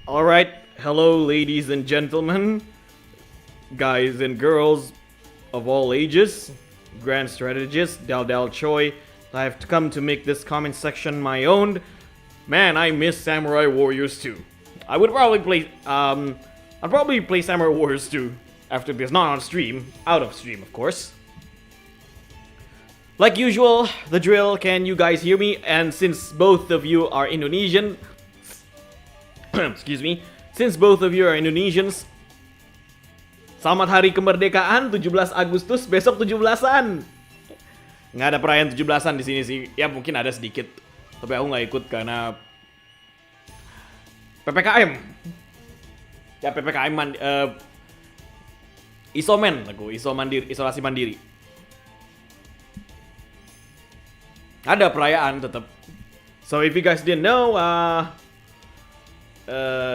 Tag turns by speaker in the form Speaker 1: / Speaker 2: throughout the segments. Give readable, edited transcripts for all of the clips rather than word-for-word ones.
Speaker 1: Alright, hello ladies and gentlemen, guys and girls of all ages, grand strategist, Dal Choi. I have come to make this comment section my own. Man, I miss Samurai Warriors 2. I would probably play, I'd probably play Samurai Warriors 2 after this, not on stream, out of stream of course. Like usual, the drill, can you guys hear me? And since both of you are Indonesian, excuse me, since both of you are Indonesians, selamat hari kemerdekaan 17 Agustus, besok 17-an. Nggak ada perayaan 17-an di sini sih. Ya mungkin ada sedikit, tapi aku nggak ikut karena PPKM. Ya PPKM isomen aku, isolasi mandiri. Ada perayaan tetap. So if you guys didn't know,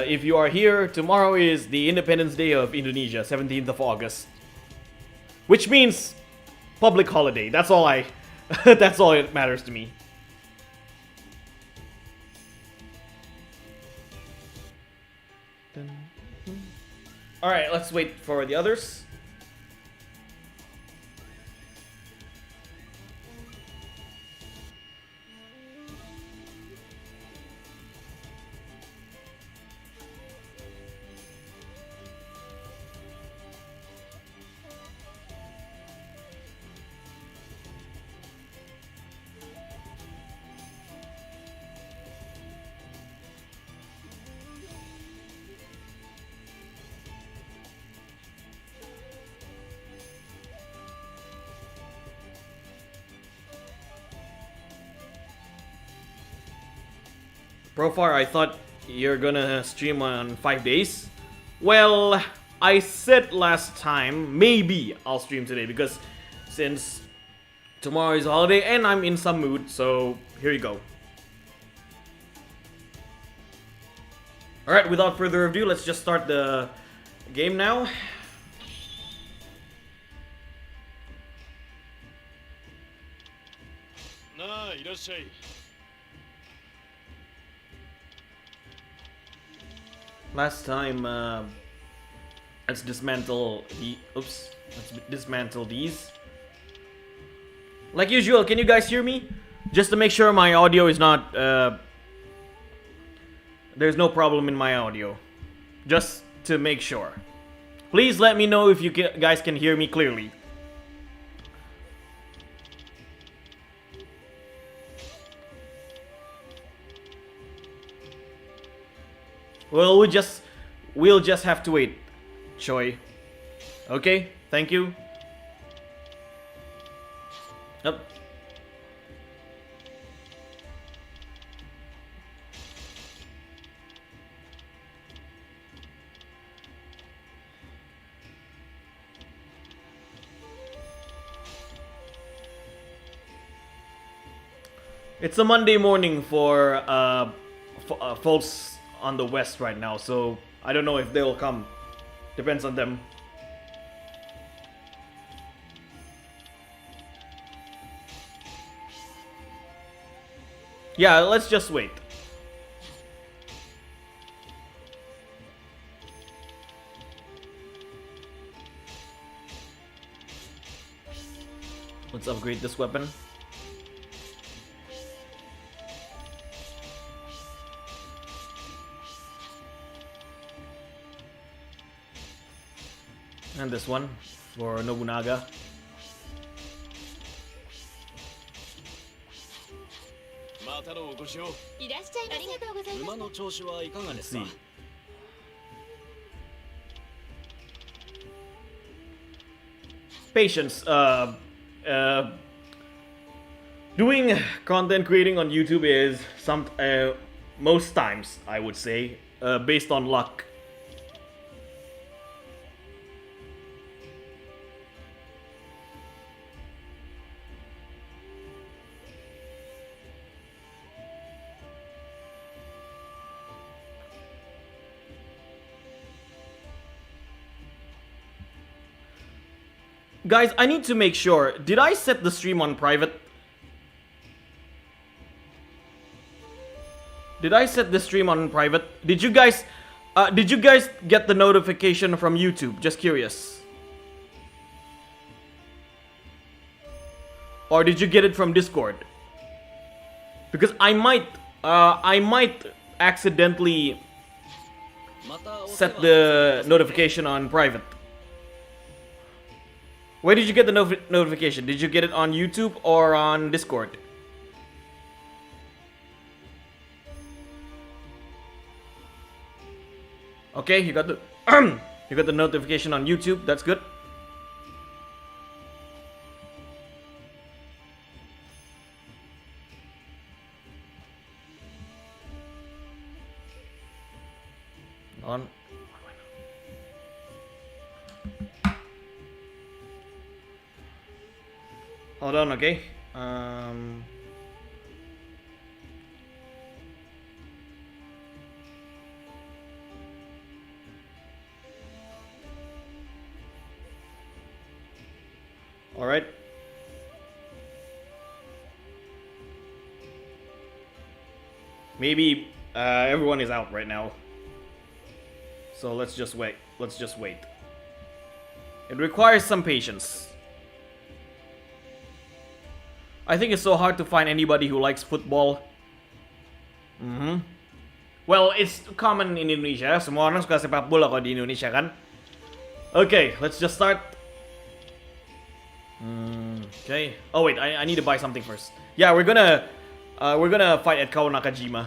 Speaker 1: if you are here, tomorrow is the Independence Day of Indonesia, 17th of August. Which means public holiday. That's all that's all it matters to me. Alright, let's wait for the others. Profar, I thought you're gonna stream on 5 days. Well, I said last time, maybe I'll stream today because since tomorrow is a holiday and I'm in some mood, so here you go. Alright, without further ado, let's just start the game now. Last time, let's dismantle let's dismantle these. Like usual, can you guys hear me? Just to make sure my audio is not, there's no problem in my audio. Just to make sure. Please let me know if you guys can hear me clearly. Well, we'll just have to wait, Choi. Okay, thank you. Yep. It's a Monday morning for folks on the west right now, so I don't know if they'll come. Depends on them. Yeah, let's just wait. Let's upgrade this weapon. And this one for Nobunaga. Let's see. Patience. Doing content creating on YouTube is most times, I would say, based on luck. Guys, I need to make sure. Did I set the stream on private? Did I set the stream on private? Did you guys Did you guys get the notification from YouTube? Just curious. Or did you get it from Discord? Because I might accidentally set the notification on private. Where did you get the notification? Did you get it on YouTube or on Discord? Okay, you got the you got the notification on YouTube. That's good. On. Hold on, okay. All right. Maybe everyone is out right now. So let's just wait. Let's just wait. It requires some patience. I think it's so hard to find anybody who likes football. Well, it's common in Indonesia. Semua orang suka sepak bola kalau di Indonesia kan. Okay, let's just start. Okay. Oh wait, I need to buy something first. Yeah, we're gonna fight at Koei-Tecmo.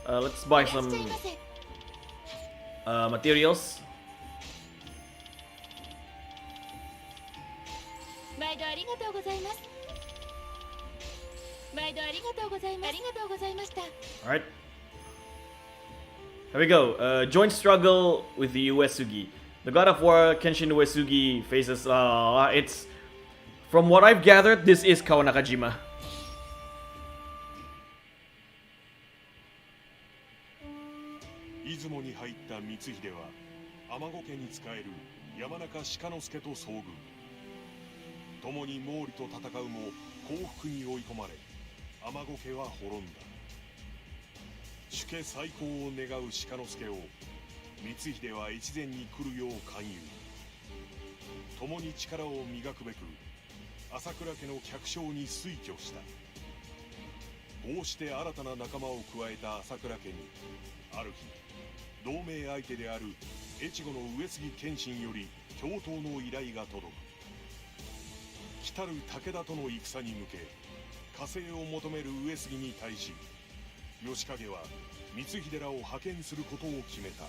Speaker 1: Let's buy some materials. Alright. Here we go. Joint struggle with the Uesugi. The God of War Kenshin Uesugi faces. It's. From what I've gathered, this is Koei-Tecmo.
Speaker 2: 出雲に入った光秀は尼子家に仕える山中鹿之助と遭遇。共に毛利と戦うも降伏に追い込まれ尼子家は滅んだ。主家再興を願う鹿之助を光秀は越前に来るよう勧誘。共に力を磨くべく朝倉家の客商に推挙した。こうして新たな仲間を加えた朝倉家にある日同盟相手である越後の上杉謙信より共闘の依頼が届く。来たる武田との戦に向け加勢を求める上杉に対し義景は光秀らを派遣することを決めた。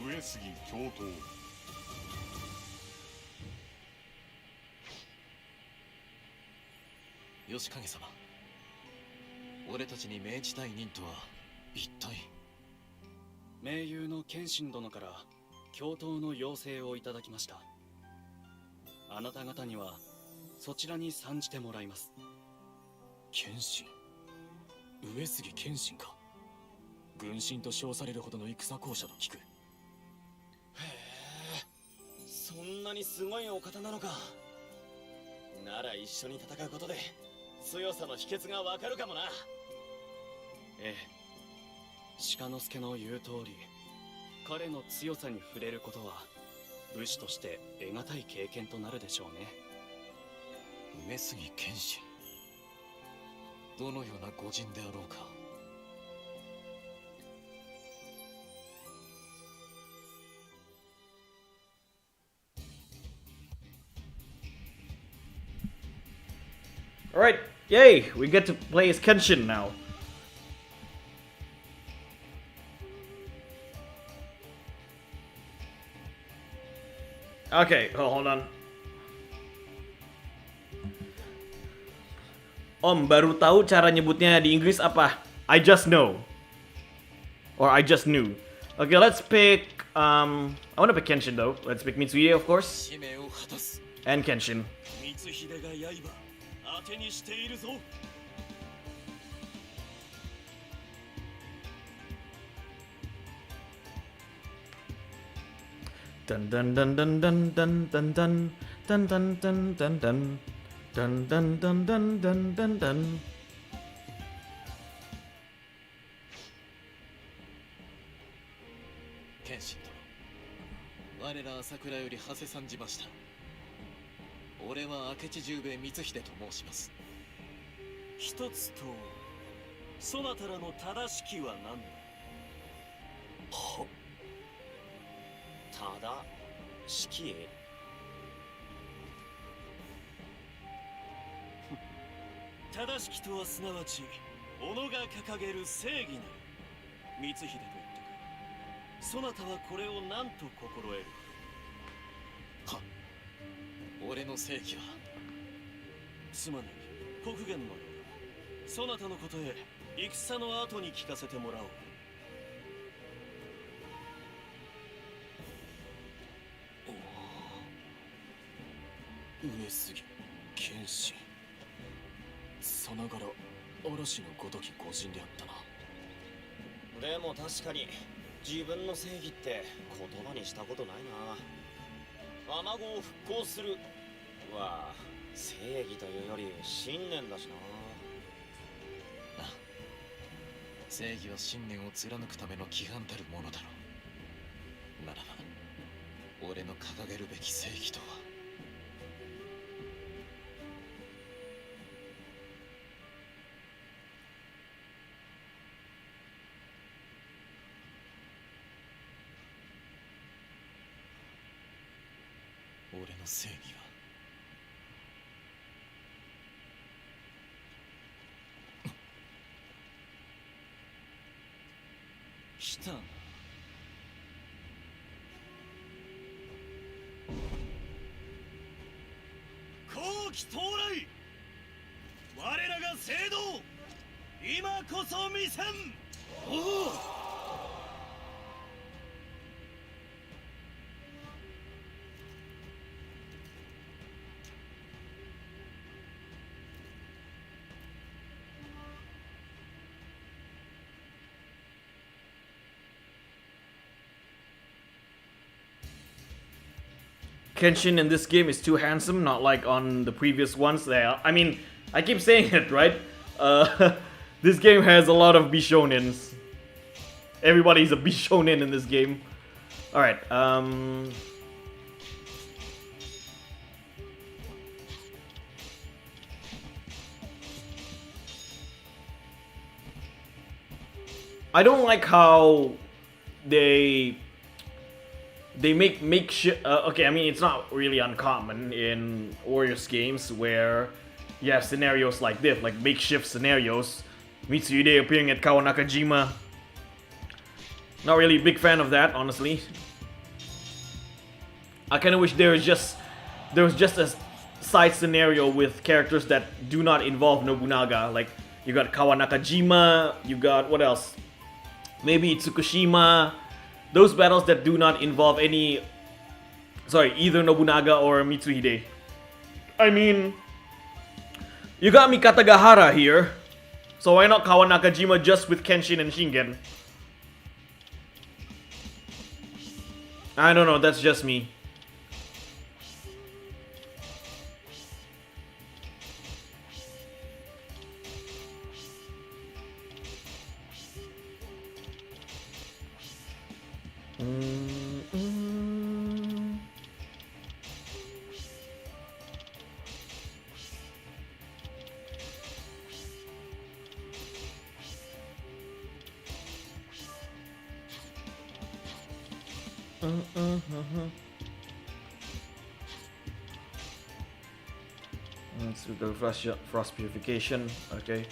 Speaker 2: 上杉共闘。
Speaker 3: 義景様、俺たちに命じたい任とは一体。
Speaker 4: 盟友の謙信殿から共闘の要請をいただきました。あなた方にはそちらに参じてもらいます。
Speaker 3: 謙信、上杉謙信か。軍神と称されるほどの戦功者と聞く。へ
Speaker 4: え、そんなにすごいお方なのか。なら一緒に戦うことで強さの秘訣がわかるかもな。ええ、鹿之助の言う通り、彼の強さに触れることは武士として得難い経験となるでしょうね。
Speaker 3: 上杉謙信、どのような御仁であろうか。
Speaker 1: Alright, yay! We get to play as Kenshin now. Okay, oh, hold on. Om, baru tahu cara nyebutnya di Inggris apa? I just know. Or I just knew. Okay, let's pick, I wanna pick Kenshin though. Let's pick Mitsuhide, of course. And Kenshin.
Speaker 4: 手にしているぞ。
Speaker 1: Dun dun dun dun dun dun dun dun dun dun dun dun dun dun dun dun dun dun dun.
Speaker 3: 謙信殿。我ら朝倉より長谷さんじました。俺は明智十兵衛光秀と申します。
Speaker 5: 一つとそなたらの正しきは何だ。
Speaker 4: ただしき
Speaker 5: 正しきとはすなわち己が掲げる正義なる。光秀と言ってくる。そなたはこれを何と心得る。
Speaker 3: はっ、俺の正義は。
Speaker 5: すまない、北限のようだ。そなたのことへ戦の後に聞かせてもらおう。
Speaker 3: 上杉謙信、さながら嵐のごとき御人であったな。
Speaker 4: でも確かに自分の正義って言葉にしたことないな。アマゴを復興するは正義というより信念だしな。
Speaker 3: 正義は信念を貫くための規範たるものだろう。ならば俺の掲げるべき正義とは。俺の正義は
Speaker 5: 来たな。後期到来。我らが聖堂、今こそ見せん。おお。
Speaker 1: Kenshin in this game is too handsome, not like on the previous ones. There, I mean, I keep saying it, right? This game has a lot of Bishonins. Everybody's a Bishonin in this game. All right. I don't like how they make makeshift. Okay, I mean it's not really uncommon in Warriors games where you have scenarios like this, like makeshift scenarios. Mitsuhide appearing at Kawanakajima. Not really a big fan of that, honestly. I kind of wish there was just a side scenario with characters that do not involve Nobunaga. Like you got Kawanakajima, you got what else? Maybe Tsukushima. Those battles that do not involve either Nobunaga or Mitsuhide. I mean, you got Mikatagahara here, so why not Kawanakajima just with Kenshin and Shingen? I don't know, that's just me. Let's do the frost purification. Okay.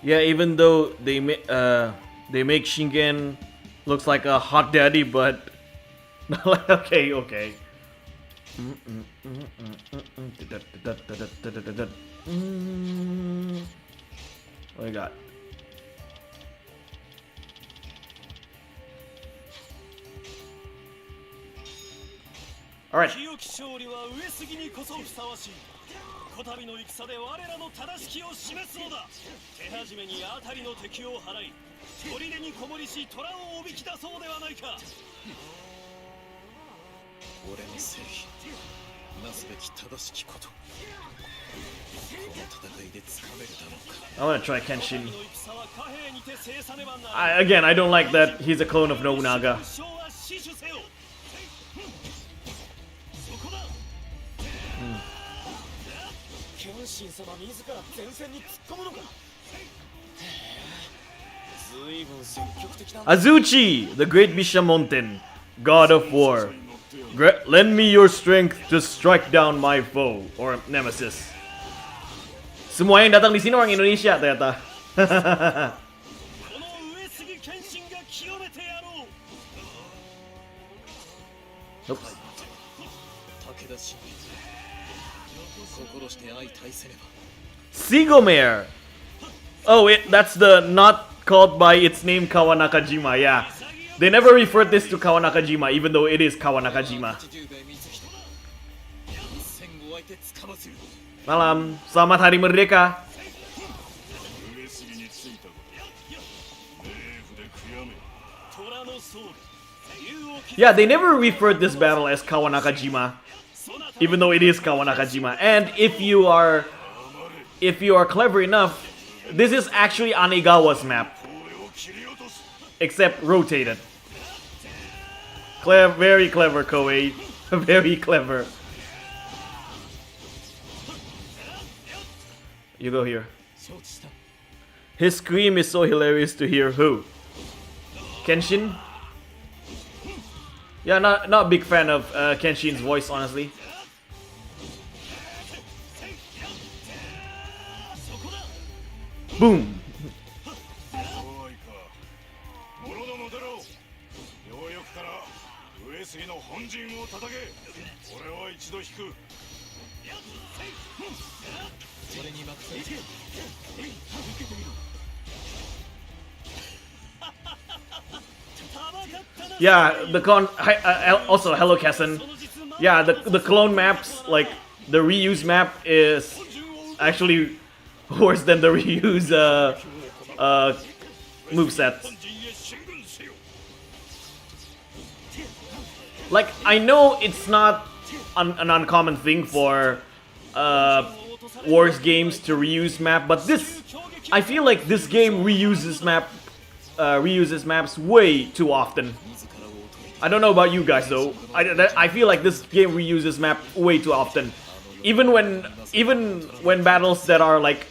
Speaker 1: Yeah, even though they make Shingen looks like a hot daddy, but okay. What we got? All right.
Speaker 5: こたびの戦で我らの正しきを示すのだ。手始めにあたりの敵を払い、砦にこもりし虎をおびき出そうではないか。
Speaker 3: 俺の正義、なすべき正しきこと、この戦いでつかめるだろうか。
Speaker 1: I wanna try Kenshin. Again, I don't like that he's a clone of Nobunaga.
Speaker 4: 謙信様自ら前線に突っ込むのか。随分積極的だ。
Speaker 1: Azuchi, the great Bishamonten, god of war. Lend me your strength to strike down my foe, or nemesis. Semua yang datang di sini orang Indonesia ternyata. Oops. Sigomare. Oh, that's the not called by its name Kawanakajima. Yeah, they never referred this to Kawanakajima, even though it is Kawanakajima. Malam, selamat Hari Merdeka. Yeah, they never referred this battle as Kawanakajima, even though it is Kawanakajima. And if you are clever enough, this is actually Anegawa's map, except rotated. Very clever, Koei. Very clever. You go here. His scream is so hilarious to hear. Who? Kenshin? Yeah, not a big fan of Kenshin's voice, honestly. Boom. Yeah, also hello Kessen. Yeah, the clone maps, like the reuse map, is actually worse than the reuse moveset. Like, I know it's not an uncommon thing for Wars games to reuse map, but I feel like this game reuses maps way too often. I don't know about you guys though. I feel like this game reuses map way too often. Even when battles that are like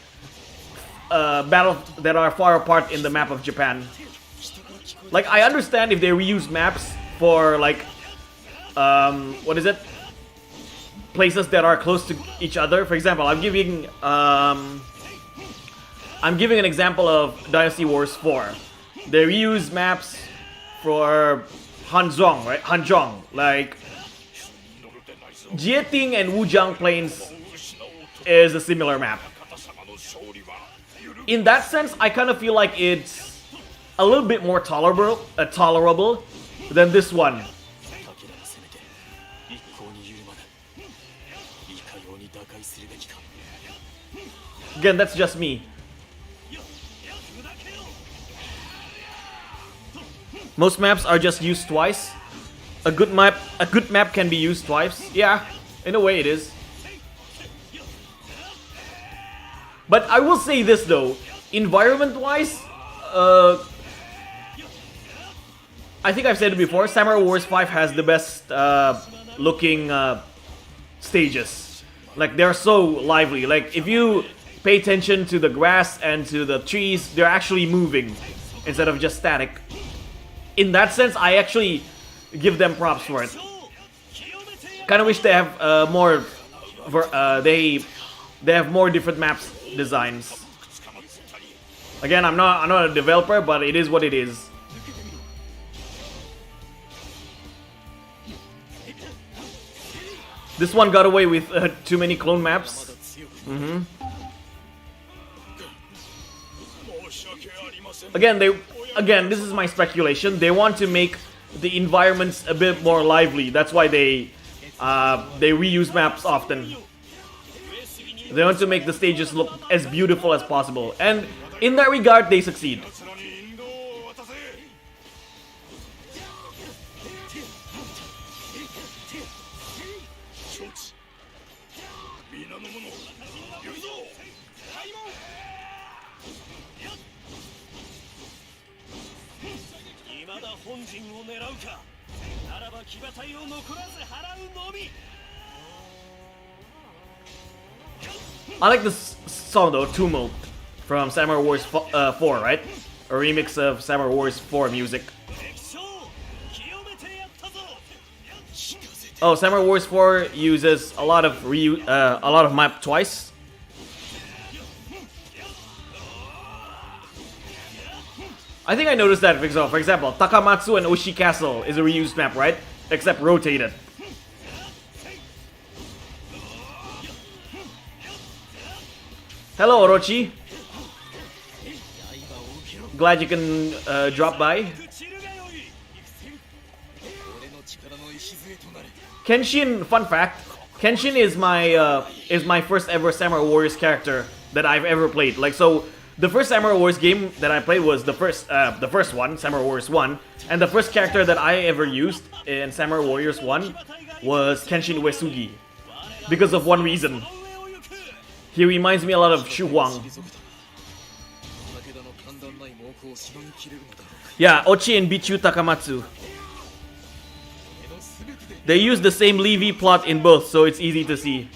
Speaker 1: far apart in the map of Japan. Like, I understand if they reuse maps for like what is it? Places that are close to each other. For example, I'm giving an example of Dynasty Wars 4. They reuse maps for Hanzhong, right? Hanzhong, like Jieting and Wujiang Plains is a similar map. In that sense, I kind of feel like it's a little bit more tolerable than this one. Again, that's just me. Most maps are just used twice. A good map can be used twice. Yeah, in a way it is. But I will say this though, environment-wise, I think I've said it before, Samurai Wars 5 has the best looking stages. Like, they're so lively. Like, if you pay attention to the grass and to the trees, they're actually moving instead of just static. In that sense, I actually give them props for it. Kind of wish they have more. They have more different maps designs. Again, I'm not a developer, but it is what it is. This one got away with too many clone maps. Again, this is my speculation. They want to make the environments a bit more lively. That's why they reuse maps often. They want to make the stages look as beautiful as possible, and in that regard, they succeed.
Speaker 2: 奴らに引導を渡せ。承知。皆の者、行くぞ。
Speaker 5: 未だ本陣を狙うか。ならば騎馬隊を残らず払うのみ。
Speaker 1: I like this song though, Tumult, from Samurai Wars 4, right? A remix of Samurai Wars 4 music. Oh, Samurai Wars 4 uses a lot of map twice. I think I noticed that. For example, Takamatsu and Oshi Castle is a reused map, right? Except rotated. Hello, Orochi. Glad you can drop by. Kenshin, fun fact, Kenshin is my first ever Samurai Warriors character that I've ever played. Like, so the first Samurai Warriors game that I played was the first one, Samurai Warriors 1, and the first character that I ever used in Samurai Warriors 1 was Kenshin Uesugi, because of one reason. He reminds me a lot of Shu Huang. Yeah, Ochi and Bichu Takamatsu. They use the same Levy plot in both, so it's easy to see.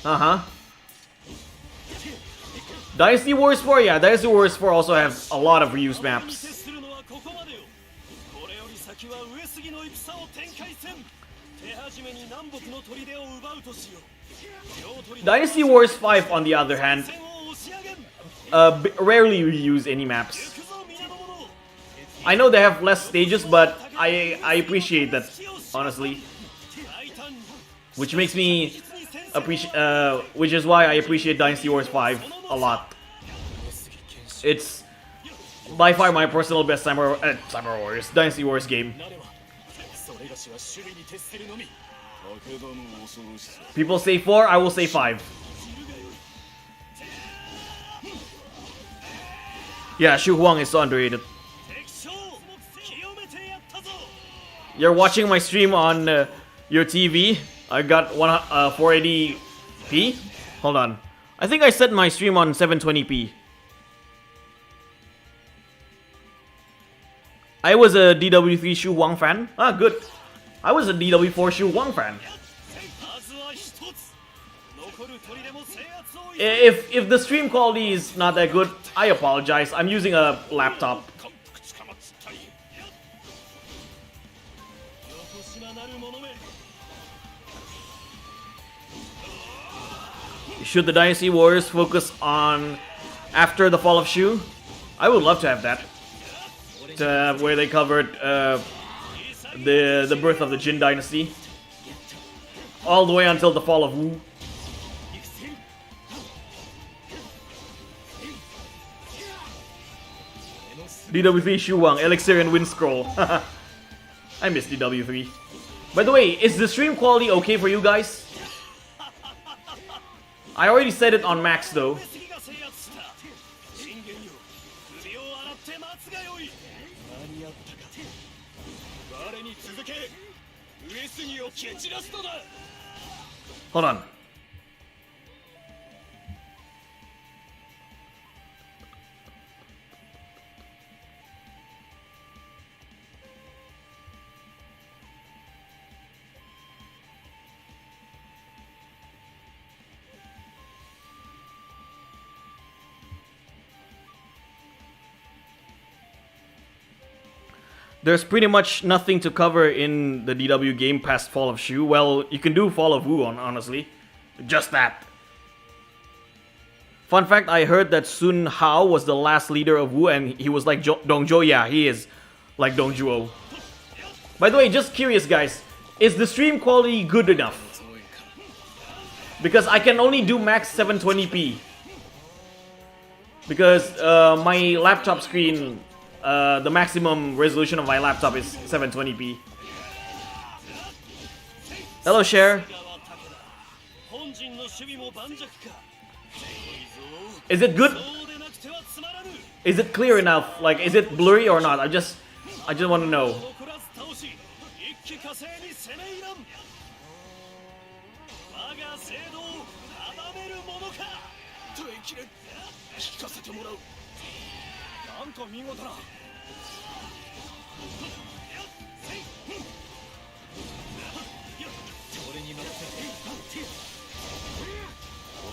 Speaker 1: Dynasty Wars 4, yeah, Dynasty Wars 4 also has a lot of reused maps. Dynasty Wars 5, on the other hand, rarely reuse any maps. I know they have less stages, but I appreciate that, honestly. Which makes me appreciate, which is why I appreciate Dynasty Wars 5 a lot. It's by far my personal best Samurai Warriors Dynasty Wars game. People say 4, I will say 5. Yeah, Shu Huang is so underrated. You're watching my stream on your TV. I got 480p. Hold on. I think I set my stream on 720p. I was a DW3 Shu Huang fan. Ah, good. I was a DW4 Shu Huang fan. If the stream quality is not that good, I apologize. I'm using a laptop. Should the Dynasty Warriors focus on after the fall of Shu? I would love to have that. Where they covered the birth of the Jin Dynasty. All the way until the fall of Wu. DW3 Shu Huang, Elixir and Wind Scroll. I miss DW3. By the way, is the stream quality okay for you guys? I already said it on max though. Hold on. There's pretty much nothing to cover in the DW game past Fall of Shu. Well, you can do Fall of Wu, honestly. Just that. Fun fact, I heard that Sun Hao was the last leader of Wu and he was like Dongzhuo. Yeah, he is like Dongzhuo. By the way, just curious guys, is the stream quality good enough? Because I can only do max 720p. Because my laptop screen... the maximum resolution of my laptop is 720p. Hello, Cher. Is it good?
Speaker 5: そうでなくてはつまらぬ
Speaker 1: Is it clear enough? Like, is it blurry or not? I just want to know.
Speaker 5: 残らず倒し一気火星に攻め入らん我が聖堂を阻めるものか耐えきれ聞かせてもらうなんと見事な俺に任せろ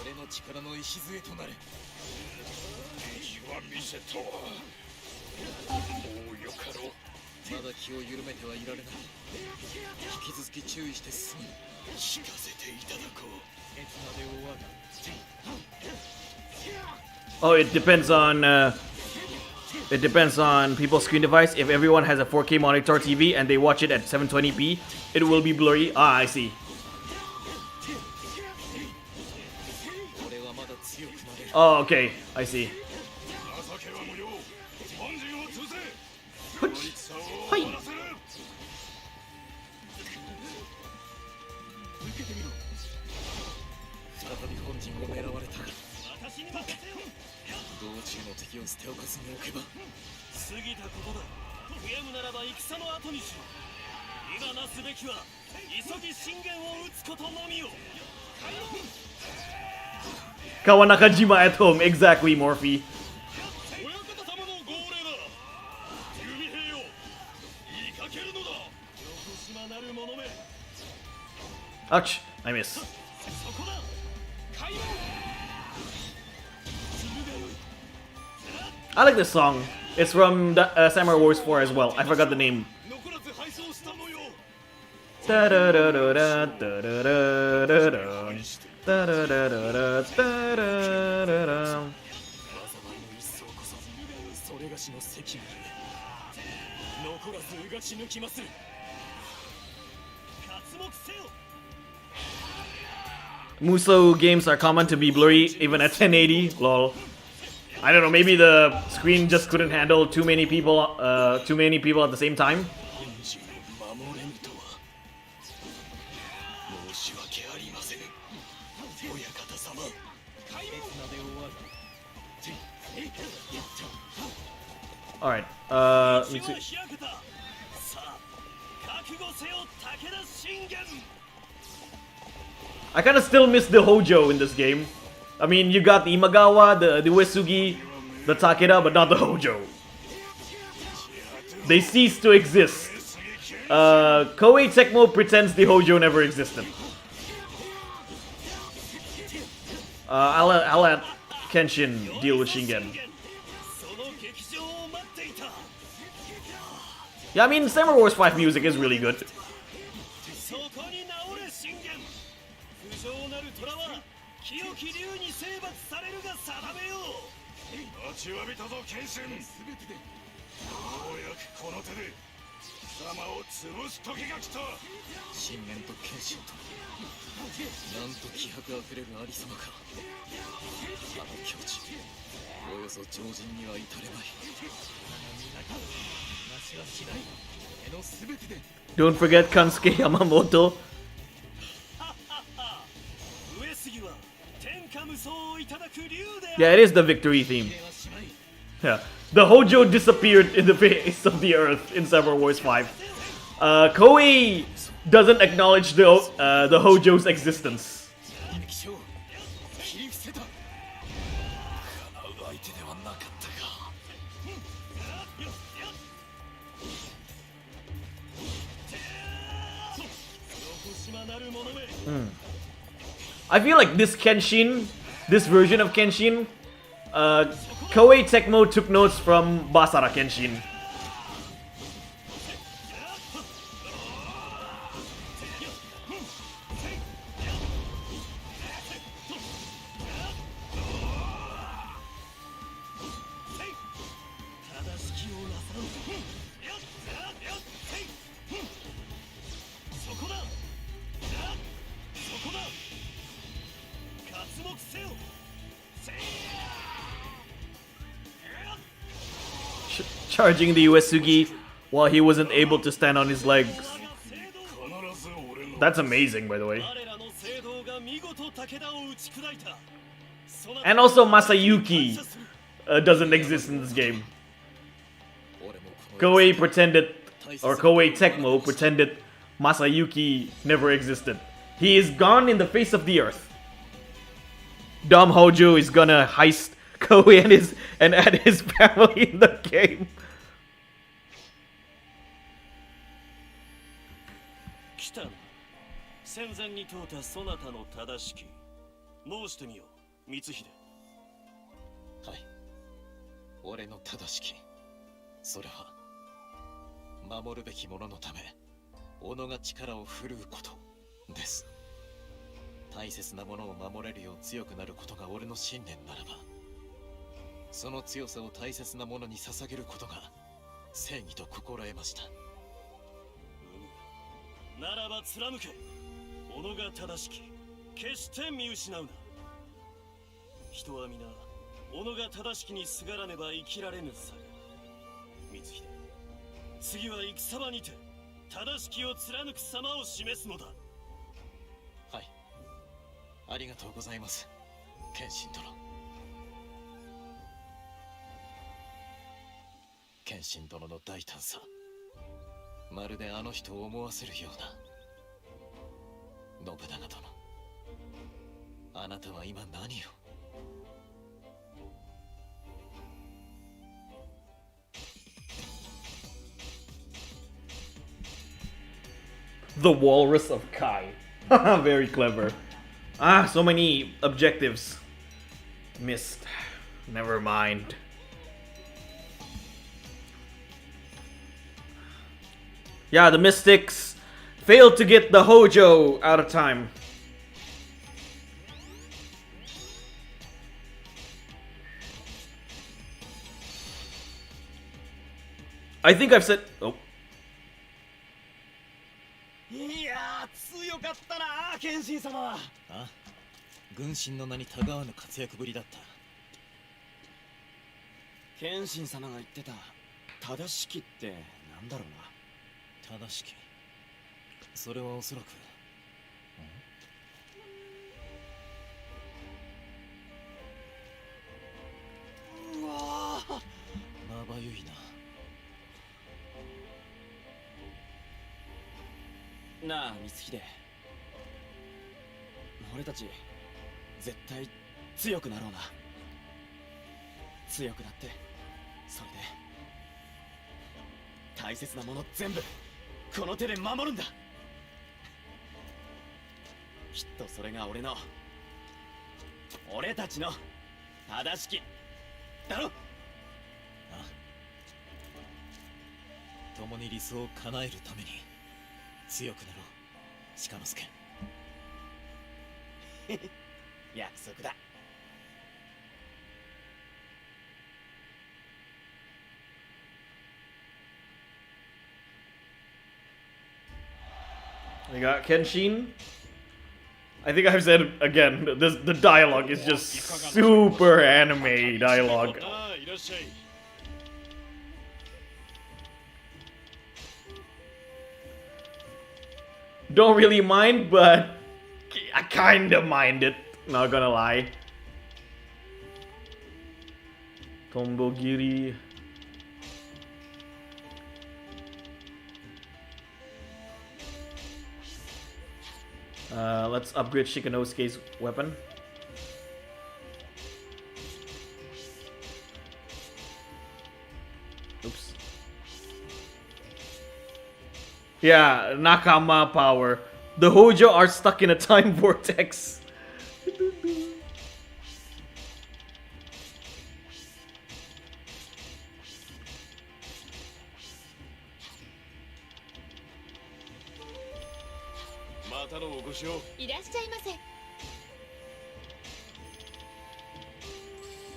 Speaker 5: 俺の力の礎となれ敵は見せたわもうよかろうまだ気を緩めてはいられない引き続き注意して進む聞かせていただこういつまで終わる
Speaker 1: Oh, it depends on people's screen device. If everyone has a 4K monitor TV and they watch it at 720p, it will be blurry. Ah, I see. Oh, okay, I see. Hi.
Speaker 5: 再び本陣を狙われた私に任せよ道中の敵を捨ておかずに置けば過ぎたことだ悔やむならば戦の後にしろ今なすべきは急ぎ信玄を討つことのみよ
Speaker 1: Kawanakajima at home, exactly, Morphy.
Speaker 5: 親方様の号令だ弓兵よ言いかけるのだ横島なる者め
Speaker 1: Ouch, I miss.
Speaker 5: そこだ開門
Speaker 1: I like this song. It's from the, Samurai Wars 4 as well. I forgot the name.
Speaker 5: 残らず敗走した模様
Speaker 1: Da-da-da-da-da, da-da-da-da-da. Da-da-da-da-da, da-da-da-da.
Speaker 5: 災いの一層こそそれがしの責務残らずうがち抜きまする活目せよ
Speaker 1: Musou games are common to be blurry even at 1080. Lol. I don't know. Maybe the screen just couldn't handle too many people at the same time.
Speaker 5: 本陣を守れぬとは申し訳ありません親方様開門まで終わる
Speaker 1: All right.
Speaker 5: 道は
Speaker 1: Mitsu-
Speaker 5: 開けたさあ覚悟せよ武田信玄
Speaker 1: I kind of still miss the Hojo in this game. I mean, you got the Imagawa, the Uesugi, the Takeda, but not the Hojo. They cease to exist. Koei-Tecmo pretends the Hojo never existed. I'll let Kenshin deal with Shingen.
Speaker 5: その劇場を待っていた
Speaker 1: Yeah, I mean, Samurai Wars 5 music is really good.
Speaker 5: そこに直れ信玄不浄なる虎は清き竜に征伐されるが定めよう待ちわびたぞ謙信すべてでようやくこの手で貴様を潰す時が来た信玄と謙信となんと気迫あふれるありさまかあの境地およそ常人には至れない話はしない絵のすべてで
Speaker 1: Don't forget Kansuke Yamamoto.
Speaker 5: 上杉は天下無双をいただく竜で
Speaker 1: Yeah, it is the victory theme. Yeah. The Hojo disappeared in the face of the earth in Samurai Wars 5. Koei doesn't acknowledge the Hojo's existence.
Speaker 5: 敵将切り伏せた叶う相手ではなかったか
Speaker 1: I feel like this Kenshin, this version of Kenshin, Koei-Tecmo took notes from Basara Kenshin. Charging the Uesugi while he wasn't able to stand on his legs. That's amazing, by the way.
Speaker 5: 我らの聖堂が見事武田を打ち砕いた
Speaker 1: And also Masayuki doesn't exist in this game.
Speaker 3: 俺もこの
Speaker 1: Koei pretended, or Koei-Tecmo pretended Masayuki never existed. He is gone in the face of the earth. Dumb Hojo is gonna heist Koei and add his family in the game.
Speaker 5: 来たな。戦前に問うたそなたの正しき。申してみよう、光秀。
Speaker 3: はい。俺の正しき。それは守るべき者のため己が力を振るうことです。大切なものを守れるよう強くなることが俺の信念ならば、その強さを大切なものに捧げることが正義と心得ました。
Speaker 5: ならば貫け。己が正しき。決して見失うな。人は皆己が正しきにすがらねば生きられぬさ。光秀、次は戦場にて正しきを貫く様を示すのだ。
Speaker 3: はい。ありがとうございます、謙信殿。謙信殿の大胆さ、まるであの人を思わせるような。信長殿、あなたは今何を。
Speaker 1: The Walrus of Kai. Very clever. Ah, so many objectives. Missed. Never mind. Yeah, the Mystics failed to get the Hojo out of time. I think I've said... Oh.
Speaker 5: いやー、強かったな、謙信様は。
Speaker 3: あ、軍神の名にたがわぬ活躍ぶりだった。
Speaker 4: 謙信様が言ってた正しきってなんだろうな。
Speaker 3: 正しき。それはおそらく。
Speaker 4: うわー、
Speaker 3: まばゆいな。
Speaker 4: なあ光秀、俺たち絶対強くなろうな。強くなって、それで大切なもの全部この手で守るんだ。きっとそれが俺たちの正しきだろ。
Speaker 3: あ、共に理想を叶えるために強くなろう、鹿之助。
Speaker 4: 約束だ。
Speaker 1: We got Kenshin. I think I've said it again. The dialogue is just super anime dialogue.
Speaker 5: ああ、いらっしゃい。
Speaker 1: Don't really mind, but I kinda mind it. Not gonna lie. Tombogiri. Let's upgrade Shikanosuke's weapon. Oops. Yeah, Nakama power. The Hojo are stuck in a time vortex.
Speaker 5: またのお越しを。
Speaker 6: いらっしゃいませ。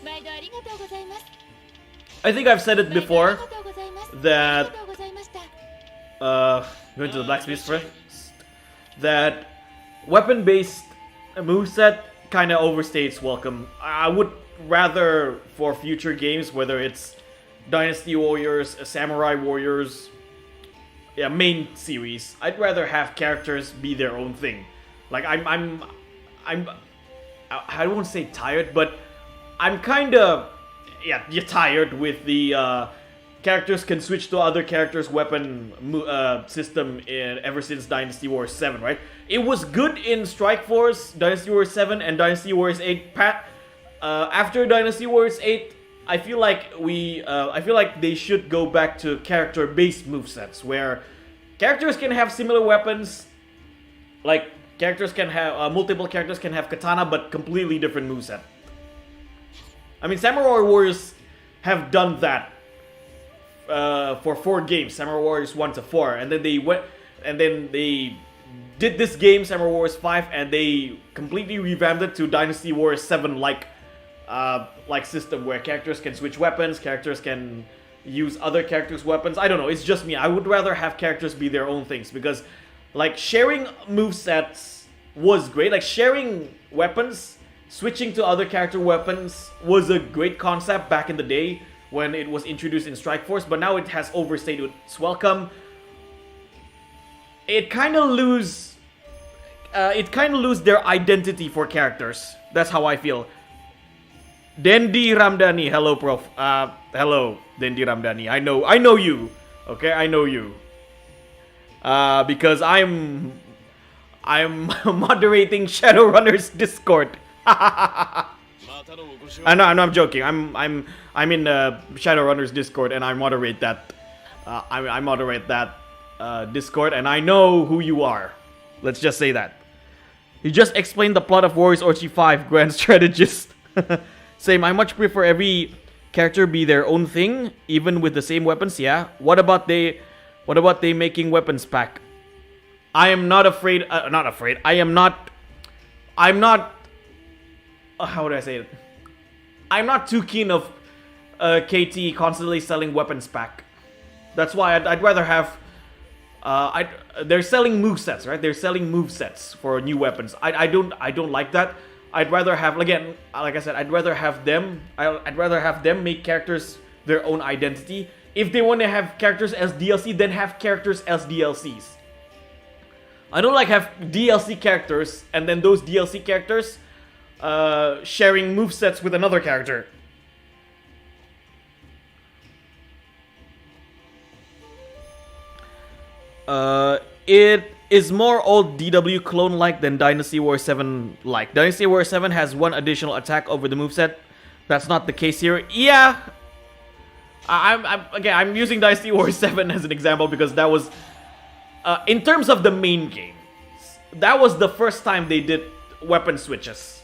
Speaker 6: 毎度ありがとうございます。
Speaker 1: I think I've said it
Speaker 6: 毎度あり
Speaker 1: before
Speaker 6: がとうございます。
Speaker 1: that
Speaker 6: ありがとうございました。
Speaker 1: going to the blacksmith first, that weapon-based moveset kind of overstates welcome. I would rather, for future games, whether it's Dynasty Warriors, Samurai Warriors, yeah, main series, I'd rather have characters be their own thing. Like I I won't say tired, but I'm kind of you're tired with the characters can switch to other characters' weapon system ever since Dynasty Wars 7, right? It was good in Strike Force, Dynasty Wars 7, and Dynasty Wars 8. Pat, after Dynasty Wars 8, I feel like they should go back to character-based movesets where characters can have similar weapons, like characters can have multiple characters can have katana, but completely different moveset. I mean, Samurai Warriors have done that for 4 games, Samurai Warriors 1 to 4, and then they did this game, Samurai Warriors 5, and they completely revamped it to Dynasty Warriors 7 like system where characters can switch weapons, characters can use other characters' weapons. I don't know, it's just me. I would rather have characters be their own things because like sharing movesets was great. Like sharing weapons, switching to other character weapons was a great concept back in the day when it was introduced in Strike Force, but now it has overstayed its welcome. It kind of lose their identity for characters. That's how I feel. Dendi Ramdhani, hello, Prof. Hello, Dendi Ramdhani. I know you. Okay, I know you. Because I'm moderating Shadowrunner's Discord. I know, I'm joking. I'm in Shadowrunner's Discord, and I moderate that. I moderate that Discord, and I know who you are. Let's just say that. You just explained the plot of Warriors Orchi 5 Grand Strategist. Same. I much prefer every character be their own thing, even with the same weapons. Yeah. What about they making weapons pack? I am not afraid. Not afraid. I'm not. How would I say it? I'm not too keen of KT constantly selling weapons pack. That's why I'd rather have. They're selling movesets, right? They're selling movesets for new weapons. I don't like that. I'd rather have, again, like I said, I'd rather have them make characters their own identity. If they want to have characters as DLC, then have characters as DLCs. I don't like have DLC characters and then those DLC characters sharing movesets with another character. It is more old DW clone-like than Dynasty War 7-like. Dynasty War 7 has one additional attack over the moveset. That's not the case here. Yeah! I'm using Dynasty War 7 as an example because that was... in terms of the main game, that was the first time they did weapon switches.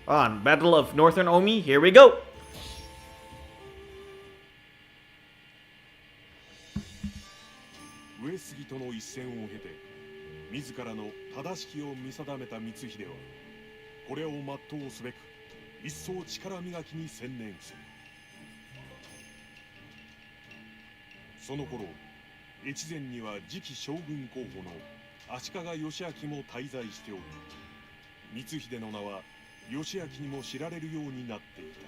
Speaker 1: On Battle of Northern Omi, here we go!
Speaker 2: 自らの正しきを見定めた光秀はこれを全うすべく一層力磨きに専念する。その頃越前には次期将軍候補の足利義昭も滞在しており、光秀の名は義昭にも知られるようになっていた。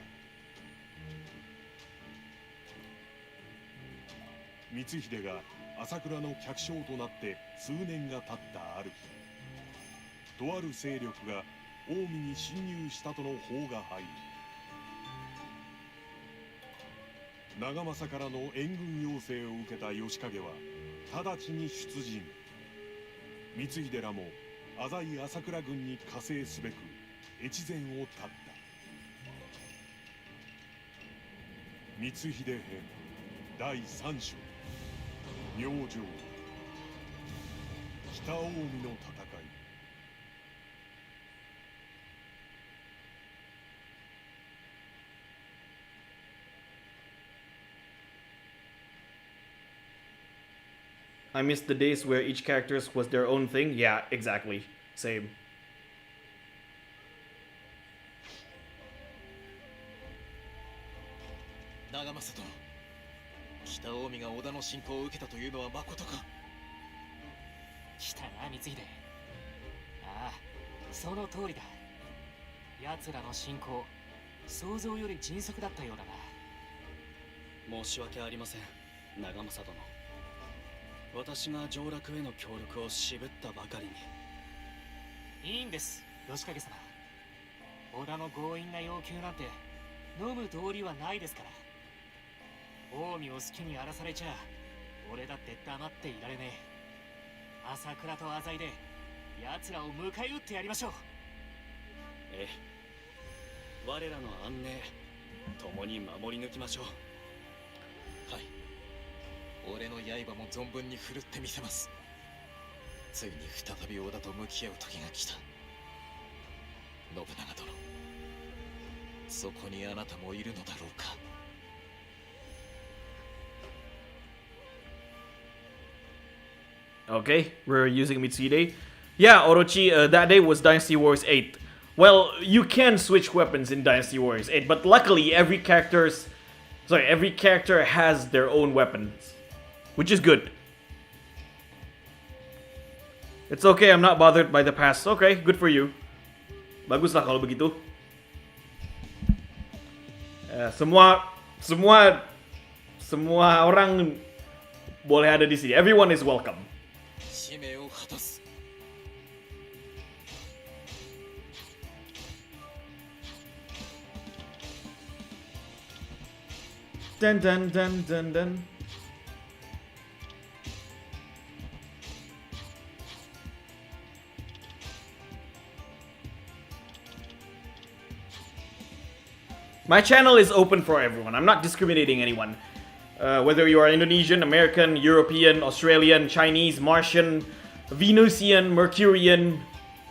Speaker 2: 光秀が朝倉の客将となって数年が経ったある日、とある勢力が近江に侵入したとの報が入り、長政からの援軍要請を受けた義景は直ちに出陣。光秀らも浅井朝倉軍に加勢すべく越前を立った。光秀編第3章、明星北近江の戦い。
Speaker 1: I miss the days where each character was their own thing. Yeah, exactly. Same.
Speaker 3: 長政殿、北近江が織田の侵攻を受けたというのはまことか。
Speaker 7: 来たな光秀。ああ、その通りだ。奴らの侵攻、想像より迅速だったようだな。
Speaker 4: 申し訳ありません、長政殿。私が上洛への協力を渋ったばかりに。
Speaker 7: いいんです、義景様。織田の強引な要求なんて飲む道理はないですから。近江を好きに荒らされちゃ俺だって黙っていられねえ。朝倉と浅井で奴らを迎え撃ってやりましょう。
Speaker 4: ええ、我らの安寧共に守り抜きましょう。
Speaker 3: はい、俺の刃も存分に振るってみせます。ついに再び織田と向き合う時が来た。信長殿、そこにあなたもいるのだろうか。
Speaker 1: Okay, we're using Mitsuhide. Yeah, Orochi, that day was Dynasty Warriors 8. Well, you can switch weapons in Dynasty Warriors 8, but luckily every character has their own weapons, which is good. It's okay, I'm not bothered by the past. Okay, good for you. Baguslah kalau begitu. Semua orang boleh ada di sini. Everyone is welcome.
Speaker 3: 使命を果たす。
Speaker 1: Dun dun dun dun dun. My channel is open for everyone. I'm not discriminating anyone. Whether you are Indonesian, American, European, Australian, Chinese, Martian, Venusian, Mercurian,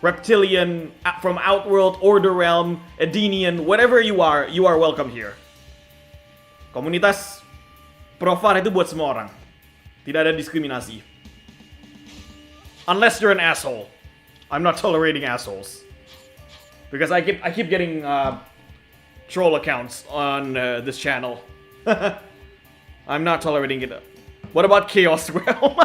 Speaker 1: Reptilian, from Outworld, Order Realm, Edenian, whatever you are welcome here. Komunitas Profar itu buat semua orang. Tidak ada diskriminasi. Unless you're an asshole. I'm not tolerating assholes. Because I keep getting troll accounts on this channel. I'm not tolerating it. What about Chaos Realm?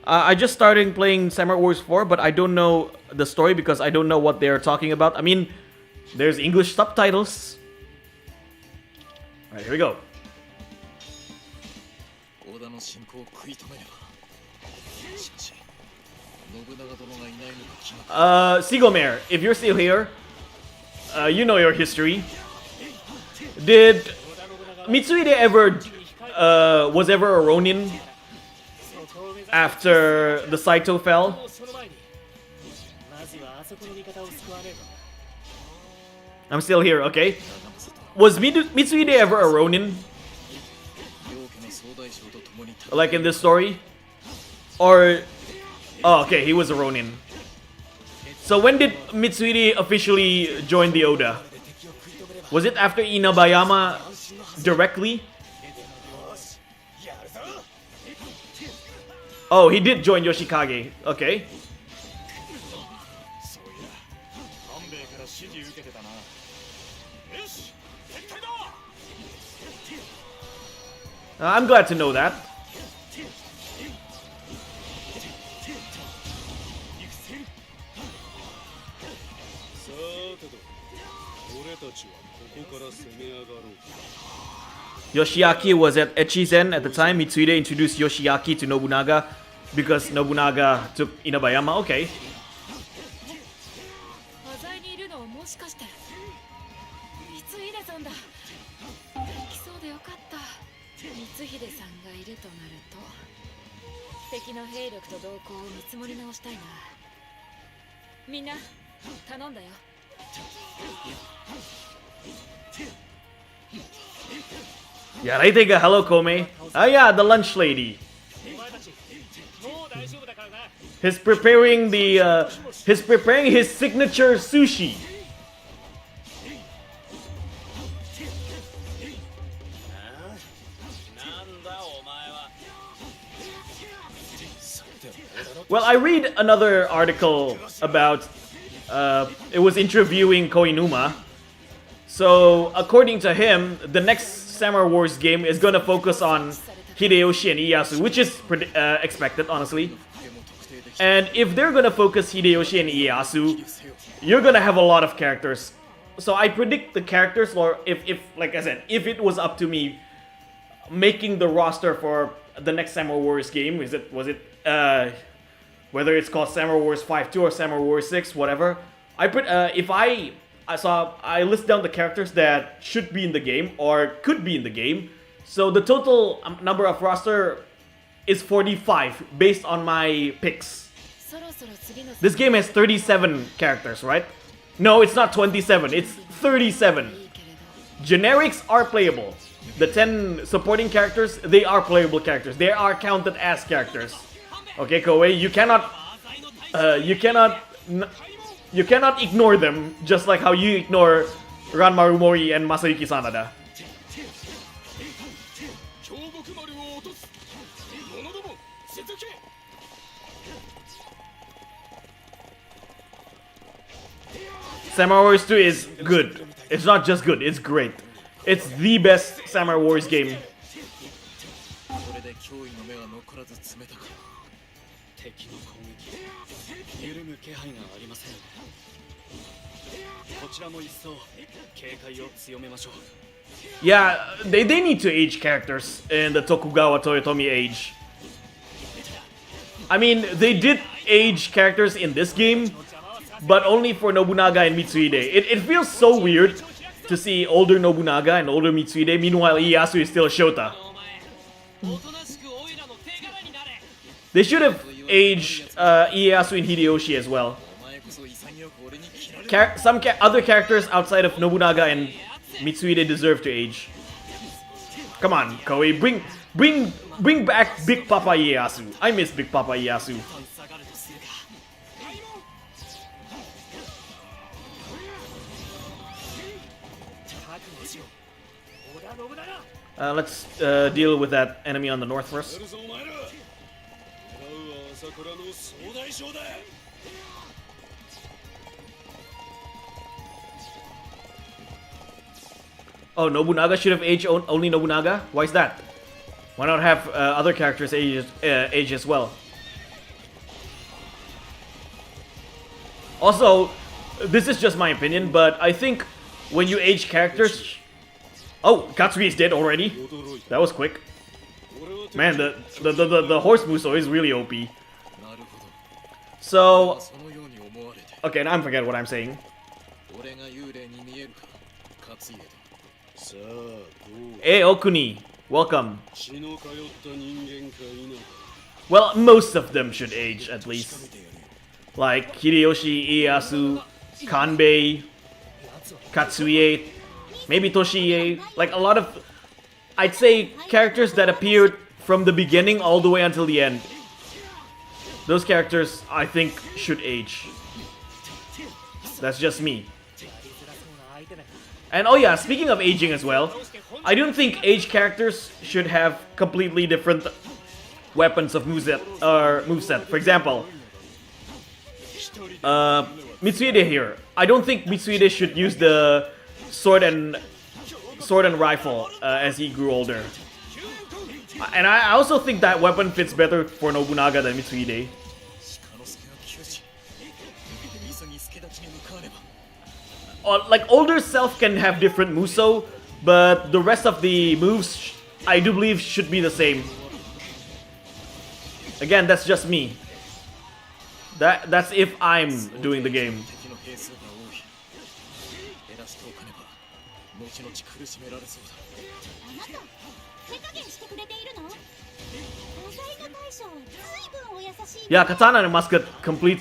Speaker 1: I just started playing Samurai Wars 4, but I don't know the story because I don't know what they're talking about. I mean, there's English subtitles. Alright, here we go. Sigomare, if you're still here, you know your history. Did Mitsuhide ever was ever a ronin after the Saito fell? I'm still here, okay. Was Mitsuhide ever a ronin? Like in this story? Or... Oh, okay, he was a ronin. So when did Mitsuhide officially join the Oda? Was it after Inabayama directly? Oh, he did join Yoshikage. Okay. I'm glad to know that. Yoshiaki was at Echizen at the time. Mitsuhide introduced Yoshiaki to Nobunaga because Nobunaga took Inabayama. Okay. Yeah, Reitega, hello Kome. Ah yeah, the lunch lady. He's preparing his signature sushi. Well, I read another article about it was interviewing Koinuma. So, according to him, the next Samurai Wars game is gonna focus on Hideyoshi and Ieyasu, which is expected, honestly. And if they're gonna focus Hideyoshi and Ieyasu, you're gonna have a lot of characters. So I predict the characters, or if like I said, if it was up to me, making the roster for the next Samurai Wars game, was it whether it's called Samurai Wars 5-2 or Samurai Wars 6, whatever. I put if I list down the characters that should be in the game or could be in the game. So the total number of roster is 45 based on my picks. This game has 37 characters, right? No, it's not 27, it's 37. Generics are playable. The 10 supporting characters, they are playable characters. They are counted as characters. Okay, Koei, you cannot ignore them, just like how you ignore Ranmaru Mori and Masayuki Sanada. Samurai Wars 2 is good. It's not just good, it's great. It's the best Samurai Wars game.
Speaker 3: これで脅威の目は残らず詰めたか。
Speaker 4: 敵の攻撃緩む気配がありません。こちらも一層警戒を強めましょう。
Speaker 1: Yeah, they need to age characters in the Tokugawa Toyotomi age. I mean, they did age characters in this game, but only for Nobunaga and Mitsuhide. It feels so weird to see older Nobunaga and older Mitsuhide, meanwhile Ieyasu is still Shota. They should have aged Ieyasu and Hideyoshi as well. Some other characters outside of Nobunaga and Mitsuhide deserve to age. Come on, Koei, bring back Big Papa Ieyasu. I miss Big Papa Ieyasu. Let's deal with that enemy on the north first. Oh, Nobunaga should have aged only Nobunaga? Why is that? Why not have other characters age as well? Also, this is just my opinion, but I think when you age characters... Oh, Katsuri is dead already. That was quick. Man, the horse Muso is really OP. So... Okay, now I forget what I'm saying. Hey, Okuni. Welcome. Well, most of them should age, at least. Like Hideyoshi, Ieyasu, Kanbei, Katsuie, maybe Toshie. Like a lot of, I'd say, characters that appeared from the beginning all the way until the end. Those characters, I think, should age. That's just me. And oh yeah, speaking of aging as well, I don't think aged characters should have completely different weapons of moveset. For example, Mitsuhide here. I don't think Mitsuhide should use the sword and rifle as he grew older. And I also think that weapon fits better for Nobunaga than Mitsuhide. Like older self can have different muso, but the rest of the moves I do believe should be the same. Again, that's just me. That's if I'm doing the game. Yeah, katana and musket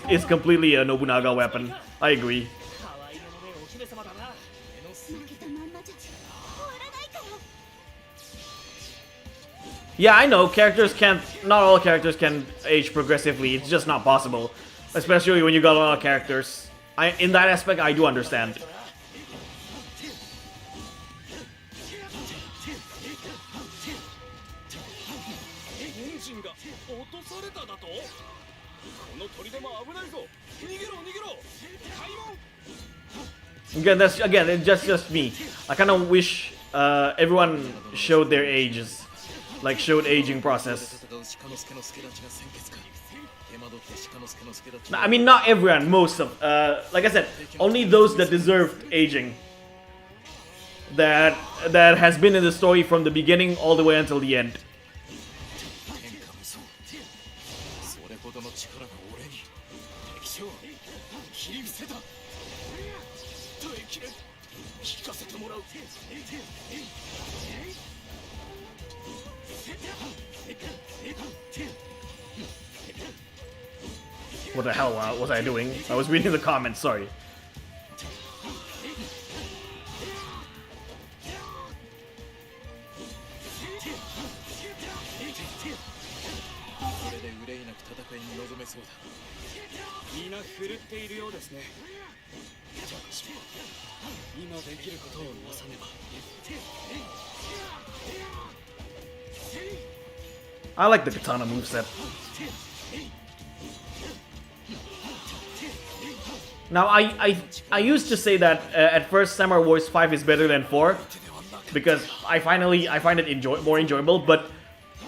Speaker 1: is completely a Nobunaga weapon. I agree. Yeah, I know, not all characters can age progressively, it's just not possible. Especially when you got a lot of characters. In that aspect, I do understand. Again, it's just me. I kind of wish everyone showed their ages. Like, showed aging process. I mean, not everyone, most of... like I said, only those that deserved aging. That has been in the story from the beginning all the way until the end. What the hell was I doing? I was reading the comments, sorry.
Speaker 3: これで憂いなく戦いに臨めそうだ。
Speaker 5: 皆振るっているようですね。私も今できることをなさねば。
Speaker 1: I like the katana moveset. Now, I used to say that at first Samurai Wars 5 is better than 4 because I find it more enjoyable. But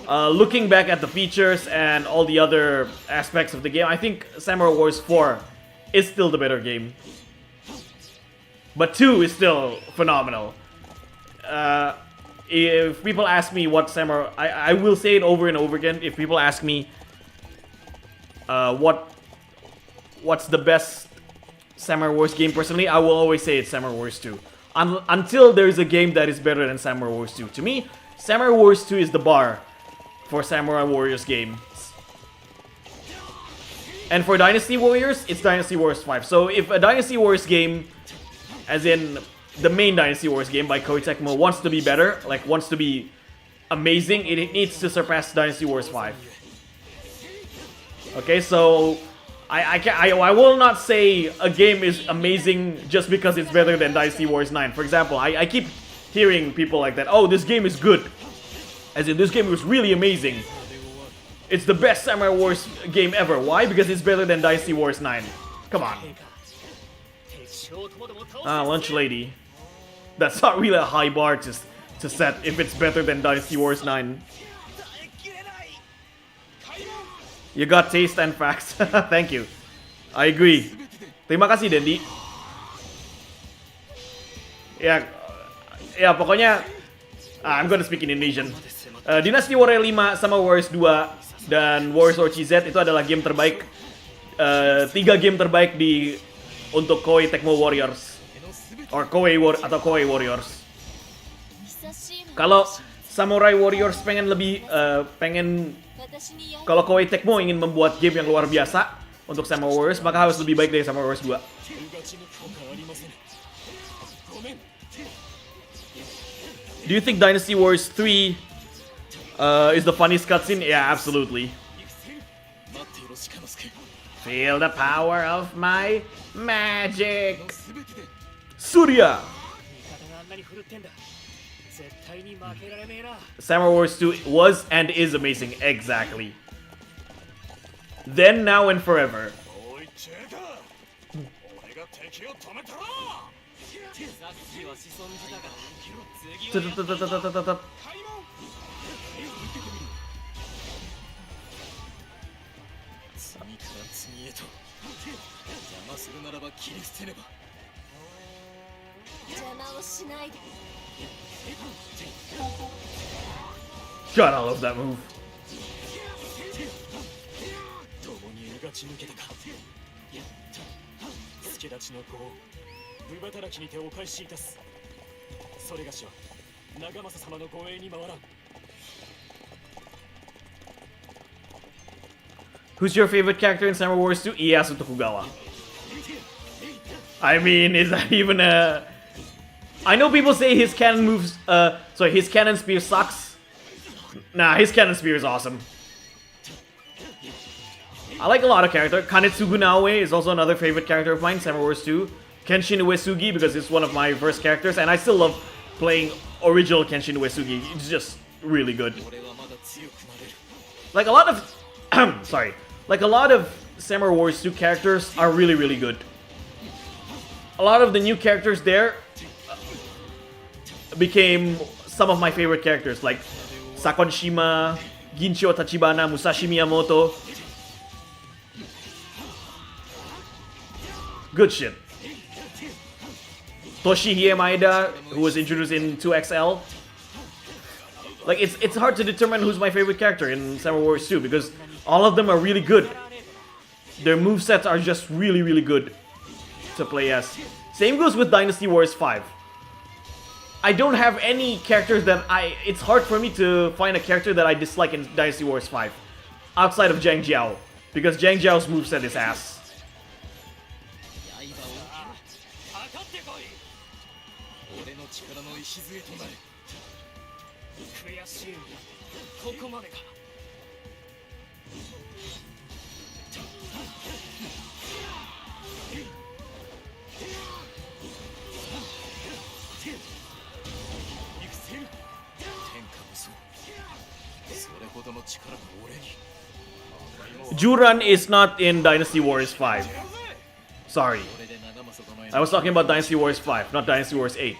Speaker 1: looking back at the features and all the other aspects of the game, I think Samurai Wars 4 is still the better game. But 2 is still phenomenal. If people ask me what Samurai, I will say it over and over again. If people ask me what's the best Samurai Wars game, personally, I will always say it's Samurai Wars 2. Until there's a game that is better than Samurai Wars 2. To me, Samurai Wars 2 is the bar for Samurai Warriors games. And for Dynasty Warriors, it's Dynasty Warriors 5. So if a Dynasty Warriors game, as in the main Dynasty Wars game by Koei-Tecmo, wants to be better, like wants to be amazing, it needs to surpass Dynasty Wars 5. Okay, so I will not say a game is amazing just because it's better than Dynasty Wars 9. For example, I keep hearing people like that, oh, this game is good. As in, this game was really amazing. It's the best Samurai Wars game ever. Why? Because it's better than Dynasty Wars 9. Come on. Lunch lady. That's not really a high bar to set if it's better than Dynasty Wars 9. You got taste and facts. Thank you. I agree. Terima kasih, Dendi. Ya, pokoknya I'm gonna speak in Indonesian. Dynasty Warrior 5 sama Warriors 2 dan Warriors OCZ itu adalah game terbaik, 3 game terbaik untuk Koei-Tecmo Warriors or Koei Warriors. Kalau Samurai Warriors kalau Koei-Tecmo ingin membuat game yang luar biasa untuk Samurai Warriors, maka harus lebih baik dari Samurai Warriors 2. Do you think Dynasty Wars 3 is the funniest cutscene? Yeah, absolutely. Feel the power of my magic. Surya! Samurai Wars 2 was and is amazing. Exactly. Then, now, and forever. God, I love that move. Who's your favorite character in Samurai Wars 2? Ieyasu Tokugawa. I mean, is that even a... I know people say his cannon moves... his cannon spear sucks. Nah, his cannon spear is awesome. I like a lot of characters. Kanetsugu Naoe is also another favorite character of mine, Samurai Wars 2. Kenshin Uesugi, because it's one of my first characters, and I still love playing original Kenshin Uesugi. It's just really good. Like a lot of... sorry. Like a lot of Samurai Wars 2 characters are really, really good. A lot of the new characters there became some of my favorite characters, like Sakon Shima, Gincho Tachibana, Musashi Miyamoto. Good shit. Toshihie Maeda, who was introduced in 2XL. Like, it's hard to determine who's my favorite character in Samurai Wars 2 because all of them are really good. Their movesets are just really, really good to play as. Same goes with Dynasty Wars 5. I don't have any characters that it's hard for me to find a character that I dislike in Dynasty Wars 5 outside of Zhang Jiao, because Zhang Jiao's moveset is ass.
Speaker 5: かかってこい。俺の力の礎となれ。悔しい。ここまでか。
Speaker 1: Juran is not in Dynasty Wars 5. Sorry. I was talking about Dynasty Wars 5, not Dynasty Wars 8.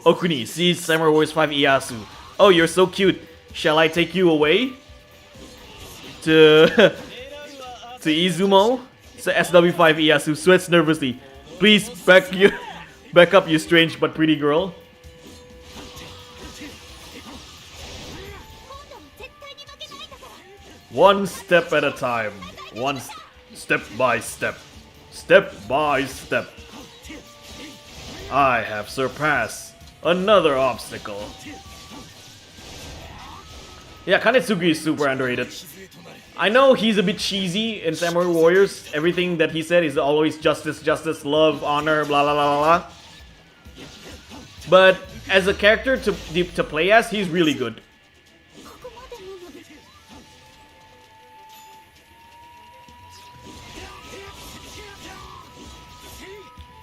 Speaker 1: Okuni sees Samurai Wars 5 Ieyasu. Oh, you're so cute. Shall I take you away? To Izumo? So SW5 Ieyasu sweats nervously. Please back up, you strange but pretty girl. One step at a time. Step by step. Step by step. I have surpassed another obstacle. Yeah, Kanetsugu is super underrated. I know he's a bit cheesy in Samurai Warriors. Everything that he said is always justice, justice, love, honor, blah blah blah blah. But as a character to play as, he's really good.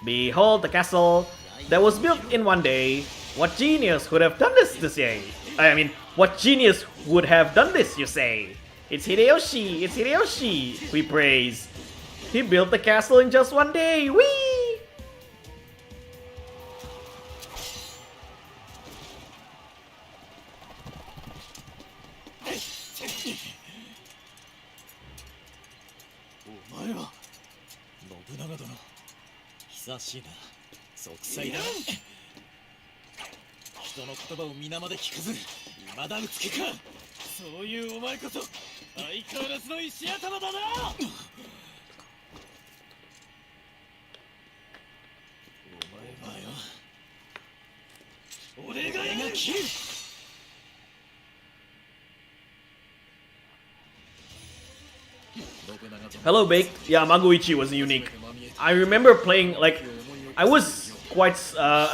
Speaker 1: Behold the castle that was built in one day. What genius would have done this, to say? I mean, what genius would have done this, you say? It's Hideyoshi, it's Hideyoshi, we praise. He built the castle in just one day, whee!
Speaker 3: Nobunaga 殿、久しいな。息災だ。人の言葉を皆まで聞かず、未だうつけか。そういうお前こそ相変わらずの石頭だな。お前はよ、俺が切る。
Speaker 1: Hello, Baked. Yeah, Magoichi was unique. I remember playing, like, I was quite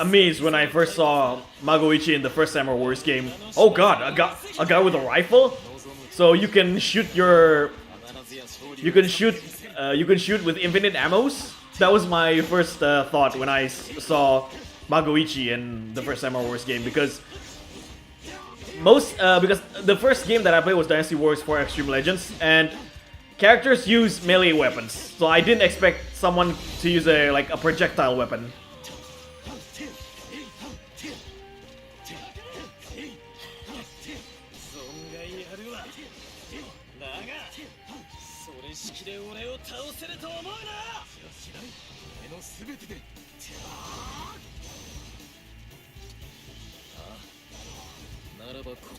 Speaker 1: amazed when I first saw Magoichi in the first Samurai Wars game. Oh god, a guy with a rifle? So you can shoot you can shoot with infinite ammos? That was my first thought when I saw Magoichi in the first Samurai Wars game, because because the first game that I played was Dynasty Wars 4 Extreme Legends, and characters use melee weapons, so I didn't expect someone to use a projectile weapon.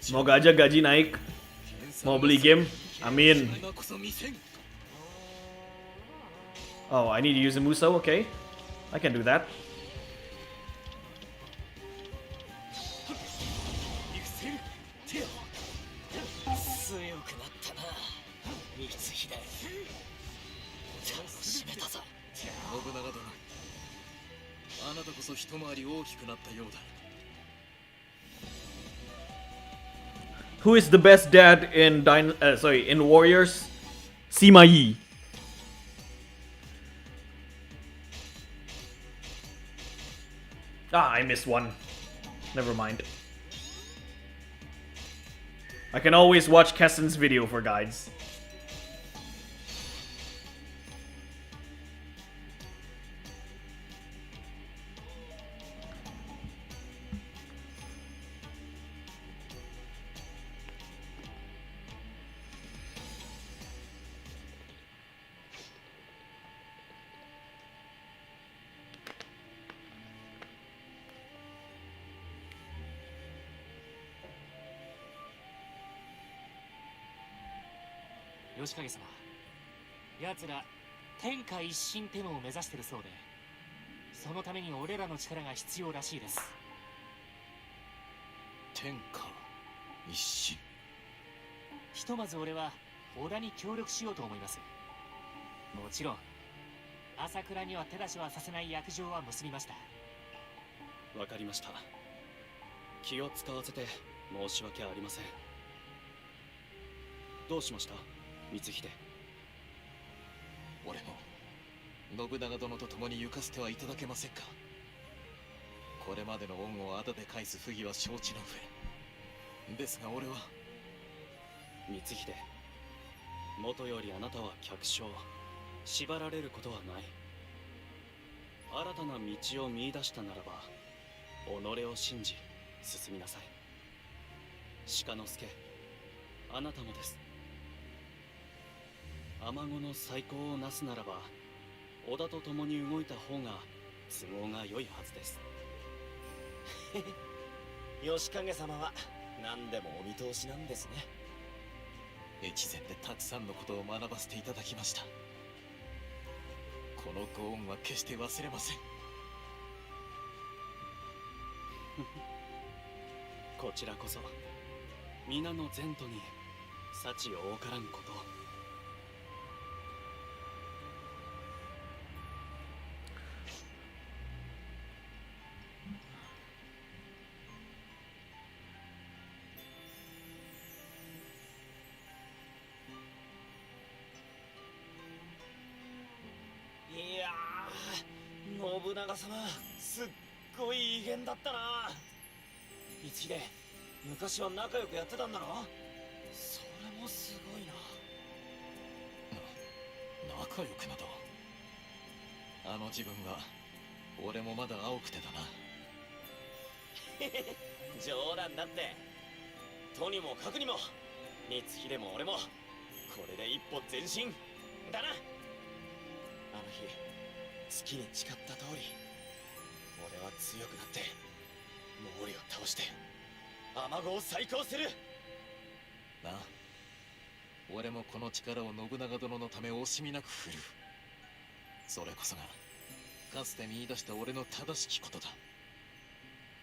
Speaker 1: Semoga aja gaji naik. Mau beli game? Amin. Oh, I need to use a Muso? Okay. I can do that. Who is the best dad in in Warriors? Sima Yi. Ah, I missed one. Never mind. I can always watch Kessen's video for guides.
Speaker 7: 天下一神テモを目指してるそうで、そのために俺らの力が必要らしいです。
Speaker 3: 天下一心。
Speaker 7: ひとまず俺は織田に協力しようと思います。もちろん朝倉には手出しはさせない約定は結びました。
Speaker 5: わかりました。気を使わせて申し訳ありません。どうしました光秀。
Speaker 3: 俺も信長殿と共に行かせてはいただけませんか。これまでの恩をあだで返す不義は承知の上ですが、俺は
Speaker 5: 光秀、元よりあなたは客商、縛られることはない。新たな道を見出したならば己を信じ進みなさい。鹿之助、あなたもです。尼子の再興をなすならば織田と共に動いた方が都合が良いはずです。
Speaker 4: 吉影様は何でもお見通しなんですね。
Speaker 3: 越前でたくさんのことを学ばせていただきました。このご恩は決して忘れません。
Speaker 5: こちらこそ皆の前途に幸多からんことを。
Speaker 4: いやー、信長様すっごい威厳だったな。一秀、昔は仲良くやってたんだろ。それもすごいな。
Speaker 3: 仲良くなど、あの自分は俺もまだ青くてだな。
Speaker 4: 冗談だって。とにもかくにも光秀も俺もこれで一歩前進だな。あの日月に誓った通り、俺は強くなって毛利を倒して尼子を再興する。
Speaker 3: なあ、俺もこの力を信長殿のため惜しみなく振るう。それこそがかつて見出した俺の正しきことだ。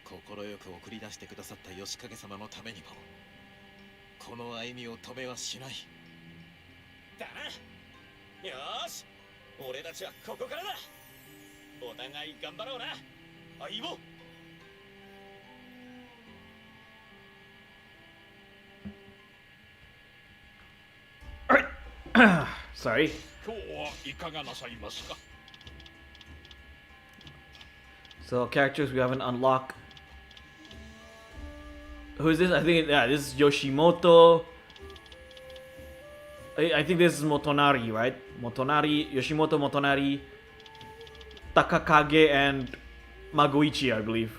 Speaker 3: 快く送り出してくださった義景様のためにもこの歩みを止めはしない。
Speaker 4: だな。よーし、俺たちはここからだ。お互い頑張ろうな、相棒。
Speaker 1: Sorry.
Speaker 2: 今日はいかがなさいますか。
Speaker 1: So characters we haven't unlocked. Who is this? I think this is Yoshimoto. I think this is Motonari, right? Motonari, Yoshimoto Motonari, Takakage, and Magoichi, I believe.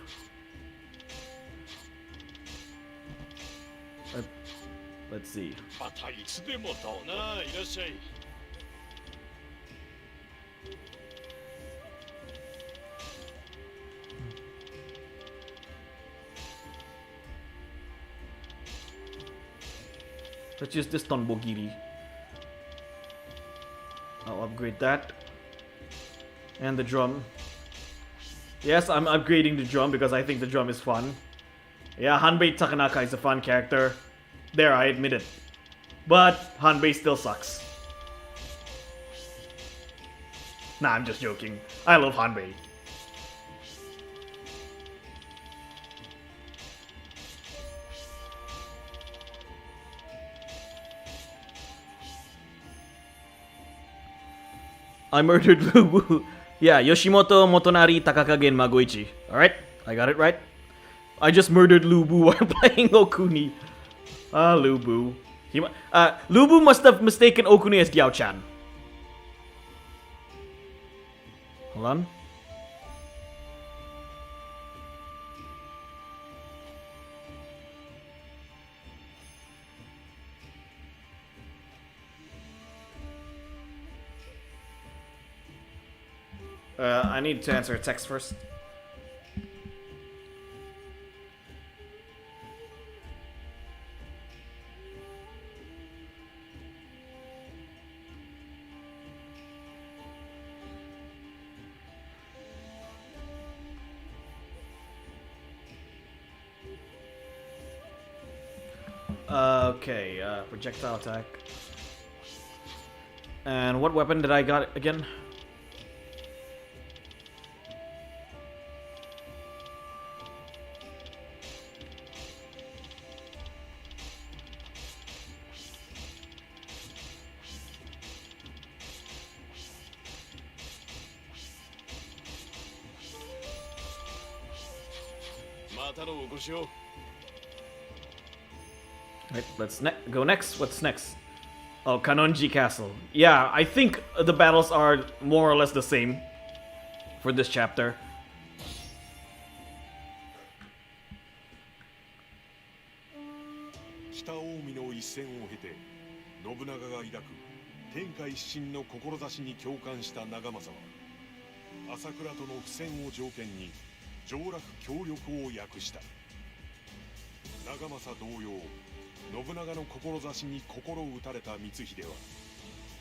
Speaker 1: Let's see.
Speaker 2: またいつでもとな。いらっしゃい。
Speaker 1: Let's use this Tonbogiri. I'll upgrade that. And the drum. Yes, I'm upgrading the drum because I think the drum is fun. Yeah, Hanbei Takanaka is a fun character. There, I admit it. But Hanbei still sucks. Nah, I'm just joking. I love Hanbei. I murdered Lubu. Yeah, Yoshimoto, Motonari, Takakage, and Magoichi. Alright, I got it right. I just murdered Lubu while playing Okuni. Ah, Lubu. Lubu must have mistaken Okuni as Diao-chan. Hold on. I need to answer a text first. Okay, projectile attack. And what weapon did I got again? Right, let's go next. What's next? Oh, Kanonji Castle. Yeah, I think the battles are more or less the same for this chapter.
Speaker 2: 北近江の一戦を経て信長が抱く天下一新の志に共感した長政は朝倉との苦戦を条件に上洛協力を約した。長政同様信長の志に心打たれた光秀は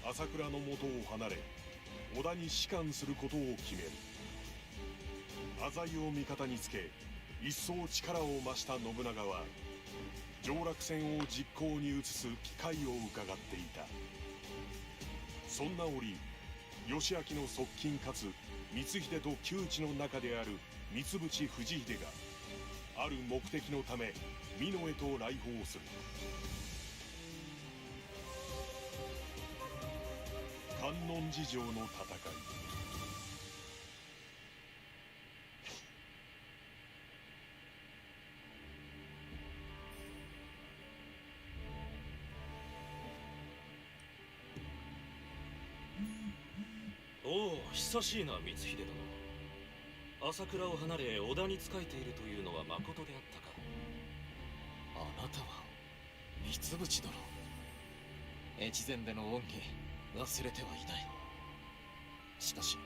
Speaker 2: 朝倉の元を離れ織田に仕官することを決める。浅井を味方につけ一層力を増した信長は上洛戦を実行に移す機会を伺っていた。そんな折義明の側近かつ光秀と旧知の仲である三淵藤秀がある目的のため美濃へと来訪する。観音寺城の戦い。
Speaker 5: おお、久しいな光秀殿。朝倉を離れ織田に仕えているというのはまことであったか。
Speaker 3: あなたは三淵殿。越前での恩義忘れてはいない。しかし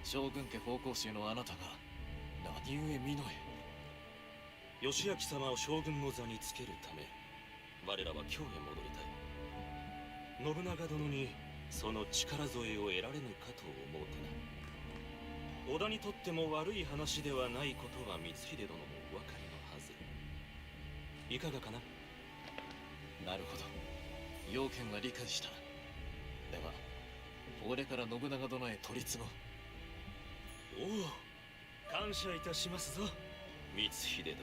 Speaker 3: 将軍家奉公衆のあなたが何故美濃へ。
Speaker 5: 義明様を将軍の座につけるため我らは京へ戻りたい。信長殿にその力添えを得られぬかと思うてな。織田にとっても悪い話ではないことは光秀殿もお分かりのはず。いかがかな。
Speaker 3: なるほど、要件は理解した。では俺から信長殿へ取り次ごう。
Speaker 5: おお、感謝いたしますぞ光秀殿。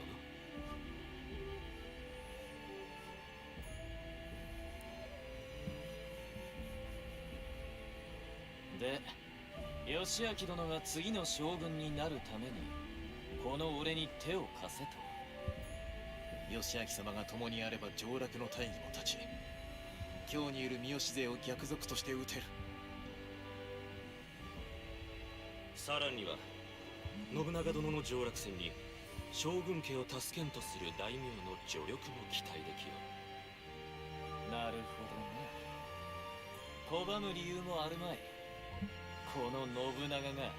Speaker 7: で、義明殿が次の将軍になるためにこの俺に手を貸せと。
Speaker 3: 義明様が共にあれば上洛の大義も立ち、京にいる三好勢を逆賊として討てる。
Speaker 5: さらには信長殿の上洛戦に将軍家を助けんとする大名の助力も期待できよ
Speaker 7: う。なるほどな。拒む理由もあるまい。この信長が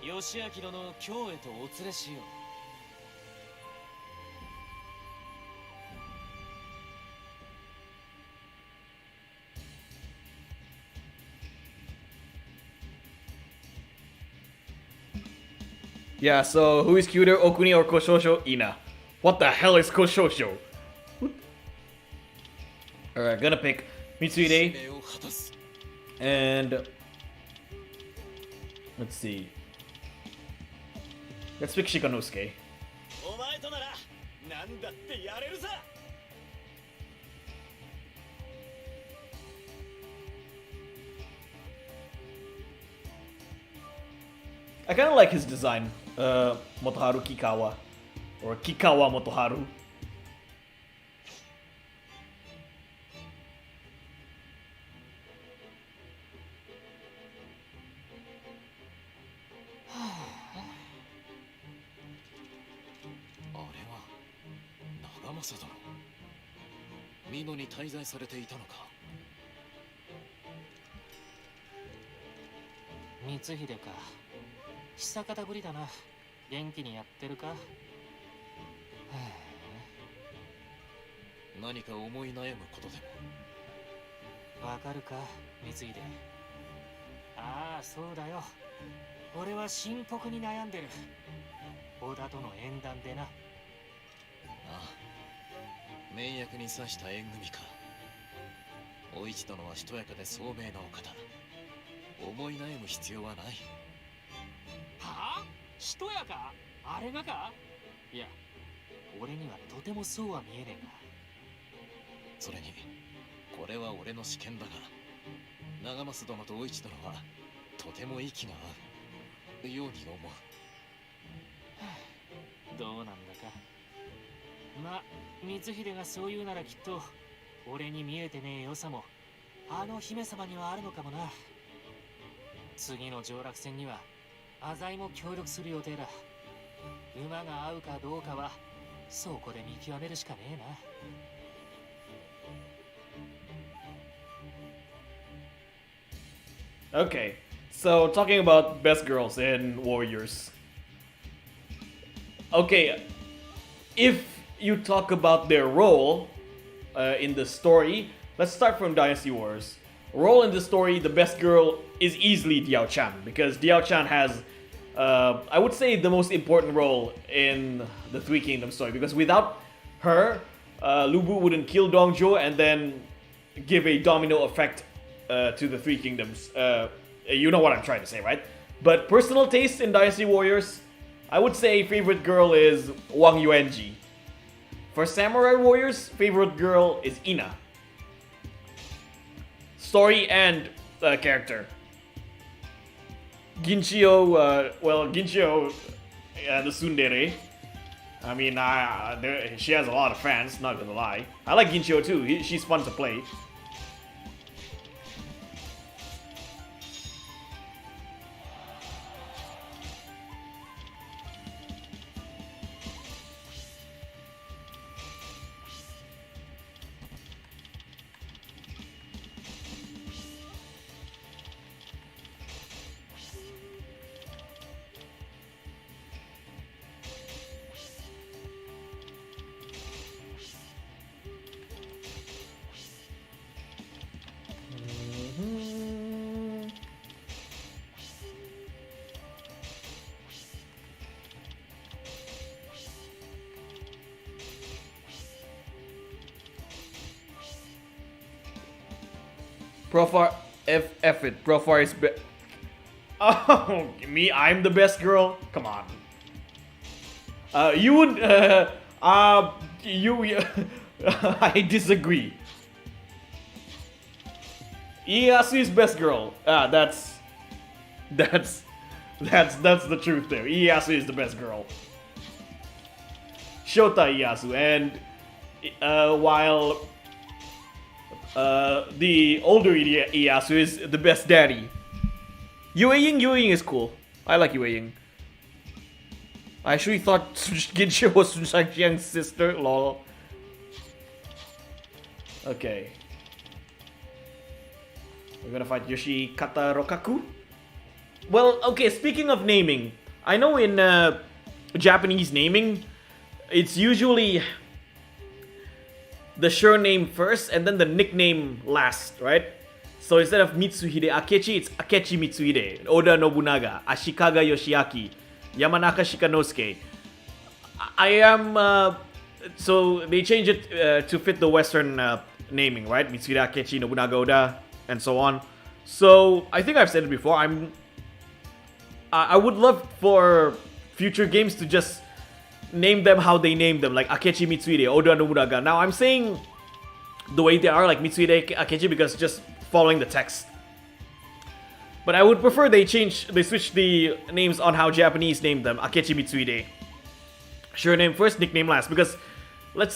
Speaker 7: 義明殿を京へとお連れしよう。
Speaker 1: Yeah, so who is cuter, Okuni or Koshosho? Ina. What the hell is Koshosho? Alright, gonna pick Mitsuhide.
Speaker 3: 命を果たす。
Speaker 1: And let's see. Let's pick Shikanosuke.
Speaker 4: お前となら何だってやれるさ。
Speaker 1: I kind of like his design, Motoharu Kikawa, or Kikawa Motoharu.
Speaker 3: Are 長政殿、美濃に滞在されていたのか。
Speaker 7: 光秀か。久方ぶりだな。元気にやってるか。
Speaker 3: 何か思い悩むことでも。
Speaker 7: わかるか、光秀。ああ、そうだよ。俺は深刻に悩んでる。織田との縁談でな。
Speaker 3: ああ、名役に指した縁組か。お市殿はしとやかで聡明なお方。思い悩む必要はない。
Speaker 7: はあ、しとやか、あれがか。いや、俺にはとてもそうは見えねえな。
Speaker 3: それにこれは俺の試験だが、長増殿とお市殿はとても息が合うように思う。
Speaker 7: どうなんだか。ま、光秀がそう言うならきっと俺に見えてねえ良さもあの姫様にはあるのかもな。次の上洛戦には浅井も協力する予定だ。馬が合うかどうかはそこで見極めるしかねえな。
Speaker 1: Okay, so talking about best girls in Warriors. Okay, if you talk about their role in the story, let's start from Dynasty Wars. Role in the story, the best girl is easily Diao Chan, because Diao Chan has, I would say, the most important role in the Three Kingdoms story, because without her, Lu Bu wouldn't kill Dongzhuo and then give a domino effect to the Three Kingdoms. You know what I'm trying to say, right? But personal taste in Dynasty Warriors, I would say favorite girl is Wang Yuanji. For Samurai Warriors, favorite girl is Ina. Story and character. Ginchio, Ginchio, the tsundere. I mean, she has a lot of fans, not gonna lie. I like Ginchio too, she's fun to play. Profar, F it. Profar is Oh, me? I'm the best girl? Come on. You would, I disagree. Ieyasu is best girl. That's the truth there. Ieyasu is the best girl. Shota Ieyasu, and while the older Ieyasu is the best daddy. Yue Ying is cool. I like Yue Ying. I actually thought Ginshio was Sun Shangxiang's sister, lol. Okay. We're gonna fight Yoshikata Rokaku. Well, okay, speaking of naming, I know in Japanese naming, it's usually the surname first and then the nickname last, right? So instead of Mitsuhide Akechi, it's Akechi Mitsuhide, Oda Nobunaga, Ashikaga Yoshiaki, Yamanaka Shikanosuke. I am, so they changed it to fit the Western naming, right? Mitsuhide Akechi, Nobunaga Oda, and so on. So I think I've said it before, I would love for future games to just name them how they name them, like Akechi Mitsuhide, Oda Nobunaga. Now I'm saying the way they are, like Mitsuhide Akechi, because just following the text. But I would prefer they switch the names on how Japanese name them. Akechi Mitsuhide. Surname first, nickname last. Because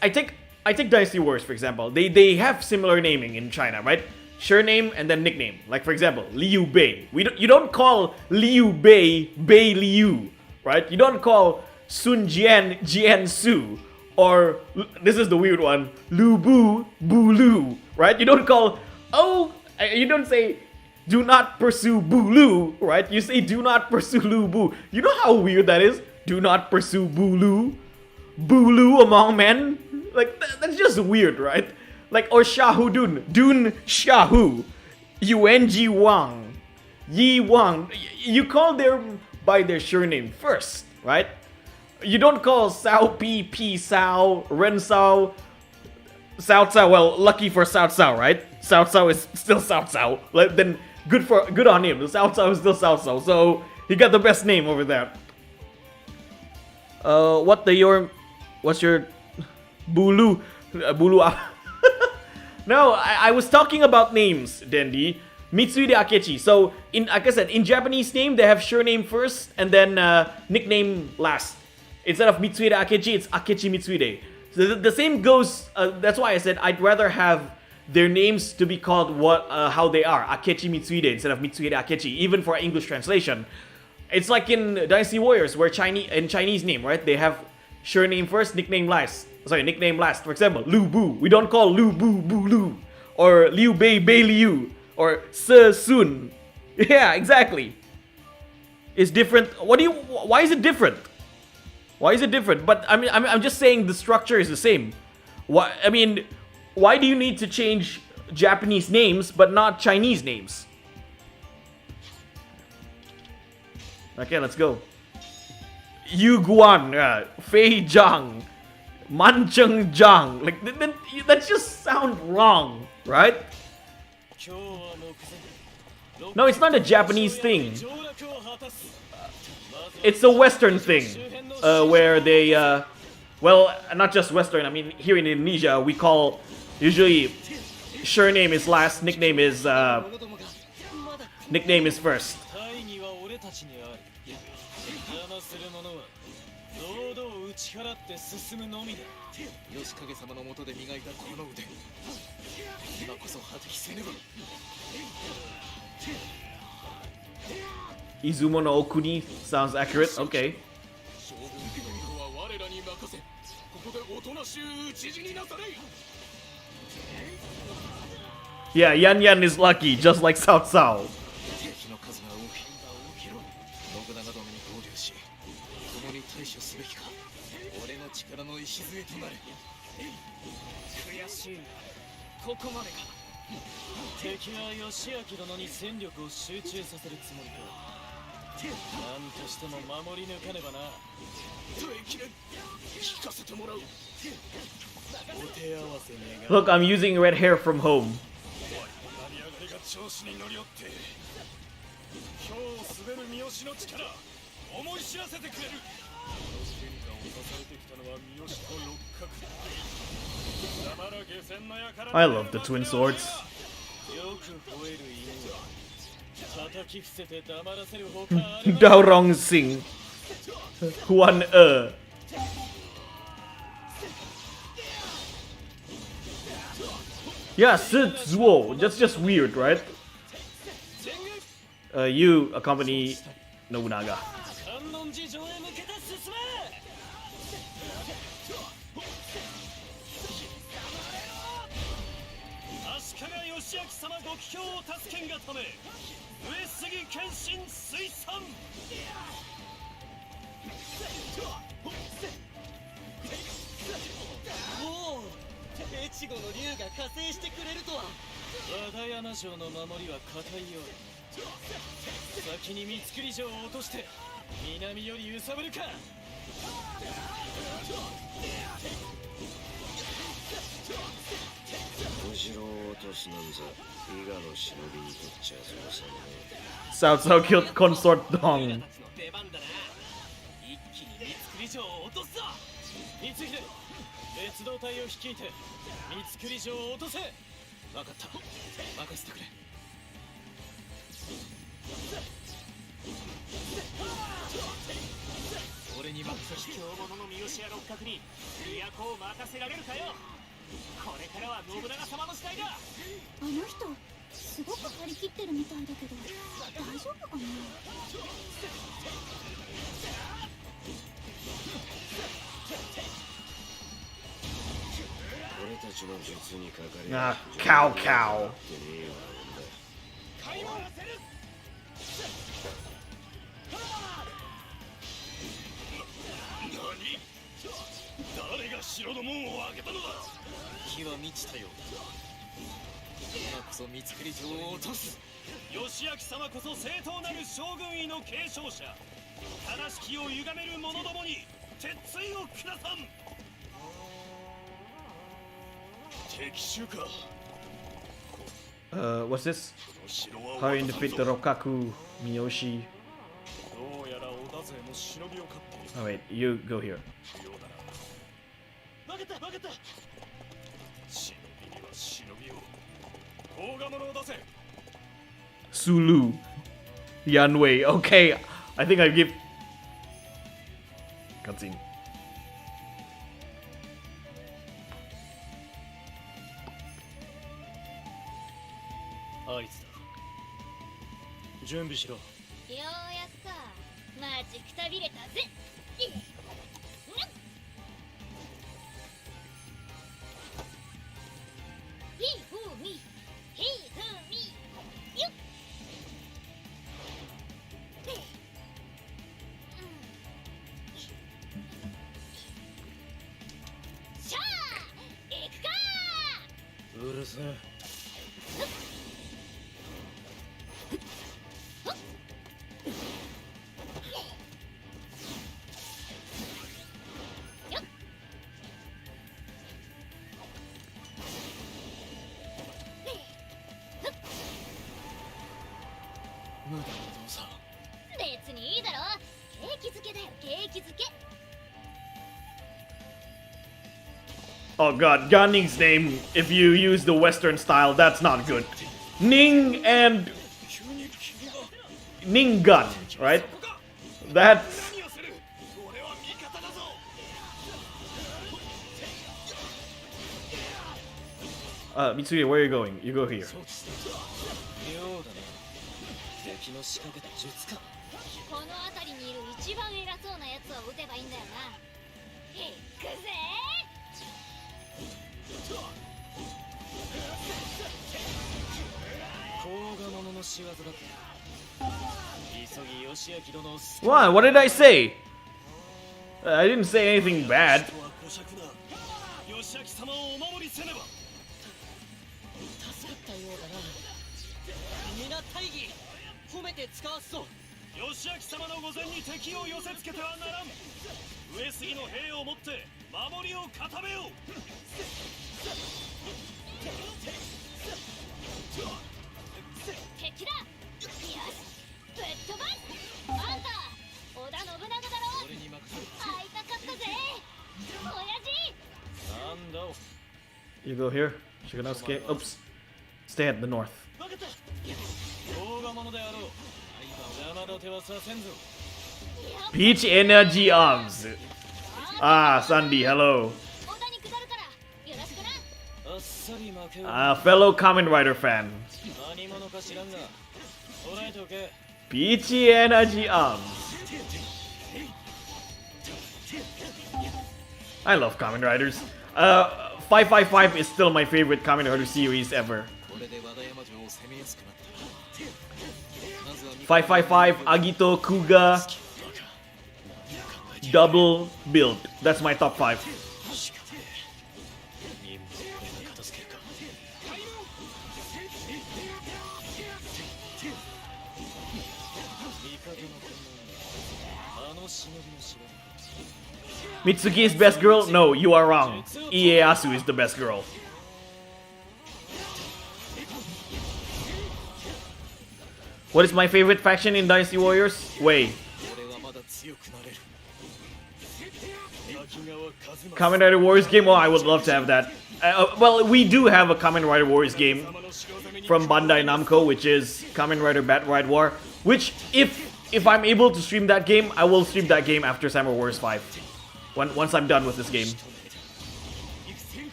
Speaker 1: I take Dynasty Wars for example. They have similar naming in China, right? Surname and then nickname. Like for example, Liu Bei. You don't call Liu Bei Bei Liu, right? You don't call Sun Jian Jian Su, or this is the weird one, Lu Bu Bu Lu, right? You don't call you don't say do not pursue Bu Lu, right? You say do not pursue Lu Bu. You know how weird that is? Do not pursue Bu Lu, Bu Lu among men. Like that's just weird, right? Like, or Shahu Dun Shahu, Yuanji Wang, Yi Wang. You call them by their surname first, right? You don't call Sao Pi Pi Sao, Ren Sao, Cao Cao. Well, lucky for Cao Cao, right? Cao Cao is still Cao Cao. Then good on him. Cao Cao is still Cao Cao, so he got the best name over there. What's your Bulu? Bulu. No, I was talking about names, Dendi. Mitsuhide Akechi. So, like I said, in Japanese name, they have surname first and then nickname last. Instead of Mitsuhide Akechi, it's Akechi Mitsuhide. So the same goes. That's why I said I'd rather have their names to be called how they are, Akechi Mitsuhide instead of Mitsuhide Akechi, even for English translation. It's like in Dynasty Warriors, where Chinese name, right? They have surname first, nickname last. Sorry, nickname last. For example, Lu Bu. We don't call Lu Bu Bu Lu, or Liu Bei Bei Liu, or Se Sun. Yeah, exactly. It's different. Why is it different? Why is it different? But I'm just saying the structure is the same. Why do you need to change Japanese names but not Chinese names? Okay, let's go. Yu Guan, Fei Zhang, Man Cheng Zhang. Like that just sound wrong, right? No, it's not a Japanese thing. It's a Western thing, where they, well, not just Western. I mean, here in Indonesia, we call usually surname is last, nickname is first. Izumo no Okuni sounds accurate. Okay. Yeah, Yan Yan is lucky, just like Cao Cao. Look, I'm using red hair from home. I love the twin swords. Dao Rong Sing. Huan E. Yeah, Zuo. That's just weird, right? You accompany Nobunaga. Cao Cao killed Consort Dong. Ah, Cow Cow.
Speaker 5: 敵手か。
Speaker 1: What's this?
Speaker 5: この城は
Speaker 1: How you
Speaker 5: 渡さん
Speaker 1: defeat
Speaker 5: ぞ
Speaker 1: the Rokaku Miyoshi?
Speaker 5: どうやら織田勢も忍びを飼っている
Speaker 1: Oh wait, you go here.
Speaker 5: ようだな。分かった分かった。忍びには忍びを。大賀者を出せ。
Speaker 1: Sulu. Yanwei. Okay, I think I give. Cutscene.
Speaker 5: あいつだ。準備しろ。
Speaker 6: ようやくか。待ちくたびれたぜ。ヒーフーミーヒーフーミーよっ。しゃあ行くか。
Speaker 5: うるせえ。無駄な動作。
Speaker 6: 別にいいだろ。景気づけだよ、景気づけ。
Speaker 1: Oh god, Ganing's name, if you use the Western style, that's not good. Ning and
Speaker 5: 急に君が。
Speaker 1: Ningun, right? That's.
Speaker 5: 何をする。俺は味方だぞ。
Speaker 1: Mitsuya, where are you going? You go here.
Speaker 3: 妙だな。敵の仕掛けた術か。
Speaker 6: この辺りにいる一番偉そうなやつを撃てばいいんだよな。いくぜ。
Speaker 3: 甲賀者の仕業だった。急ぎ義明殿を救う。
Speaker 1: What? What did I say? I didn't say anything bad.
Speaker 5: 人は小尺だ。義明様をお守りせねば。
Speaker 3: 助かったようだな。皆大義褒めて使わすぞ。
Speaker 5: 義明様の御前に敵を寄せつけてはならん。上杉の兵をもって守りを固めよう。
Speaker 6: 敵だ。よし、ぶっ飛ばす。あんた織田信長だろ。
Speaker 3: 俺に任せろ。
Speaker 6: 会いたかったぜ親父。
Speaker 3: なんだお。
Speaker 1: You go here. Shiganosuke. Oops. Stay at the north.
Speaker 5: 分かった。
Speaker 3: 甲賀者であろう。山田手はさせんぞ。
Speaker 1: Peach Energy Arms. Ah, Sandy, hello.
Speaker 6: 織田に下るからよろしくな。
Speaker 3: あっさり負けを。
Speaker 1: Fellow Kamen Rider fan.
Speaker 3: 何者か知らんが。捉えておけ。
Speaker 1: Peachy Energy Arms. I love Kamen Riders. 555 is still my favorite Kamen Rider series ever.
Speaker 3: これで和田山城を攻めやすくなった。まずは
Speaker 1: 555, Agito, Kuga, double build. That's my top 5.
Speaker 3: 任務を俺が片付けるか。味方のあの忍びの城。
Speaker 1: Mitsuki is best girl? No, you are wrong. Ieyasu is the best girl. What is my favorite faction in Dynasty Warriors? Wei.
Speaker 3: 俺はまだ強くなれる。
Speaker 1: Kamen Rider Warriors game? Oh, I would love to have that. Well, we do have a Kamen Rider Warriors game from Bandai Namco, which is Kamen Rider Bat Ride War. Which, if I'm able to stream that game, I will stream that game after Samurai Warriors 5. Once I'm done with this game.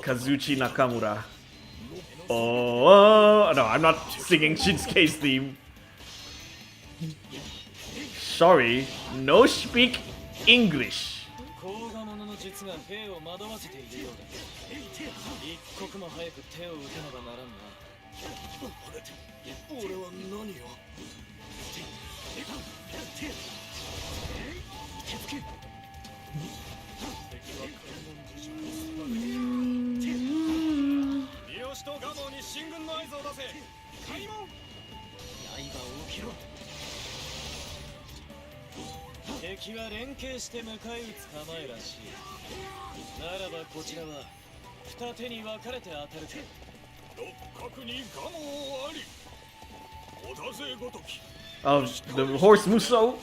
Speaker 1: Kazuchi Nakamura. Oh, no, I'm not singing Shinsuke's theme. Sorry, no speak English.
Speaker 3: 甲賀者の術が兵を惑わせているようだ。一刻も早く手を打たねばならんな。
Speaker 5: 俺は何を。三好と蒲生に進軍の合図を出せ。開門。
Speaker 3: 刃を受けろ。
Speaker 5: 敵は連携して迎え撃つ構えらしい。ならばこちらは二手に分かれて当たるか。
Speaker 2: 六角に我慢あり。織田勢ごとき。
Speaker 1: Of the horse Muso.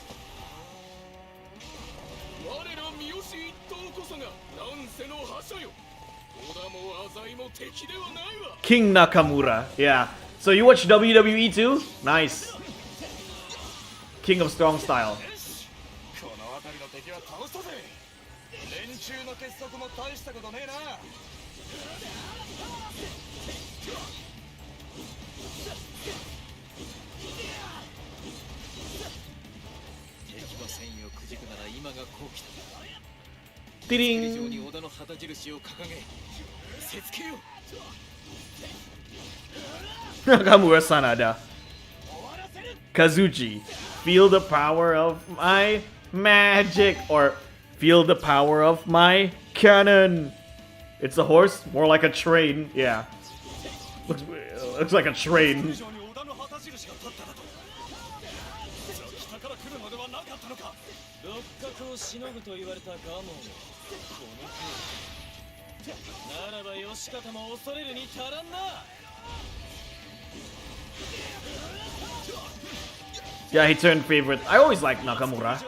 Speaker 5: 我ら三好一党こそが乱世の覇者よ。織田も浅井も敵ではないわ。
Speaker 1: King Nakamura. Yeah. So you watch WWE too? Nice. King of Strong Style.
Speaker 5: この辺りの敵は倒したぜ。連中の結束も大したことねえな。敵の戦意をくじくなら今が好機だ。以上
Speaker 1: Ding.
Speaker 5: に織田の旗印を掲げ、見せつけよう。
Speaker 1: Nakamura Sanada. Kazuchi. Feel the power of my magic. Or feel the power of my cannon. It's a horse? More like a train. Yeah. Looks like a train.
Speaker 5: 以上に織田の旗印が立っただと。北から来るのではなかったのか。六角をしのぐと言われたガモンはこの通り。ならば義方も恐れるに足らんな。
Speaker 1: Yeah, he turned favorite. I always liked Nakamura.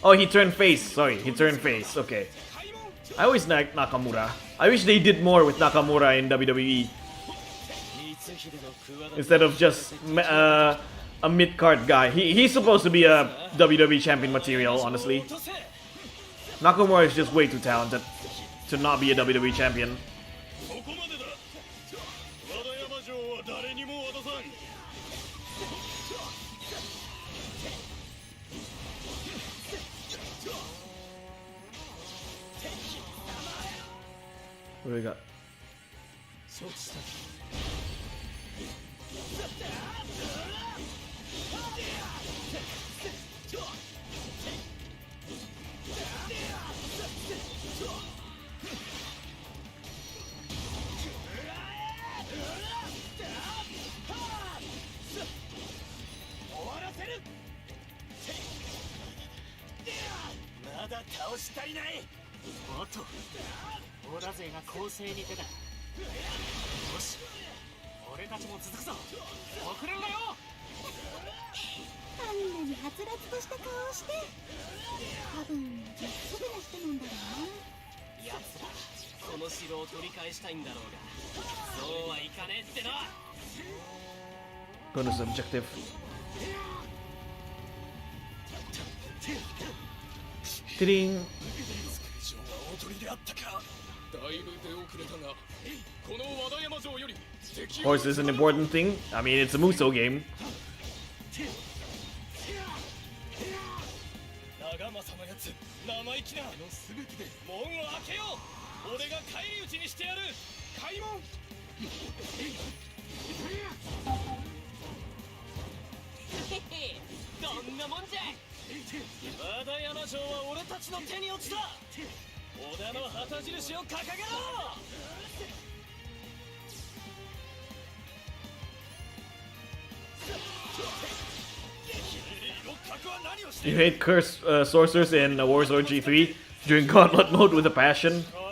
Speaker 1: Oh, he turned face. Sorry, he turned face. Okay. I always liked Nakamura. I wish they did more with Nakamura in WWE. Instead of just a mid-card guy. He's supposed to be a WWE champion material, honestly. Nakamura is just way too talented to not be a WWE champion.
Speaker 5: ここまでだ。和田山城は誰にも渡さん。
Speaker 1: What do we got?
Speaker 5: 承知した。 まだ倒し足りない。
Speaker 7: おっと織田勢が攻勢に出た。よし俺たちも続くぞ。遅れるなよ。
Speaker 6: あんなにはつらつとした顔をして、多分まっすぐな人なんだろうな。
Speaker 7: やつらこの城を取り返したいんだろうが、そうはいかねえってな。
Speaker 1: Bonus objective. Ding. Horse is an important thing. I mean, it's a Muso game.
Speaker 5: 長政のやつ生意気な。すべてで門を開けよう。俺が返り討ちにしてやる。開門。
Speaker 7: どんなもんじゃ。
Speaker 5: 和田山城は俺たちの手に落ちた。織田の旗印を掲げろ。
Speaker 1: You hate curse sorcerers in Warsaw G3 during Gauntlet mode with a passion.
Speaker 5: う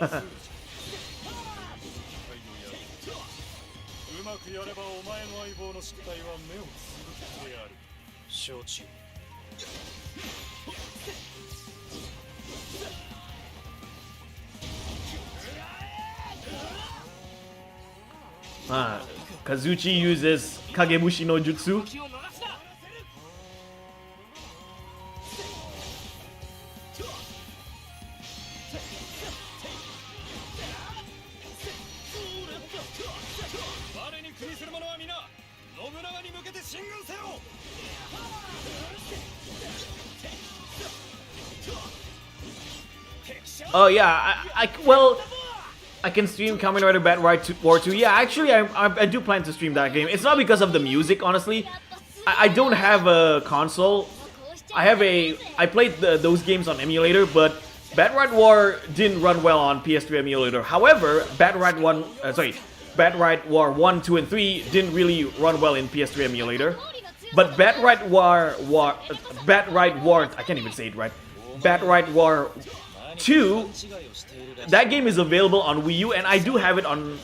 Speaker 5: まくやればお前の相棒の失態は目をつぶってやる。承知。
Speaker 1: Kazuchi uses Kagemushi no Jutsu. Oh yeah, well, I can stream Kamen Rider Battle War 2. Yeah, actually, I do plan to stream that game. It's not because of the music, honestly. I don't have a console. I played those games on emulator, but Battle Ride War didn't run well on PS3 emulator. However, Battle Ride War 1, 2, and 3 didn't really run well in PS3 emulator. But Batright War, I can't even say it right. Batright War 2, that game is available on Wii U, and I do have it on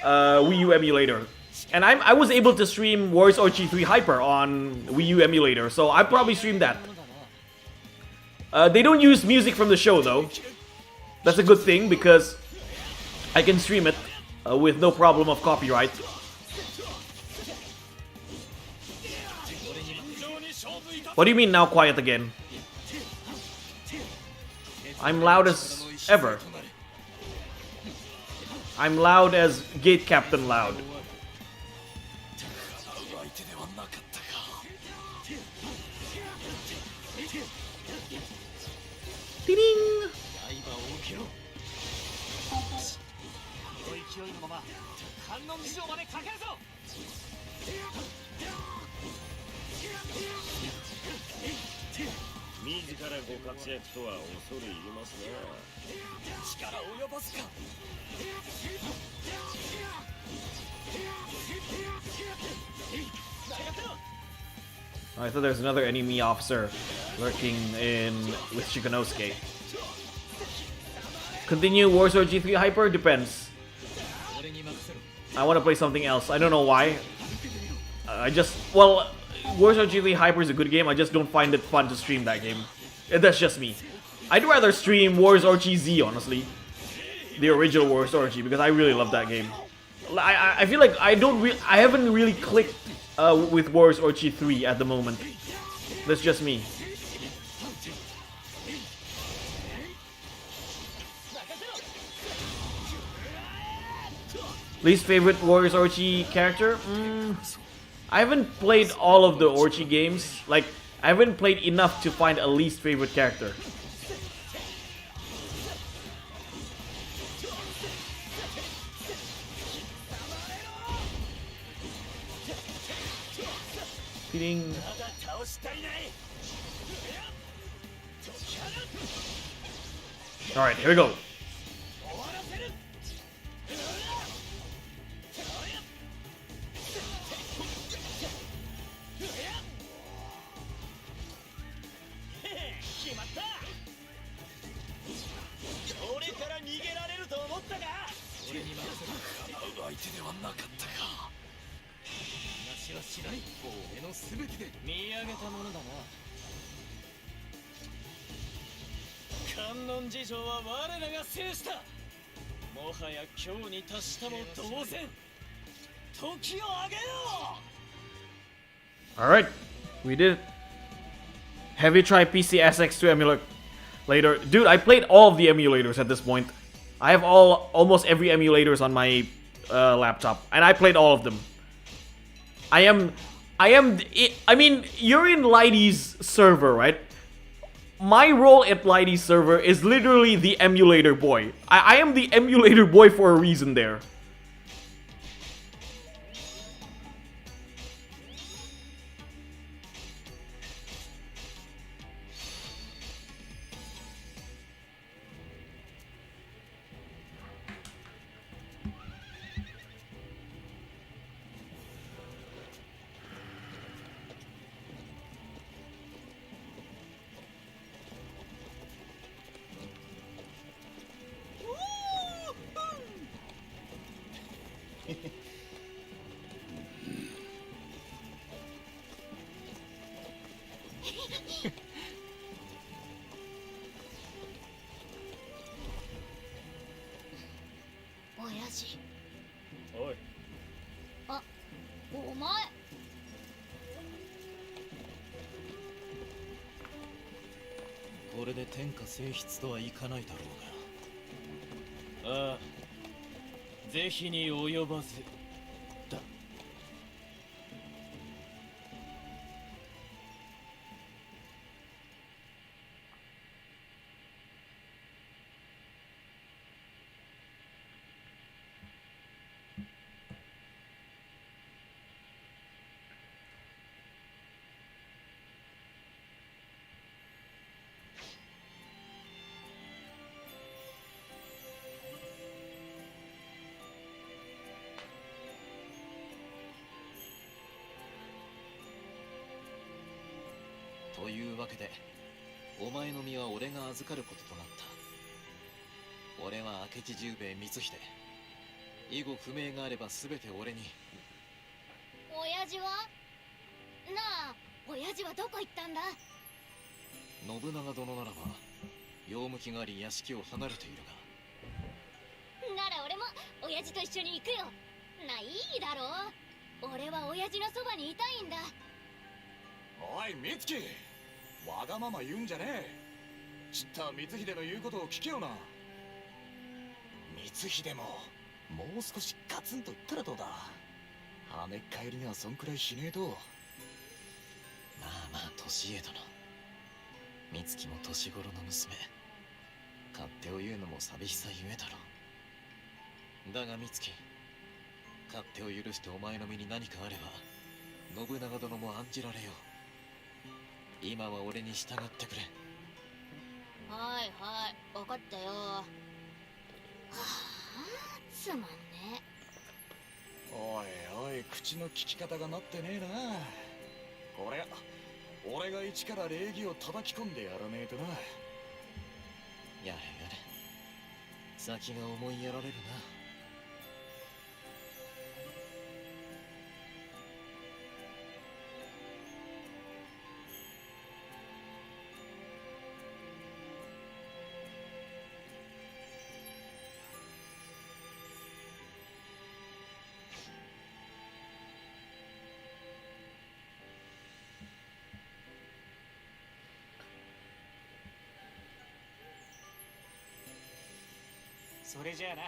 Speaker 1: Wii U emulator. And I was able to stream Warriors Orgy 3 Hyper on Wii U emulator, so I probably streamed that. They don't use music from the show though. That's a good thing because I can stream it with no problem of copyright. What do you mean now quiet again? I'm loud as ever. I'm loud as Gate Captain loud. Ding!
Speaker 7: 勢いのまま観音寺城まで駆けるぞ。
Speaker 5: 自らご活躍とは恐れ入れますな。力及ばずか。
Speaker 1: I thought there's another enemy officer lurking in with Shikanosuke. Continue Warriors Orgy 3 Hyper? Depends. I want to play something else. I don't know why. Well, Warriors Orgy 3 Hyper is a good game. I just don't find it fun to stream that game. That's just me. I'd rather stream Warriors Orgy Z, honestly. The original Warriors Orgy, because I really love that game. I feel like I haven't really clicked with Warriors Orgy 3 at the moment. That's just me. Least favorite Warriors Orgy character? I haven't played all of the Orgy games. Like, I haven't played enough to find a least favorite character. Feeding. Alright, here we go. Alright, we did it. Have you tried PC SX to emulate later? Dude, I played all of the emulators at this point. I have almost every emulators on my laptop, and I played all of them. I mean, you're in Lighty's server, right? My role at Lighty's server is literally the emulator boy. I am the emulator boy for a reason there.
Speaker 3: というわけでお前の身は俺が預かることとなった。俺は明智十兵衛光秀。以後不明があれば全て俺に。
Speaker 6: 親父は？なあ、親父はどこ行ったんだ？
Speaker 3: 信長殿ならば用向きがあり屋敷を離れているが。
Speaker 6: なら俺も親父と一緒に行くよ。いいだろう。俺は親父のそばにいたいんだ。
Speaker 5: おい美月、わがまま言うんじゃねえ。知った光秀の言うことを聞けよな。光秀ももう少しガツンと言ったらどうだ。跳ねっ返りにはそんくらいしねえと。
Speaker 3: まあまあ年家殿、美月も年頃の娘、勝手を言うのも寂しさゆえだろう。だが美月、勝手を許してお前の身に何かあれば信長殿も案じられよう。今は俺に従ってくれ。
Speaker 6: はいはい、分かったよ。はあ、つまんね
Speaker 5: おいおい、口の利き方がなってねえな。これ俺が一から礼儀を叩き込んでやらねえとな。
Speaker 3: やれやれ、先が思いやられるな。
Speaker 7: それじゃあな、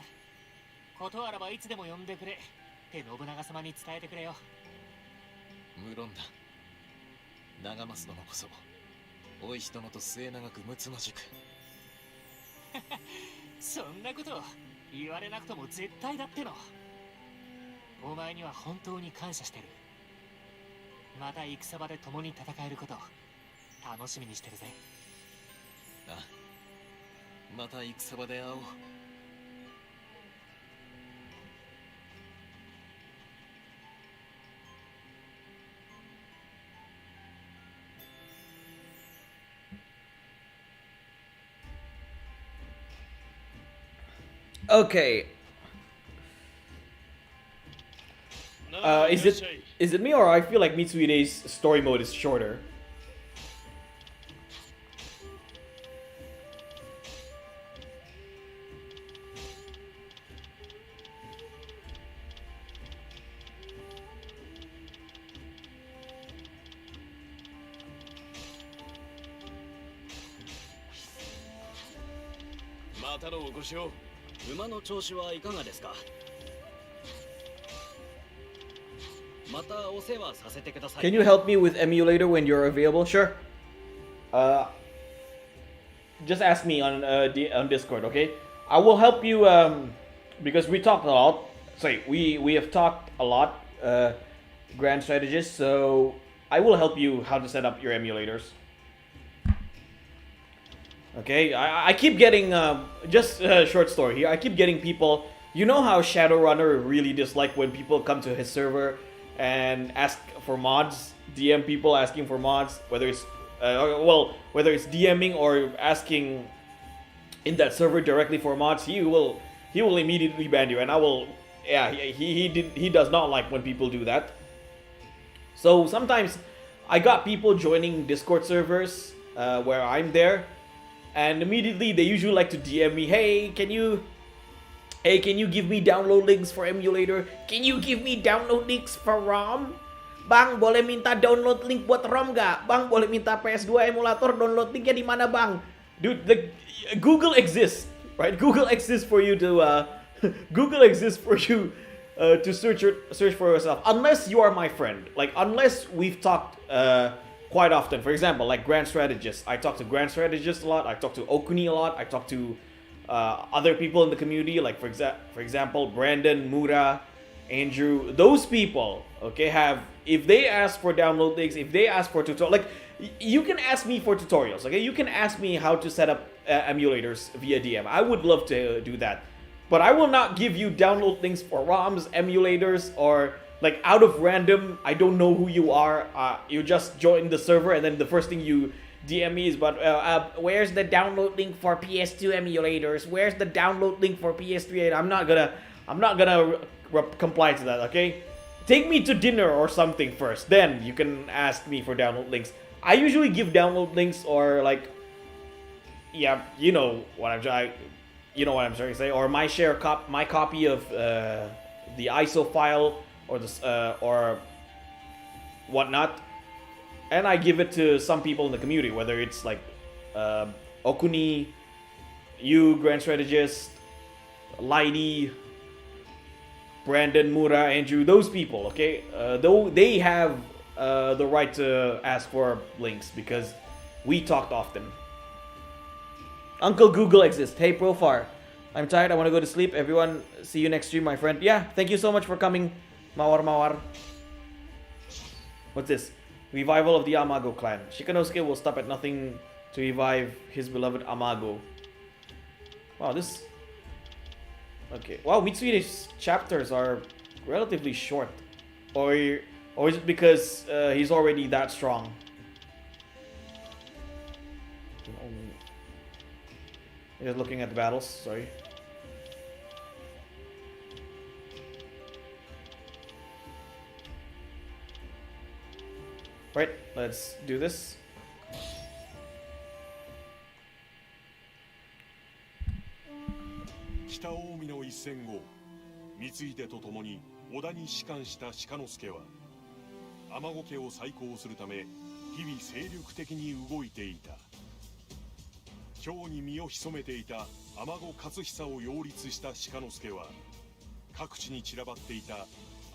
Speaker 7: ことあらばいつでも呼んでくれって信長様に伝えてくれよ。
Speaker 3: 無論だ。長増殿こそお石殿と末永く睦まじく。
Speaker 7: そんなこと言われなくとも絶対だっての。お前には本当に感謝してる。また戦場で共に戦えること楽しみにしてるぜ。
Speaker 3: ああ、また戦場で会おう。
Speaker 1: Okay. Is it me or I feel like Mitsuhide's story mode is shorter? Can you help me with emulator when you're available? Sure. Just ask me on on Discord, okay? I will help you because we talked a lot. Sorry, we have talked a lot, grand strategist. So I will help you how to set up your emulators. Okay, I keep getting just a short story here. I keep getting people. You know how Shadowrunner really dislike when people come to his server and ask for mods, DM people asking for mods, whether it's whether it's DMing or asking in that server directly for mods. He will immediately ban you, and I will. Yeah, he does not like when people do that. So sometimes I got people joining Discord servers where I'm there, and immediately they usually like to DM me, hey, can you give me download links for emulator? Can you give me download links for ROM? Bang, boleh minta download link buat ROM gak? Bang, boleh minta PS2 emulator download linknya di mana, bang? Dude, Google exists, right? Google exists for you to Google exists for you to search for yourself. Unless you are my friend, like unless we've talked quite often. For example, like Grand Strategist. I talk to Grand Strategist a lot. I talk to Okuni a lot. I talk to other people in the community, like for example, Brandon, Mura, Andrew. Those people, okay, have, if they ask for download links, if they ask for tutorials, like you can ask me for tutorials, okay? You can ask me how to set up emulators via DM. I would love to do that, but I will not give you download links for ROMs, emulators, or like out of random, I don't know who you are. You just joined the server, and then the first thing you DM me is, but where's the download link for PS2 emulators? Where's the download link for PS3? I'm not gonna comply to that. Okay, take me to dinner or something first. Then you can ask me for download links. I usually give download links, or like, yeah, you know what I'm trying to say, or my copy of the ISO file, or the or whatnot, and I give it to some people in the community, whether it's like Okuni, you, Grand Strategist, Lighty, Brandon, Mura, Andrew, those people, okay? Though they have the right to ask for links because we talked often. Uncle Google exists. Hey, Profar. I'm tired. I want to go to sleep. Everyone, see you next stream, my friend. Yeah, thank you so much for coming, Mawar. What's this? Revival of the Amago clan. Shikanosuke will stop at nothing to revive his beloved Amago. Wow, this... Okay. Wow, Mitsuhide's chapters are relatively short. Or is it because he's already that strong? Just looking at the battles, sorry. Right, let's do this.
Speaker 2: 北近江の一戦後、光秀と共に織田に仕官した鹿之助は、尼子家を再興するため、日々精力的に動いていた。京に身を潜めていた尼子勝久を擁立した鹿之助は、各地に散らばっていた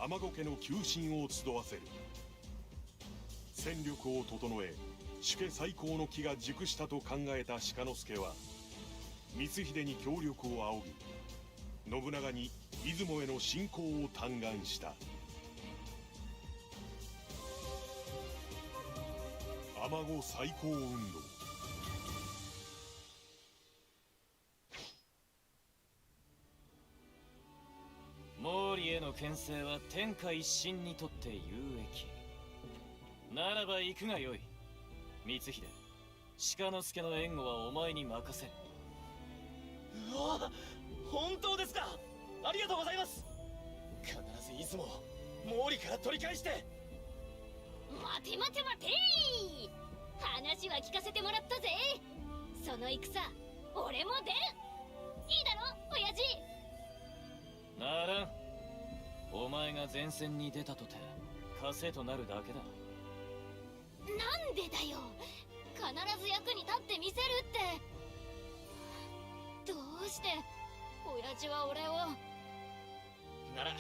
Speaker 2: 尼子家の求心を集わせる。戦力を整え、主家再興の機が熟したと考えた鹿之助は、光秀に協力を仰ぎ、信長に出雲への侵攻を嘆願した。尼子再興運動。
Speaker 3: 毛利への牽制は天下一神にとって有益。ならば行くがよい。光秀、鹿之助の援護はお前に任せる。
Speaker 4: うわ、本当ですか。ありがとうございます。必ず出雲毛利から取り返して。
Speaker 6: 待て待て待て、話は聞かせてもらったぜ。その戦俺も出る。いいだろ親父。
Speaker 3: ならん。お前が前線に出たとて枷となるだけだ。
Speaker 6: なんでだよ。必ず役に立ってみせるって。どうして親父は俺を。
Speaker 4: なら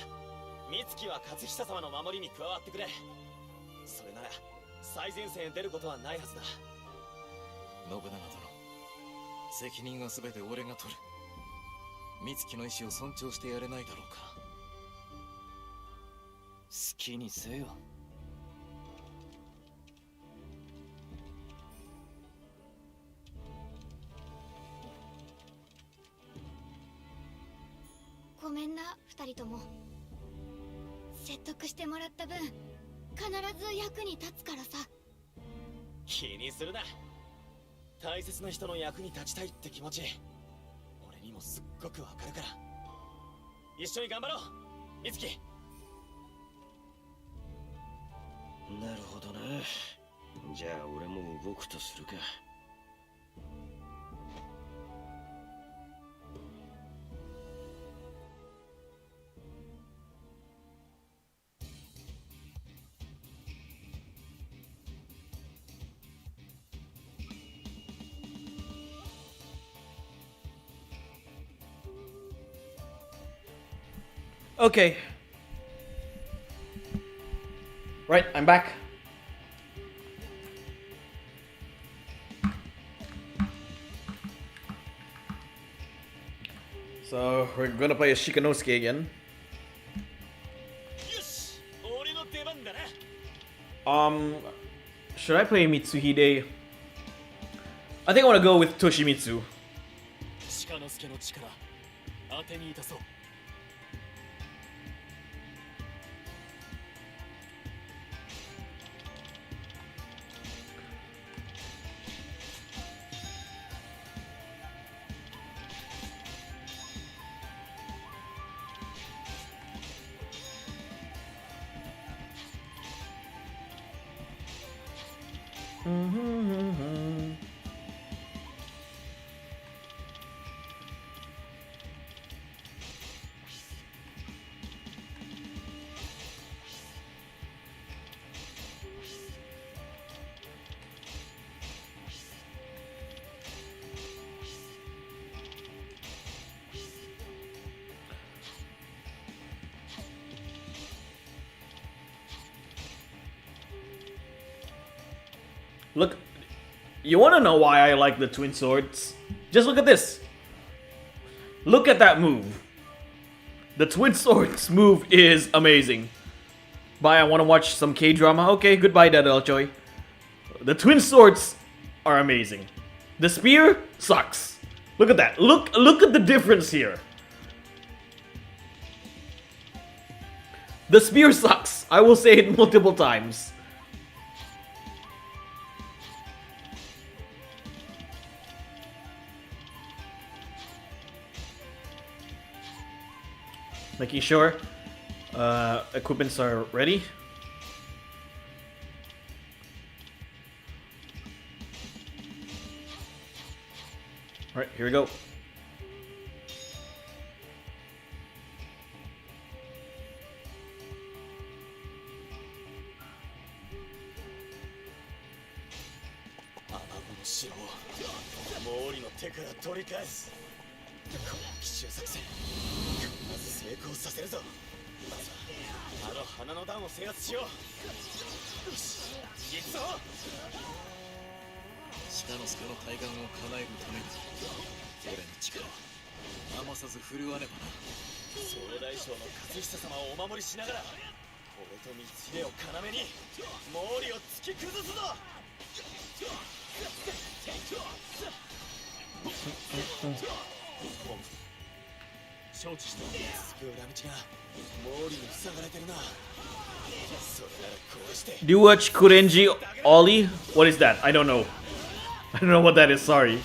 Speaker 4: 美月は勝久様の守りに加わってくれ。それなら最前線へ出ることはないはずだ。
Speaker 3: 信長殿、責任は全て俺が取る。美月の意志を尊重してやれないだろうか。好きにせよ。
Speaker 6: ごめんな、二人とも。説得してもらった分、必ず役に立つからさ。
Speaker 4: 気にするな。大切な人の役に立ちたいって気持ち、俺にもすっごくわかるから。一緒に頑張ろう、美月。
Speaker 5: なるほどな。じゃあ俺も動くとするか。
Speaker 1: Okay. Right, I'm back. So, we're gonna play as Shikanosuke again.
Speaker 4: よし、俺の出番だな。
Speaker 1: Should I play Mitsuhide? I think I wanna go with Toshimitsu.
Speaker 7: 鹿之助の力当てにいたそう。
Speaker 1: Look, you want to know why I like the twin swords? Just look at this. Look at that move. The twin swords move is amazing. Bye, I want to watch some K-drama. Okay, goodbye, Dada Choi. The twin swords are amazing. The spear sucks. Look at that. Look at the difference here. The spear sucks. I will say it multiple times. Making sure equipments are ready. Alright, here we go. Do you watch Kurenji Ollie? What is that? I don't know. I don't know what that is, sorry.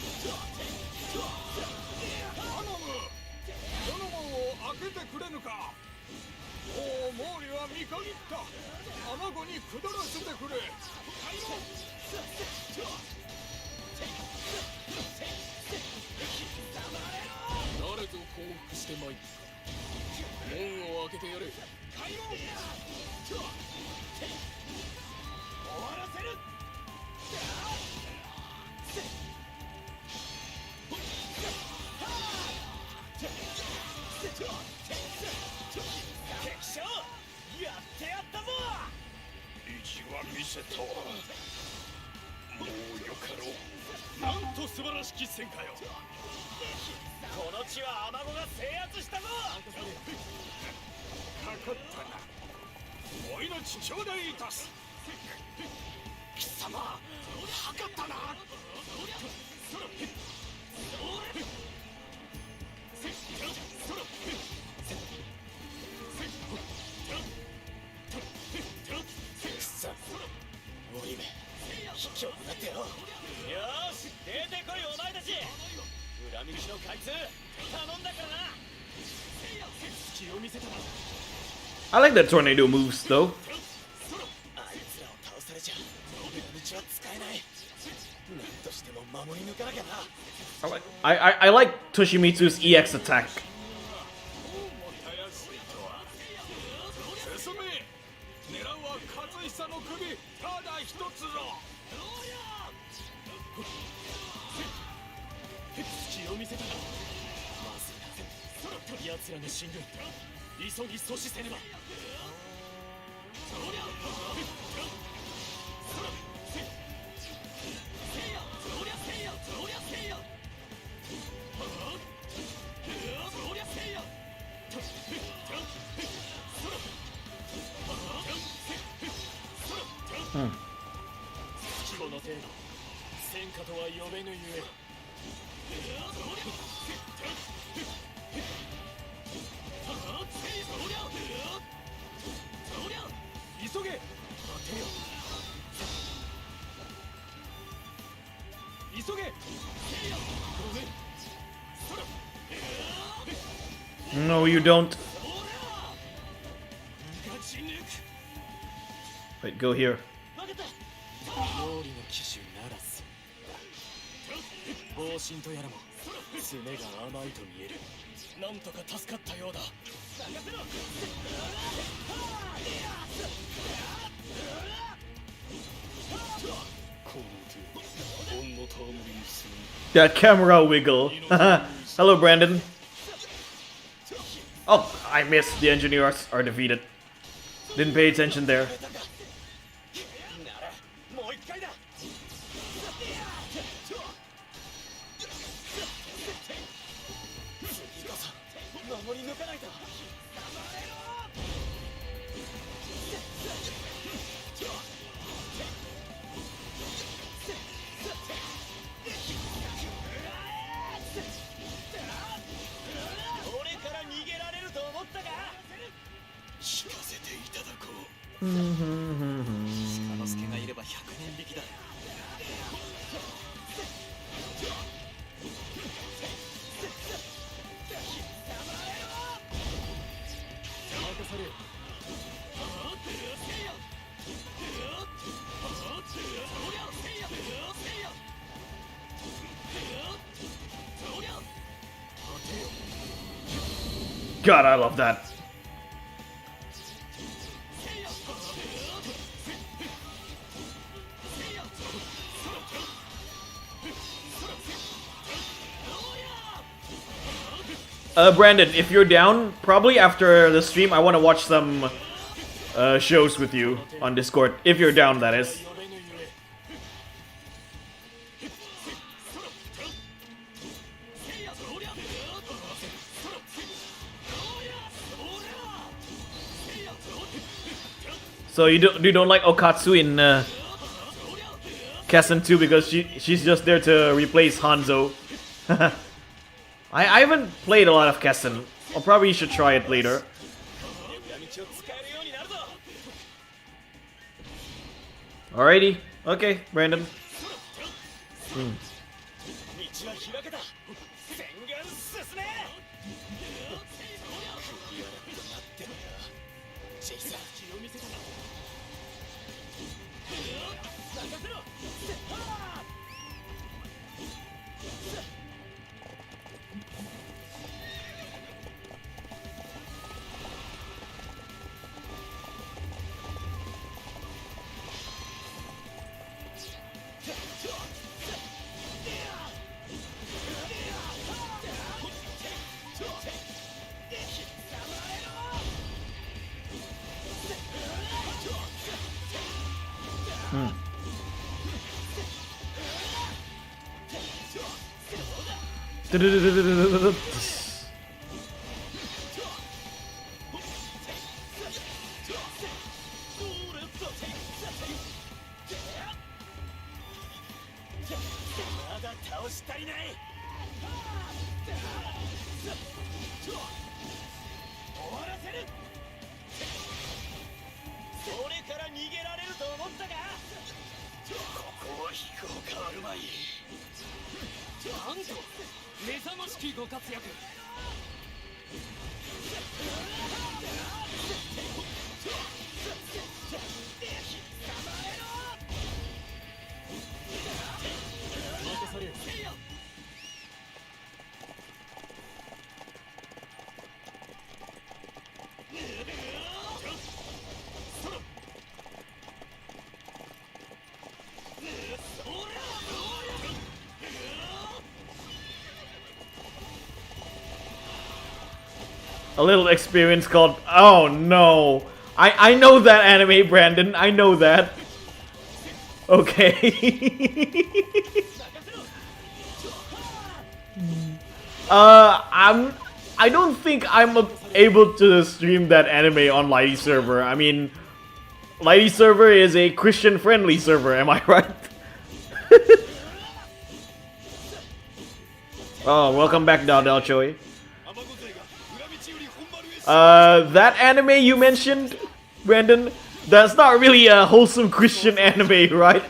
Speaker 1: I like the tornado moves though. I like Toshimitsu's EX attack. No, you don't. Wait, go here.
Speaker 7: りの機種ならず方針とやらも爪が甘いと見える。なんとか助かったようだ。
Speaker 1: That camera wiggle. Hello, Brandon. Oh, I missed. The engineers are defeated. Didn't pay attention there.
Speaker 4: ならもう一回だ。次こそ守り抜かないと。 俺から逃げられると思ったか。聞かせていただこう。鹿之助がいれば100年引きだ。任されよ。
Speaker 1: God, I love that. Brandon, if you're down, probably after the stream, I want to watch some shows with you on Discord. If you're down, that is. So you don't like Okatsu in Kessen 2 because she's just there to replace Hanzo. I haven't played a lot of Kessen. I'll probably should try it later. Alrighty. Okay, Brandon. Hmm.
Speaker 4: 道は開けた。宣言進め。首やらとなってるよ。ジェイさん。気を見せたな。任せろ。まだ倒し足りない。終わらせる。俺から逃げられると思ったか。ここは飛行変わるまい。
Speaker 7: なんと目覚ましきご活躍。任されよ。
Speaker 1: A little experience called oh no. I know that anime, Brandon. I know that. Okay. I don't think I'm able to stream that anime on Lighty server. I mean, Lighty server is a Christian friendly server, am I right? Oh, welcome back, Daldal Choi. That anime you mentioned, Brandon, that's not really a wholesome Christian anime, right?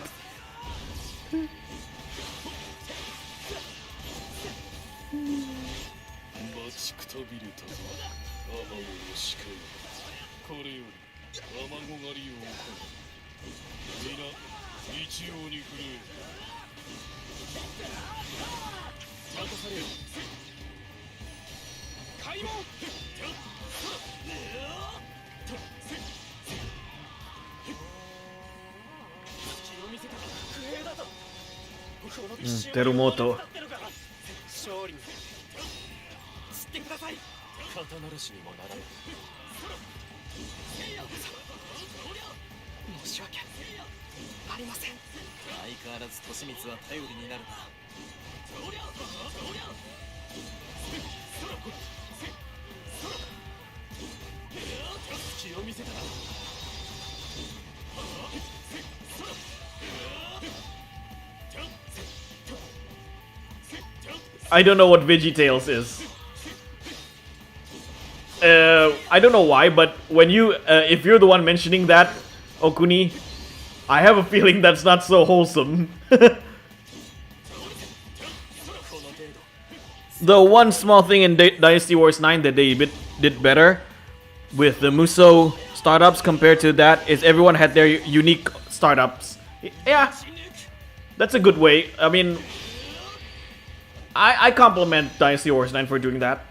Speaker 5: 一様に振るえ任されよ開門
Speaker 1: テルモート。
Speaker 5: 勝利に釣ってください肩慣らしにもならない申し訳ありません相変わらず利光は頼りになるな隙を見せたな
Speaker 1: I don't know what VeggieTales is. I don't know why, but when you, if you're the one mentioning that, Okuni, I have a feeling that's not so wholesome. The one small thing in Dynasty Wars 9 that they did better with the Muso startups compared to that is everyone had their unique startups. Yeah, that's a good way. I mean, I compliment Dynasty Warriors 9 for doing that.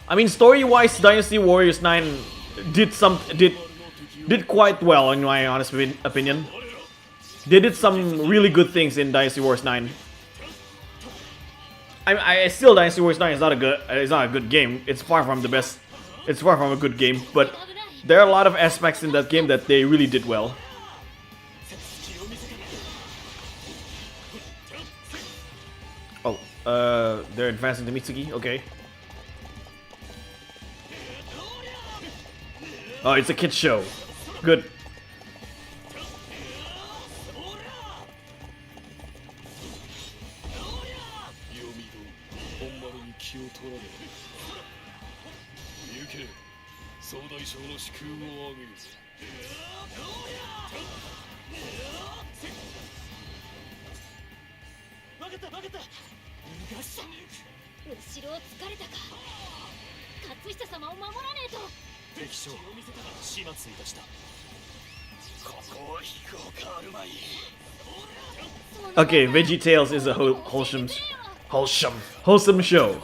Speaker 1: I mean, story-wise, Dynasty Warriors 9 did quite well in my honest opinion. They did some really good things in Dynasty Warriors 9. I still Dynasty Warriors 9 is not a good game. It's far from the best. It's far from a good game, but there are a lot of aspects in that game that they really did well. Oh, they're advancing to Mitsuki. Okay. Oh, it's a kid show. Good. Okay, VeggieTales is a wholesome show.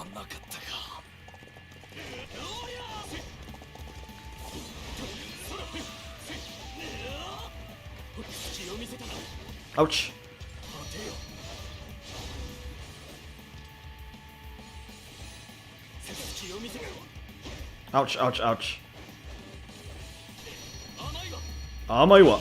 Speaker 1: Ouch. Ouch, ouch, ouch. Amaiwa.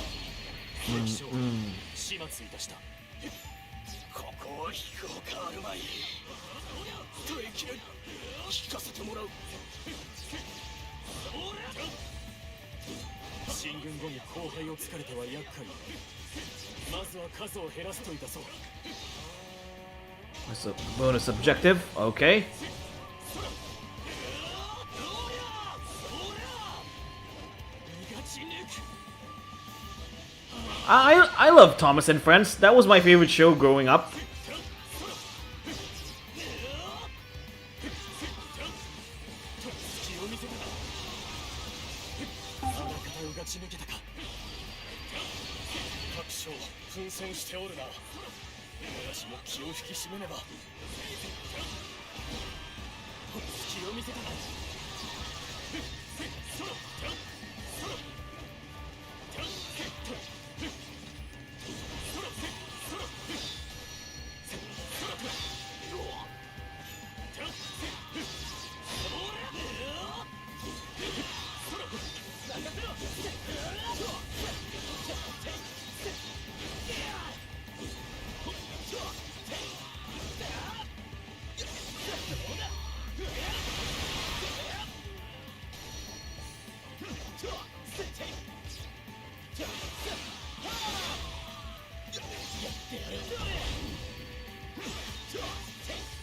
Speaker 5: 進軍後に後輩を疲れては厄介まずは数を減らすといたそう
Speaker 1: That's a bonus objective. Okay. I love Thomas and Friends. That was my favorite show growing up.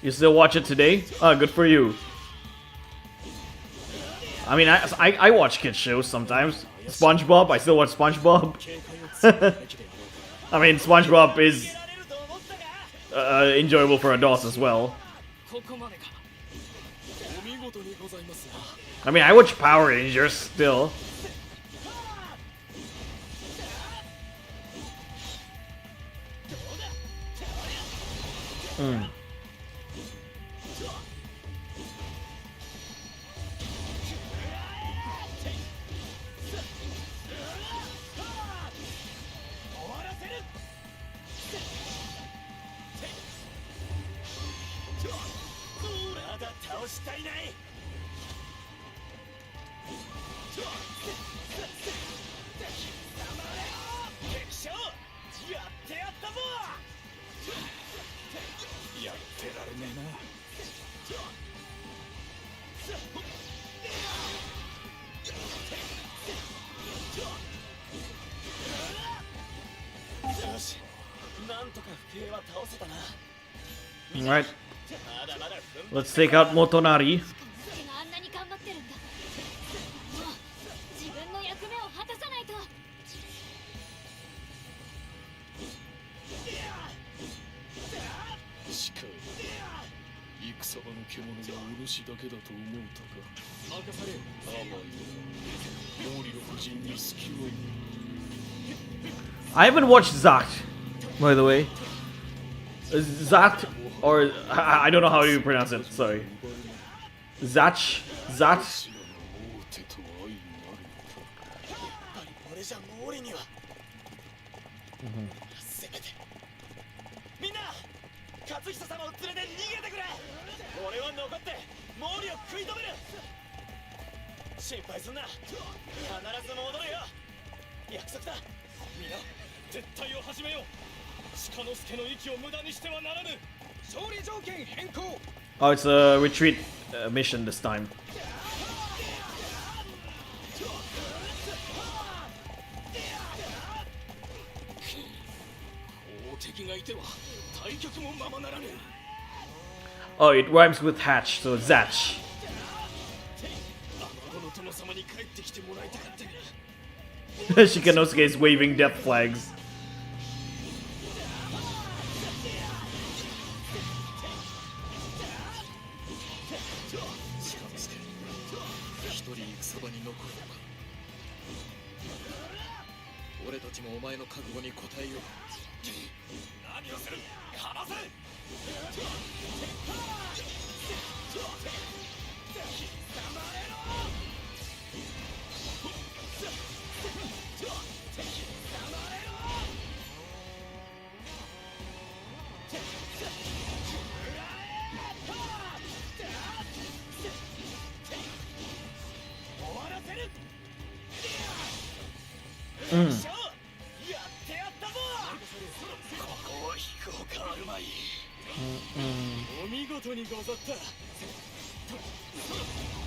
Speaker 1: You still watch it today? Ah, good for you. I mean, I watch kids shows sometimes. SpongeBob, I still watch SpongeBob. I mean, SpongeBob is enjoyable for adults as well. I mean, I watch Power Rangers still. Mm. Alright. Let's take out Motonari.
Speaker 6: あんなに頑張ってるんだ。もう自分の役目を果たさないと。
Speaker 5: しか戦場の獣がお主だけだと思うたか。任されよ。甘いな。毛利の夫人に隙を。
Speaker 1: I haven't watched Zacht, by the way. Zacht, or I don't know how you pronounce it. Sorry. Zach.
Speaker 4: 俺じゃ毛利には。せめて。みんな、勝久様を連れて逃げてくれ。俺は残って毛利を食い止める。心配すんな。必ず戻るよ。約束だ。みんな、絶対を始めよう。鹿之助の息を無駄にしてはならぬ。勝利条件変更。
Speaker 1: Oh, it's a retreat mission this time.
Speaker 5: 敵がいては対局もままならぬ。
Speaker 1: Oh, it rhymes with hatch, so Zach.
Speaker 5: この殿様に帰ってきてもらいたかったが。
Speaker 1: Shikanosuke is waving death flags.
Speaker 3: 俺たちもお前の覚悟に応えよう。
Speaker 5: 何をする？離せ！お見事にござった。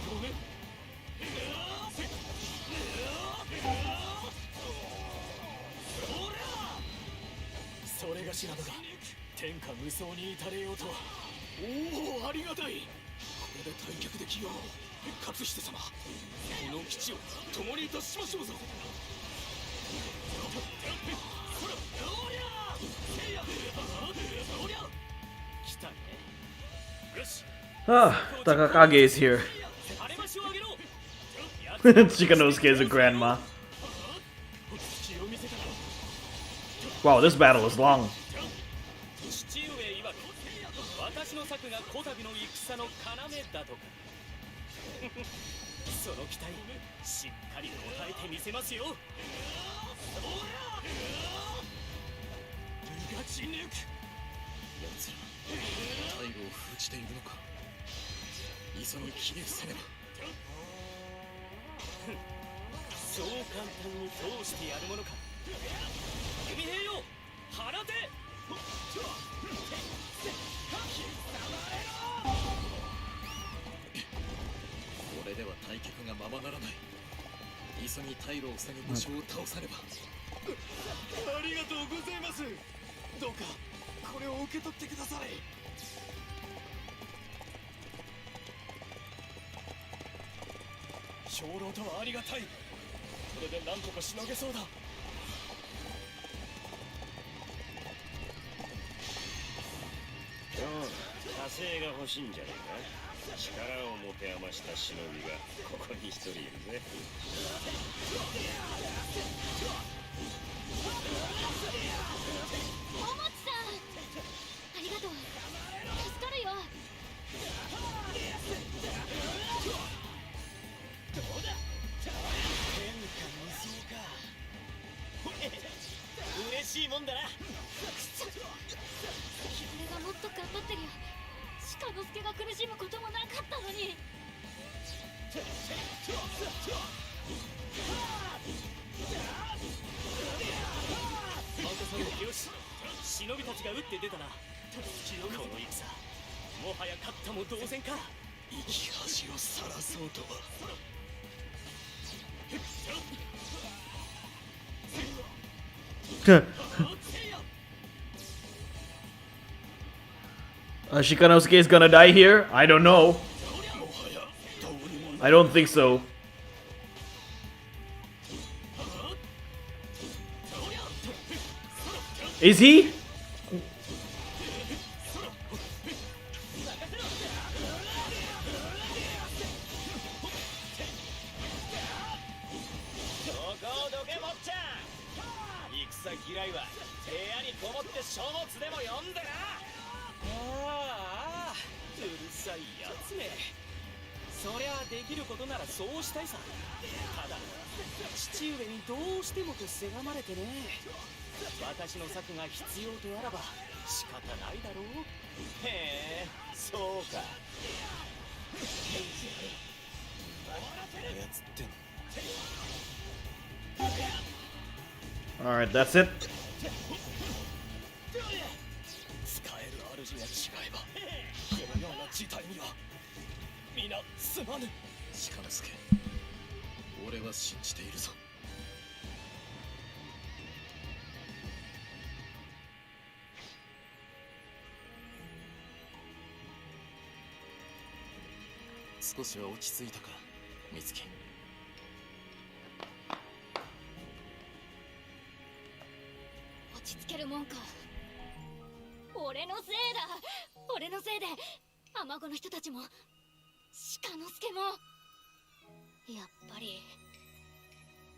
Speaker 5: ごめん。それがしらだが天下無双に至れようとは。おお、ありがたい。これで退却できよう。勝久様、この基地を共に脱しましょうぞ。
Speaker 1: Ah, Takakage is here. Shikanosuke is a grandma. Wow, this battle is long.
Speaker 4: 私の策がこたびの戦の要だとか。その期待しっかり応えてみせますよ。逃がし抜く。
Speaker 3: 奴ら退路を封じているのか。急ぎ切り伏せねば。
Speaker 4: そう簡単に通してやるものか。弓兵よ、放て。
Speaker 3: これでは退却がままならない。急ぎ退路を塞ぐ武将を倒さねば。
Speaker 5: ありがとうございます。どうかこれを受け取ってくだされ。兵糧とはありがたい。これで何とかしのげそうだ。
Speaker 8: 火星が欲しいんじゃねえか。力を持て余した忍びがここに一人いるぜ。
Speaker 6: おもちさん、ありがとう。
Speaker 5: 忍びたちが打って出たな。清水この戦、もはや勝ったも同然か。生き恥をさらそうとは。
Speaker 1: Shikanosuke is gonna die here? I don't know. I don't think so. Is he?
Speaker 5: ああ、うるさいやつめ。そりゃできることならそうしたいさ。ただ父上にどうしてもとせがまれてね。私の策が必要とあらば仕方ないだろう。へえ、そうか。
Speaker 3: 操ってんの。
Speaker 1: Alright, that's it.
Speaker 5: 使える主が違えばこのような事態には皆すまぬ。
Speaker 3: 鹿之助、俺は信じているぞ。少しは落ち着いたか、美月。
Speaker 6: 落ち着けるもんか。俺のせいだ。俺のせいでアマゴの人たちも鹿之助も。やっぱり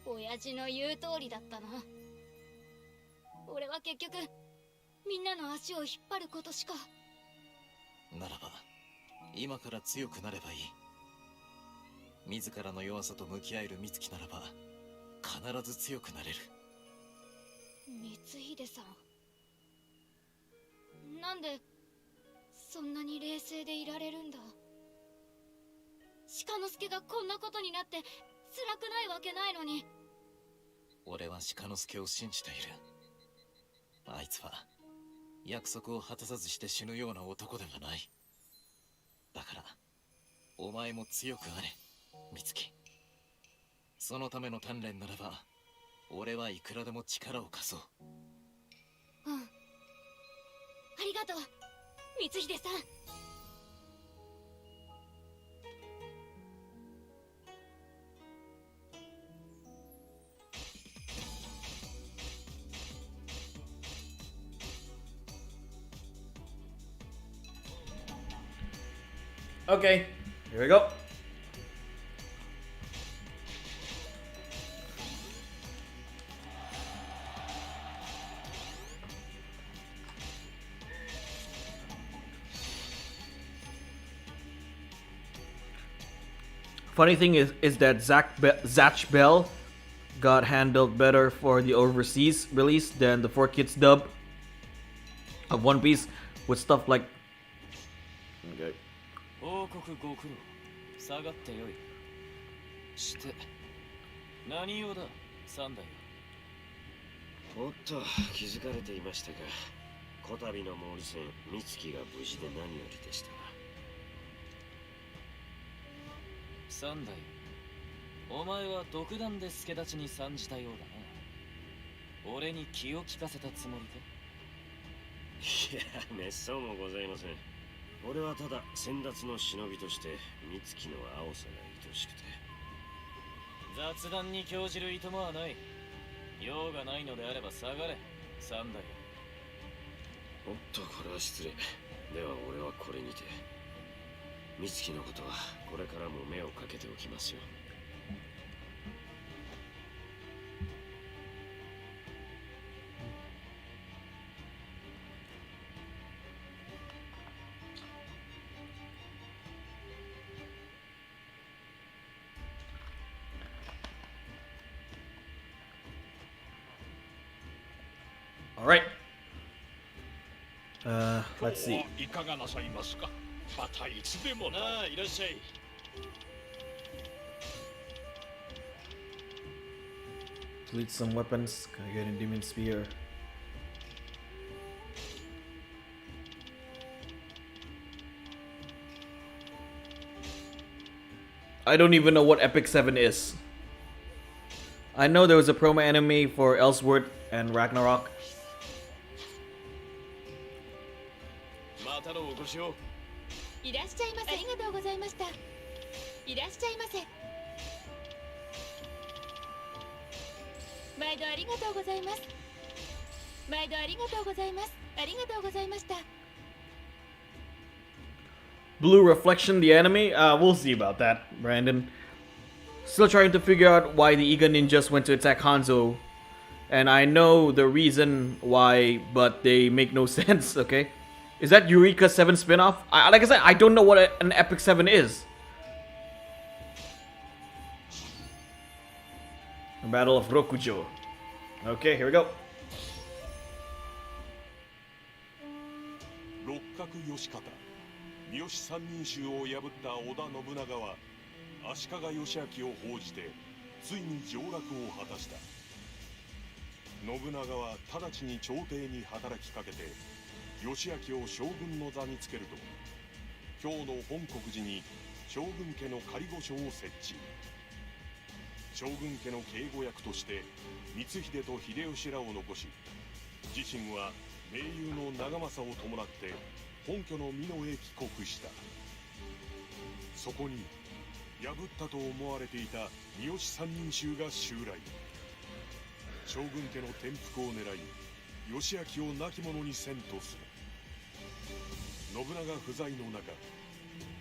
Speaker 6: 親父の言う通りだったな。俺は結局みんなの足を引っ張ることしか。
Speaker 3: ならば今から強くなればいい。自らの弱さと向き合える美月ならば必ず強くなれる。
Speaker 6: 光秀さん、なんでそんなに冷静でいられるんだ。鹿之助がこんなことになって辛くないわけないのに。
Speaker 3: 俺は鹿之助を信じている。あいつは約束を果たさずして死ぬような男ではない。だからお前も強くあれ、美月。そのための鍛錬ならば俺はいくらでも力を貸そう。
Speaker 6: うん、ありがとう光秀さん。
Speaker 1: Okay, here we go. Funny thing is that Zatch Bell got handled better for the overseas release than the 4Kids dub of One Piece with stuff like. Okay.
Speaker 5: 王国ご苦労。下がってよい。して何用だ、三代。
Speaker 8: おっと、気づかれていましたが、こたびの毛利戦、美月が無事で何よりでした。
Speaker 5: 三代、お前は独断で助太刀に参じたようだな。俺に気を利かせたつもりか。
Speaker 8: いや、めっそうもございません。俺はただ先達の忍びとして美月の青さが愛しくて。
Speaker 5: 雑談に興じる意図もはない。用がないのであれば下がれ、三代。
Speaker 8: おっと、これは失礼。では俺はこれにて。美月のことはこれからも目をかけておきますよ。
Speaker 1: Alright. Let's see.
Speaker 2: いかがなさいますか。またいつでもな。
Speaker 5: ああ、いらっしゃい。
Speaker 1: Delete some weapons. Can I get a demon spear? I don't even know what Epic 7 is. I know there was a promo anime for Ellsworth and Ragnarok.
Speaker 4: またのお越しを。
Speaker 6: いらっしゃいませ。ありがとうございました。いらっしゃいませ。毎度ありがとうございます。毎度ありがとうございます。ありがとうございました。
Speaker 1: Blue Reflection, the anime? We'll see about that, Brandon. Still trying to figure out why the Iga Ninjas went to attack Hanzo. And I know the reason why, but they make no sense, okay? Is that Eureka 7 spinoff? Like I said, I don't know what an Epic 7 is. The Battle of Rokujo. Okay, here we go.
Speaker 2: 六角義方三好三人衆を破った織田信長は足利義昭を奉じてついに上洛を果たした。信長は直ちに朝廷に働きかけて義昭を将軍の座につけると、京の本国寺に将軍家の仮御所を設置。将軍家の警護役として光秀と秀吉らを残し、自身は盟友の長政を伴って本拠の美濃へ帰国した。そこに破ったと思われていた三好三人衆が襲来。将軍家の転覆を狙い義昭を亡き者にせんとする。信長不在の中、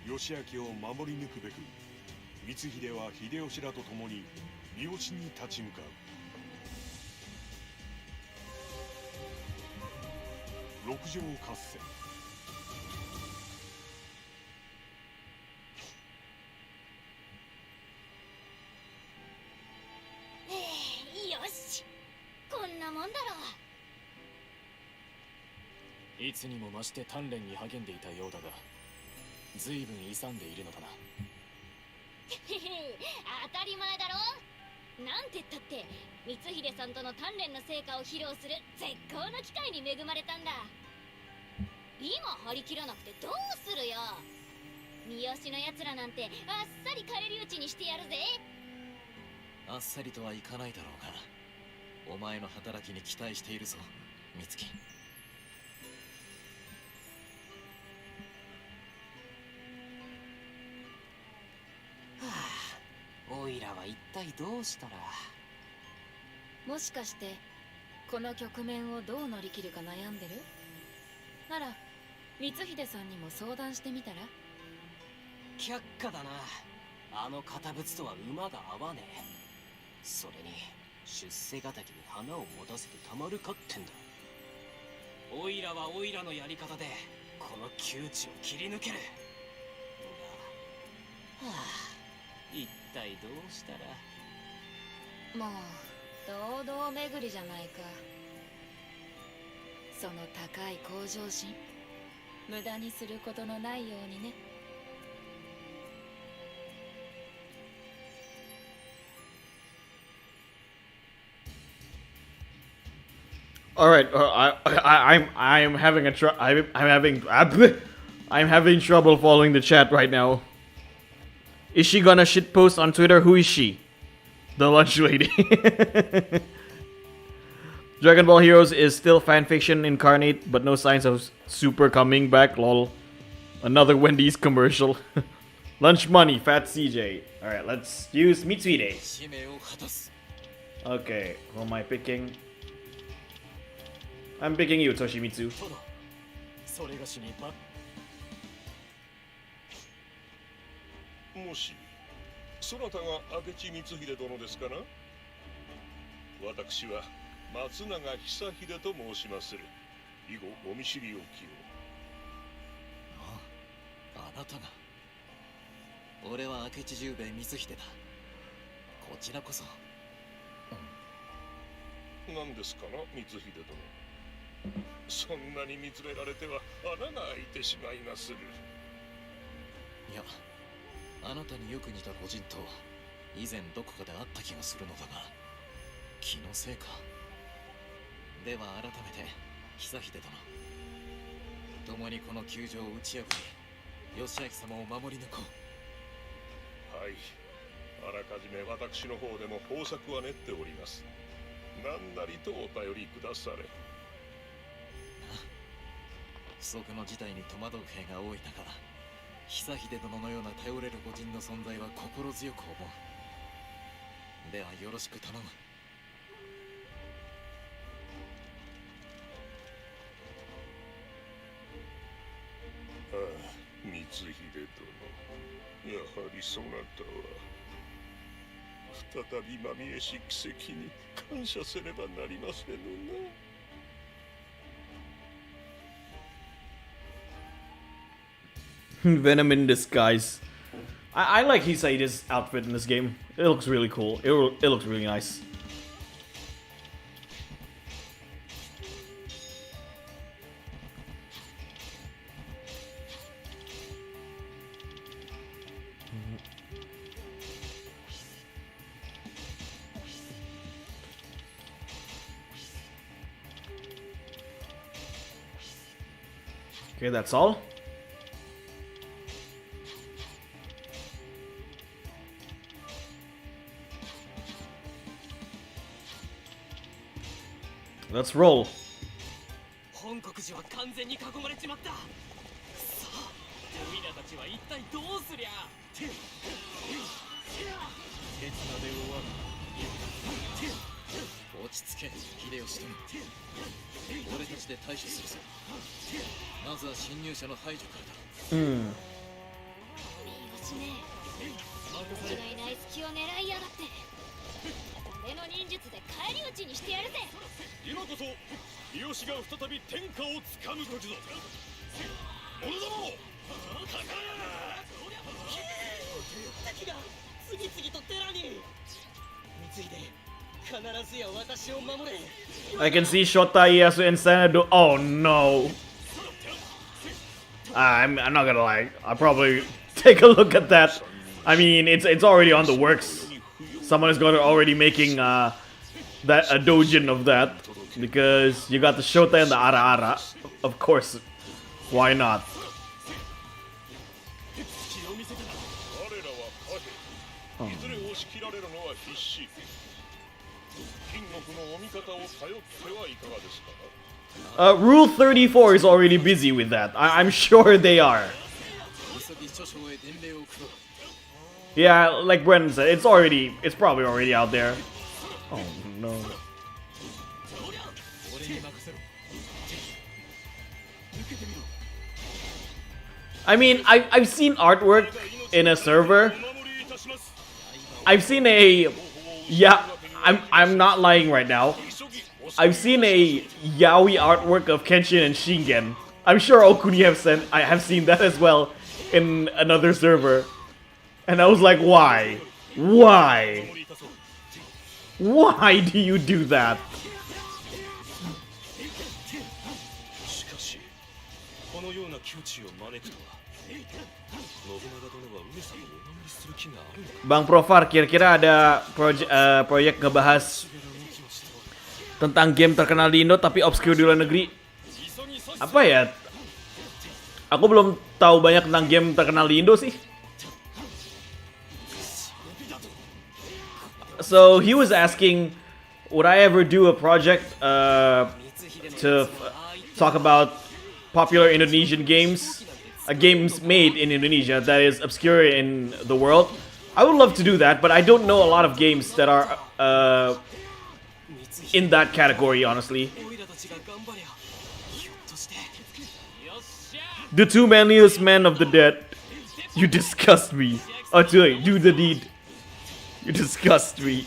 Speaker 2: 義昭を守り抜くべく光秀は秀吉らと共に三好に立ち向かう。六条合戦。
Speaker 6: よし、こんなもんだろう。
Speaker 7: いつにも増して鍛錬に励んでいたようだが、随分勇んでいるのだな。
Speaker 6: 当たり前だろ。なんて言ったって光秀さんとの鍛錬の成果を披露する絶好の機会に恵まれたんだ。今張り切らなくてどうするよ。三好のやつらなんてあっさり返り討ちにしてやるぜ。
Speaker 3: あっさりとはいかないだろうが、お前の働きに期待しているぞ、美月。
Speaker 7: オイラは一体どうしたら。
Speaker 6: もしかしてこの局面をどう乗り切るか悩んでるなら、光秀さんにも相談してみたら。
Speaker 7: 却下だな。あの堅物とは馬が合わねえ。それに出世敵に花を持たせてたまるかってんだ。オイラはオイラのやり方でこの窮地を切り抜ける。はあ、一体どうしたら。
Speaker 6: もう堂々巡りじゃないか。その高い向上心、無駄にすることのないようにね。
Speaker 1: All right, I'm having I'm having trouble following the chat right now. Is she gonna shitpost on Twitter? Who is she? The lunch lady. Dragon Ball Heroes is still fanfiction incarnate, but no signs of Super coming back. Lol. Another Wendy's commercial. Lunch money, fat CJ. All right, let's use Mitsuhide.
Speaker 3: 使命を果たす。
Speaker 1: Okay, who am I picking? I'm picking you, Toshimitsu.
Speaker 7: ただそれがしにば
Speaker 2: もしそなたが明智光秀殿ですかな。私は松永久秀と申しまする。以後お見知りおきを。
Speaker 3: あなたが。俺は明智十兵衛光秀だ。こちらこそ。
Speaker 2: 何ですかな、光秀殿。そんなに見つめられては穴が開いてしまいまする。
Speaker 3: いや、あなたによく似た御人と以前どこかで会った気がするのだが、気のせいか。では改めて久秀殿、共にこの窮状を打ち破り義明様を守り抜こう。
Speaker 2: はい。あらかじめ私の方でも方策は練っております。何なりとお頼りくだされ。
Speaker 3: 不測の事態に戸惑う兵が多い中、久秀殿のような頼れる御人の存在は心強く思う。ではよろしく頼む。
Speaker 2: ああ、光秀殿。やはりそなたは。再びまみえし奇跡に感謝せねばなりませぬな。
Speaker 1: Venom in disguise. I like Hisaida's outfit in this game. It looks really cool. It looks really nice. Okay, that's all. Let's roll.
Speaker 5: 本国寺は完全に囲まれちまった。くそ、おいらたちは一体どうすりゃ。手つなで終わる。
Speaker 3: 落ち着け、秀吉殿。俺たちで対処するぞ。まずは侵入者の排除からだ。
Speaker 6: よしね。俺がいない隙を狙いやがって。俺の忍術で返り討ちにしてやるぜ。
Speaker 5: 今こそ秀吉が再び天下をつかむ時ぞ。者ども、かかれ。敵が次々と寺に。光秀、必ずや私を守れ。
Speaker 1: I can see Shota Ieyasu and Sanado. Oh no. I'm not gonna lie. I'll probably take a look at that. I mean, it's already on the works. Someone is going to already making a doujin of that because you got the Shota and the Ara Ara. Of course, why not?
Speaker 2: 我らは貨幣。いずれ押し切られるのは必至。金国のお味方を頼ってはいかがですか。
Speaker 1: Rule 34 is already busy with that. I'm sure they are. Yeah, like Brendan said, it's probably already out there. Oh no. I mean, I've seen artwork in a server. I've seen a, yeah, I'm not lying right now. I've seen a yaoi artwork of Kenshin and Shingen. I'm sure Okuni I have seen that as well in another server. And I was like, why? Why? Why do you do that? Bang Profar, kira-kira ada proyek ngebahas tentang game terkenal di Indo tapi obscure di luar negeri? Apa ya? Aku belum tahu banyak tentang game terkenal di Indo sih. So he was asking, would I ever do a project to talk about popular Indonesian games, games made in Indonesia that is obscure in the world? I would love to do that, but I don't know a lot of games that are in that category, honestly. The two manliest men of the dead. You disgust me. Oh, do the deed. You disgust me.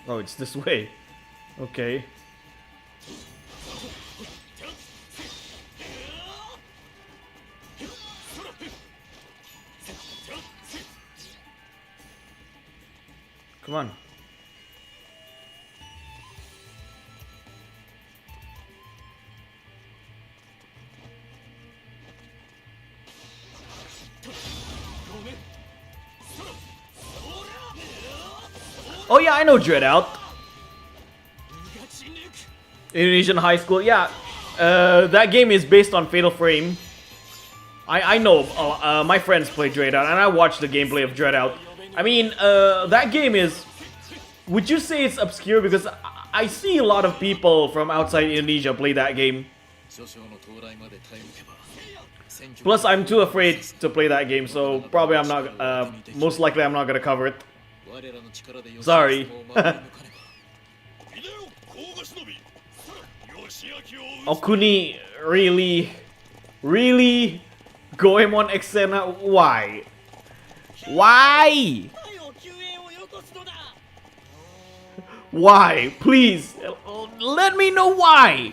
Speaker 1: Oh, it's this way. Okay. Come on. Oh yeah, I know Dread Out. Indonesian high school. Yeah, that game is based on Fatal Frame. I know my friends play Dread Out, and I watched the gameplay of Dread Out. I mean, that game is. Would you say it's obscure? Because I see a lot of people from outside Indonesia play that game. Plus, I'm too afraid to play that game, so probably I'm not. Most likely, I'm not gonna cover it. Sorry. Okuni, really? Really? Goemon X Senna? Why? Why? Why? Please, let me know why.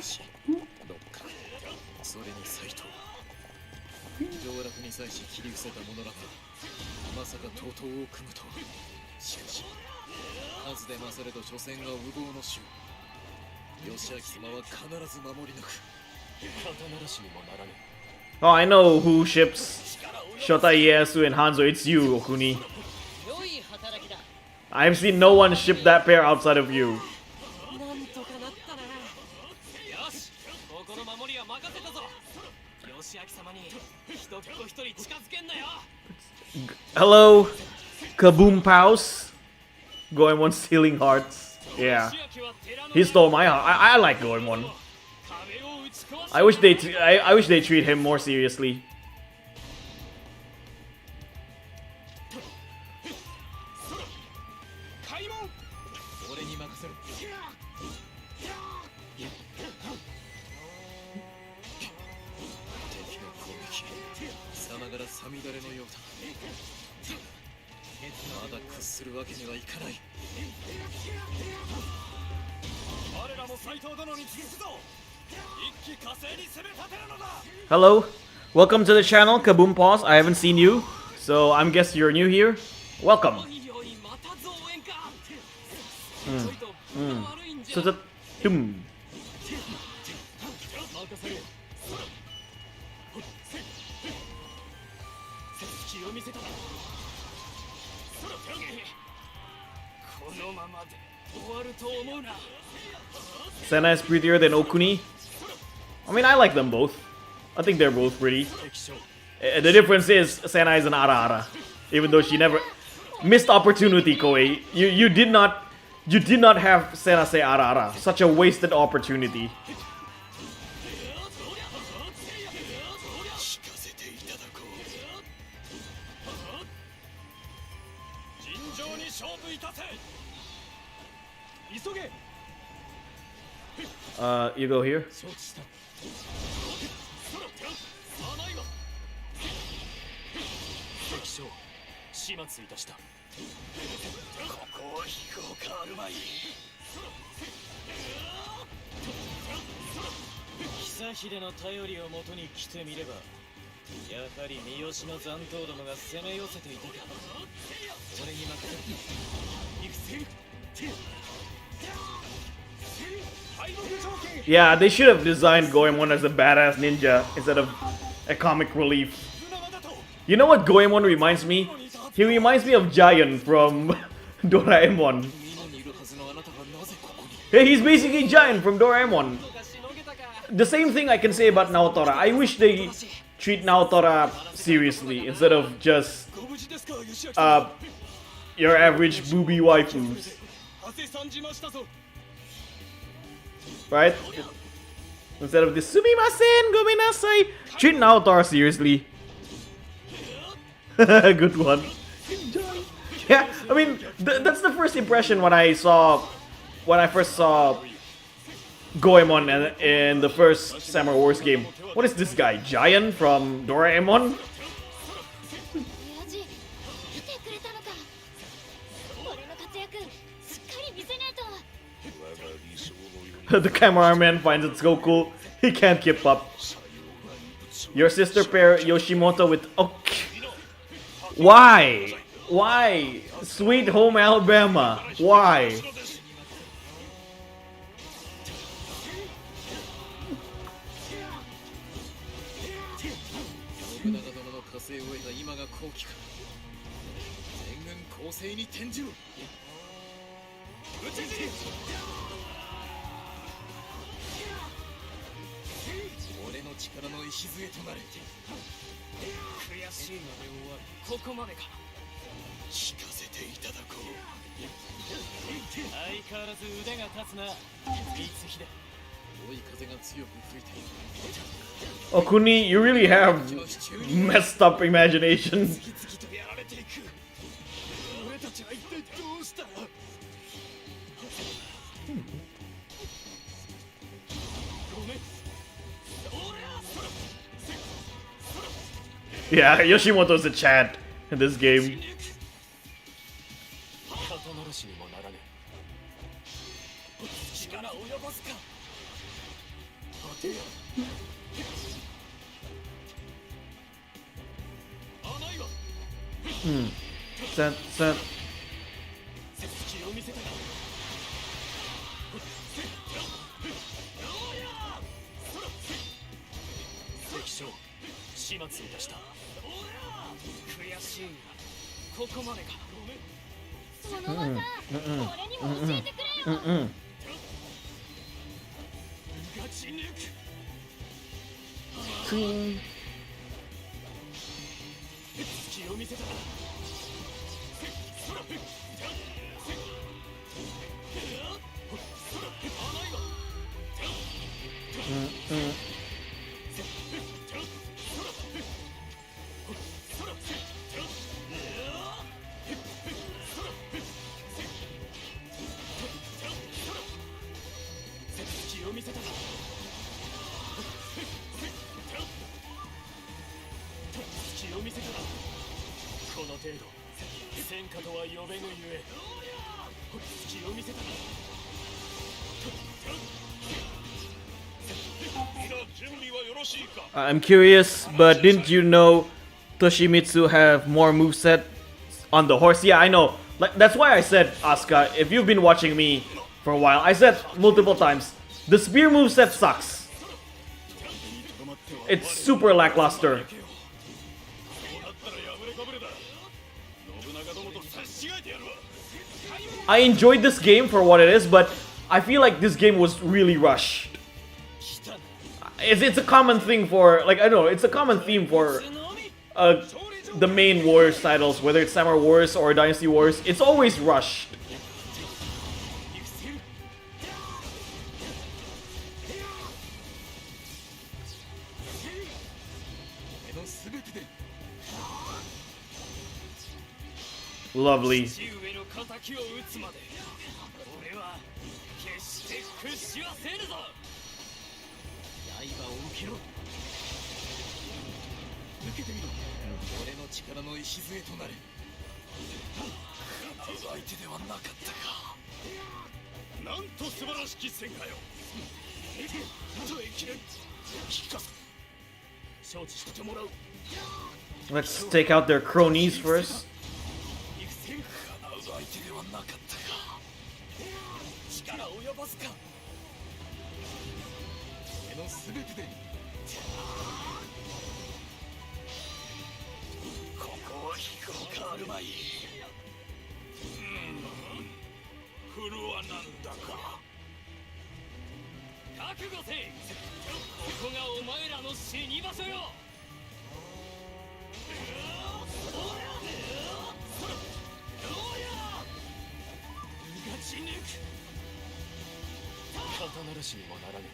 Speaker 1: Oh, I know who ships Shota Ieyasu and Hanzo. It's you, Okuni. I've seen no one ship that pair outside of you. Hello, Kaboom Pouse. Goemon stealing hearts. Yeah, he stole my heart. I like Goemon. I wish they treat him more seriously. Hello, welcome to the channel, Kaboom Paws. I haven't seen you, so I'm guess you're new here. Welcome. So the Senna is prettier than Okuni. I mean, I like them both. I think they're both pretty. The difference is Senna is an ara-ara, even though she never missed opportunity. Koei, you did not have Senna say ara-ara. Such a wasted opportunity. You go here. Yeah, they should have designed Goemon as a badass ninja instead of a comic relief. You know what Goemon reminds me? He reminds me of Giant from Doraemon. Hey, he's basically Giant from Doraemon. The same thing I can say about Naotora. I wish they treat Naotora seriously instead of just your average booby waifus. Right? Instead of this Sumimasen, gomenasai. Treat Naotora seriously. Good one. Yeah, I mean that's the first impression when I first saw Goemon in the first Samurai Wars game. What is this guy? Giant from Doraemon? The cameraman finds it so cool, he can't keep up. Your sister pair Yoshimoto with... Okay. Why? Why? Sweet Home Alabama. Why?
Speaker 3: 信長殿の加勢を得た今が好機か。全軍攻勢に転じろ。討ち死俺の力の礎となれ。
Speaker 7: 悔しいので終わる。ここまでか。
Speaker 3: 聞かせていただこう。
Speaker 7: 相変わらず腕が立つな、光秀。
Speaker 3: 追い風が強く吹いている。
Speaker 1: Okuni, you really have messed up imagination.
Speaker 3: 次々とやられていく。俺たちは一体どうしたら。
Speaker 1: Yeah, Yoshimoto's a Chad in this game.
Speaker 7: 肩慣らしにもならねえ。力を及ぼすか。待てよ。甘いわ。
Speaker 1: Set.
Speaker 7: 隙を見せたか。関所始末いたした。悔しいがここまでか。
Speaker 6: その技、俺にも教えてくれよ。
Speaker 7: ガチ抜く。
Speaker 1: Clean.
Speaker 7: 隙を見せたか。隙を見せたか。隙を見せたか。この程度戦果とは呼べぬゆえ。隙を見せたか。
Speaker 1: I'm curious, but didn't you know Toshimitsu have more moveset on the horse? Yeah, I know. Like that's why I said, Asuka, if you've been watching me for a while, I said multiple times, the spear moveset sucks. It's super lackluster. I enjoyed this game for what it is, but I feel like this game was really rushed. It's a common thing for, like, I don't know, it's a common theme for the main Warriors titles, whether it's Samurai Wars or Dynasty Wars. It's always rushed. Lovely.
Speaker 3: 俺の力の礎となれ。相手ではなかったか。
Speaker 5: なんと素晴らしき戦果よ。と生きる。聞かせ。承知してもらう。
Speaker 1: Let's take out their cronies first.
Speaker 3: 相手ではなかったか。力を及ぼすか。俺の全てで。 あるまい。
Speaker 5: フルはなんだか。
Speaker 7: 覚悟せい。ここがお前らの死に場所よ。ガチ抜く。肩慣らしにもならね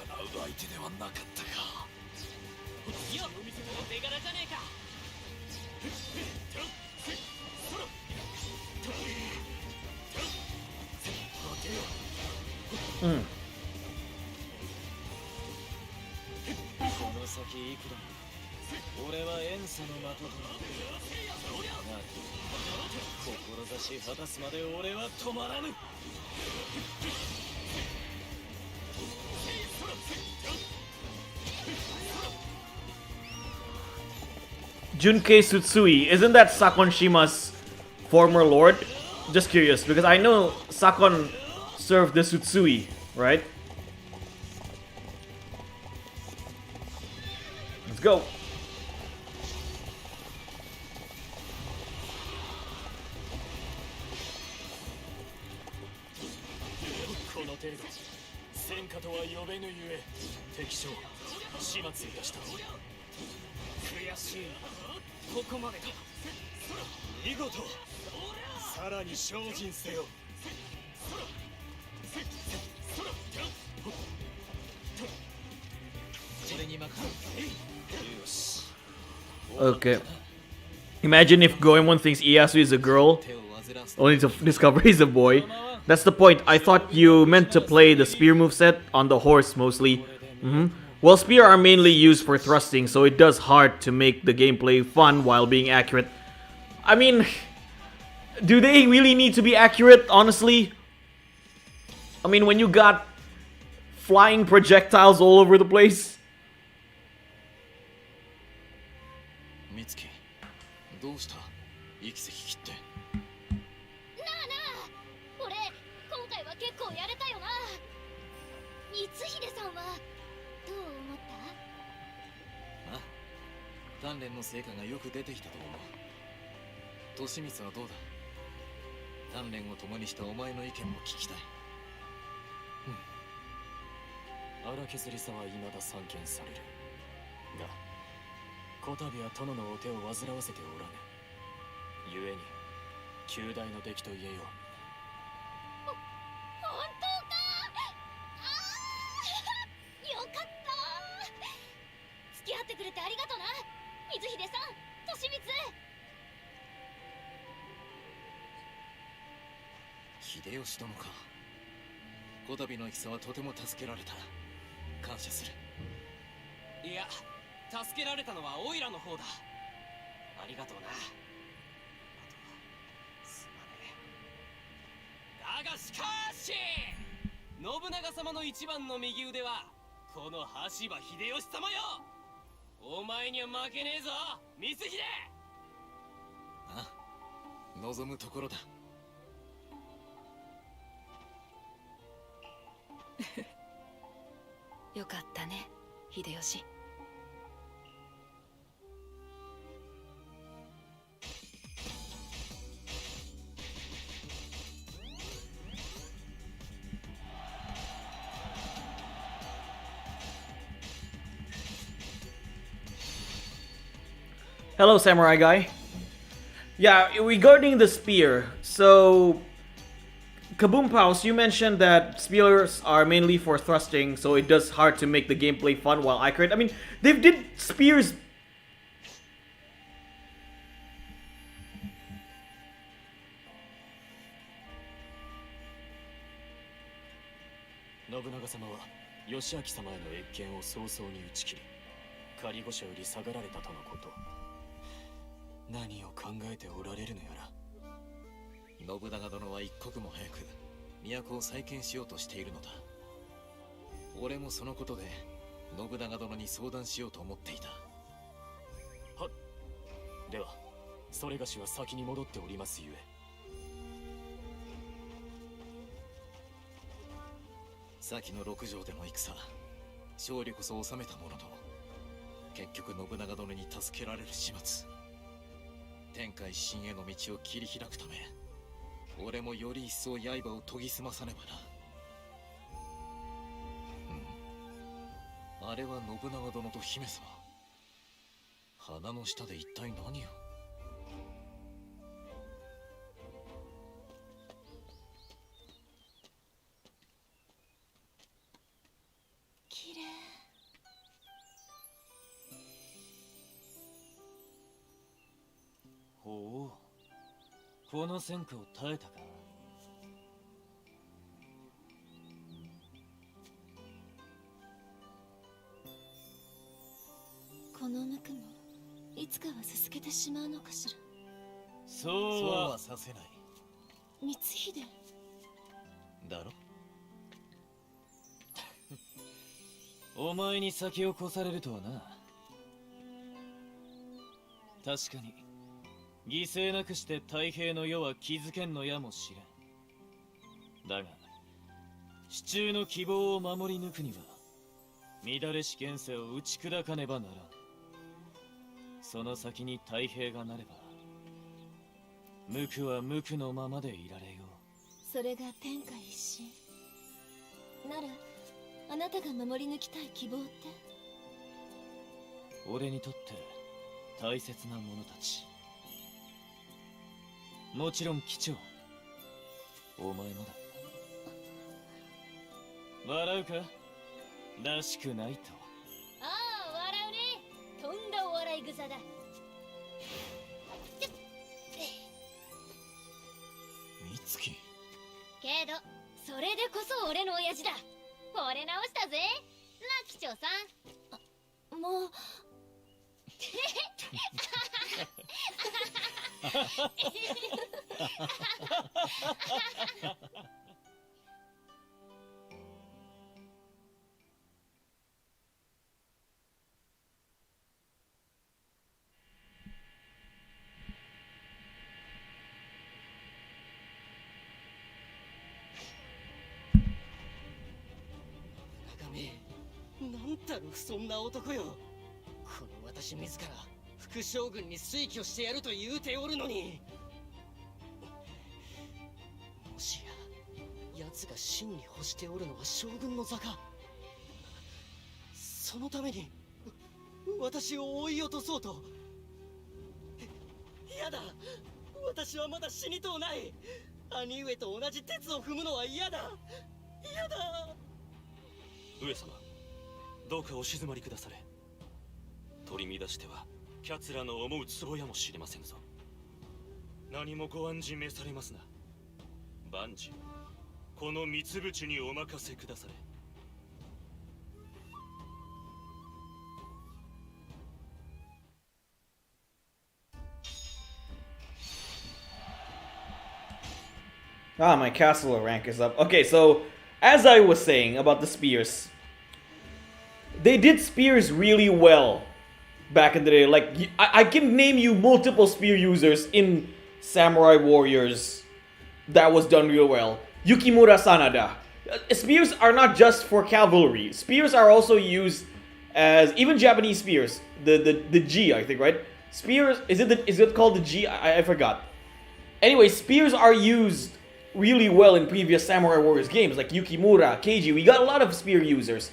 Speaker 3: 叶う相手ではなかったか。
Speaker 7: よっ、お手柄じゃねえか。この先いくら俺は塩素の的となって志果たすまで俺は止まらぬ。
Speaker 1: Junkei Tsutsui, isn't that Sakon Shima's former lord? Just curious, because I know Sakon served the Tsutsui, right? Let's go.
Speaker 5: この程度戦果とは呼べぬゆえ敵将始末いたした。悔しいここまでか。見事さらに精進せよ。これに任せ。よし。
Speaker 1: Okay. Imagine if Goemon thinks Ieyasu is a girl, only to discover he's a boy. That's the point. I thought you meant to play the spear moveset on the horse mostly. Well, spear are mainly used for thrusting, so it does hard to make the gameplay fun while being accurate. I mean, do they really need to be accurate, honestly? I mean, when you got flying projectiles all over the place.
Speaker 3: 美月どうした息せき切って。
Speaker 6: なあなあ、俺今回は結構やれたよな。光秀さんはどう思った？
Speaker 3: あ、鍛錬の成果がよく出てきたと思う。利光はどうだ。鍛錬を共にしたお前の意見も聞きたい。
Speaker 5: 荒削りさは未だ散見されるが、こたびは殿のお手を煩わせておらぬ。故に旧大の出来と言えよう。
Speaker 6: 本当か？よかった。付き合ってくれてありがとな、光秀さん、利光。
Speaker 3: 秀吉殿か。こたびの戦はとても助けられた。感謝する。
Speaker 7: いや、助けられたのはオイラの方だ。ありがとうな。あとはすまねえ。だがしかし信長様の一番の右腕はこの羽柴秀吉様よ。お前には負けねえぞ光秀。
Speaker 3: ああ、望むところだ。
Speaker 9: よかったね、秀吉。
Speaker 1: Hello, samurai guy. Yeah, regarding the spear, so Kaboom Pals, you mentioned that spears are mainly for thrusting, so it does hard to make the gameplay fun while accurate. I mean, they did spears.
Speaker 5: Nobunaga様は義明様への謁見を早々に打ち切り、仮御所より下がられたとのこと。何を考えておられるのやら。
Speaker 3: 信長殿は一刻も早く都を再建しようとしているのだ。俺もそのことで信長殿に相談しようと思っていた。
Speaker 5: はっ。ではそれがしは先に戻っておりますゆえ。
Speaker 3: 先の六条での戦、勝利こそ収めたものの、結局信長殿に助けられる始末。天下一新への道を切り開くため、俺もより一層刃を研ぎ澄まさねばな。あれは信長殿と姫様。鼻の下で一体何を。
Speaker 6: 綺麗。
Speaker 5: ほう、この戦火を耐えたか。
Speaker 6: このぬくもいつかはすすけてしまうのかしら。
Speaker 5: そうは
Speaker 3: させない。
Speaker 6: 光秀
Speaker 3: だろ。
Speaker 5: お前に先を越されるとはな。確かに犠牲なくして太平の世は築けんのやもしれん。だが支柱の希望を守り抜くには乱れし現世を打ち砕かねばならん。その先に太平がなれば無垢は無垢のままでいられよう。
Speaker 6: それが天下一心なら、あなたが守り抜きたい希望って？
Speaker 5: 俺にとって大切な者たち、もちろん貴重、お前もだ。笑うからしくないと。
Speaker 6: ああ、笑うね。とんだお笑い草だ。
Speaker 5: 美月。
Speaker 6: けどそれでこそ俺の親父だ。惚れ直したぜな、機長さん。もう
Speaker 4: なんたる不遜な男よ。この私自ら副将軍に推挙してやると言うておるのに、もしや奴が真に欲しておるのは将軍の座か。そのために私を追い落とそうと。やだ、私はまだ死にとうない。兄上と同じ鉄を踏むのは嫌だ、嫌だ。
Speaker 5: 上様、どうかお静まりくだされ。取り乱してはキャツらの思う壺やもしれませんぞ。何もご案じ召されますな。万事この三つ淵にお任せくだされ。
Speaker 1: Ah, my castle rank is up. Okay, so as I was saying about the spears, they did spears really well back in the day. Like, I can name you multiple spear users in Samurai Warriors that was done real well. Yukimura Sanada. Spears are not just for cavalry. Spears are also used as even Japanese spears. The G, I think, right? Spears, is it called the G? I forgot. Anyway, spears are used really well in previous Samurai Warriors games, like Yukimura, Keiji. We got a lot of spear users.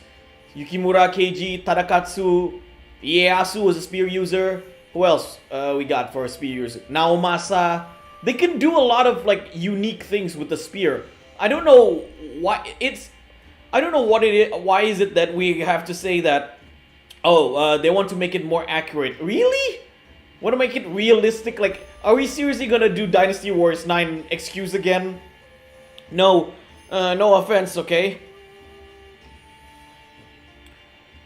Speaker 1: Yukimura, Keiji, Tadakatsu, Ieyasu was a spear user. Who else we got for a spear user? Naomasa. They can do a lot of like unique things with the spear. I don't know why it's. I don't know what it is. Why is it that we have to say that? Oh, they want to make it more accurate. Really? Want to make it realistic? Like, are we seriously gonna do Dynasty Warriors 9 excuse again? No, no offense, okay?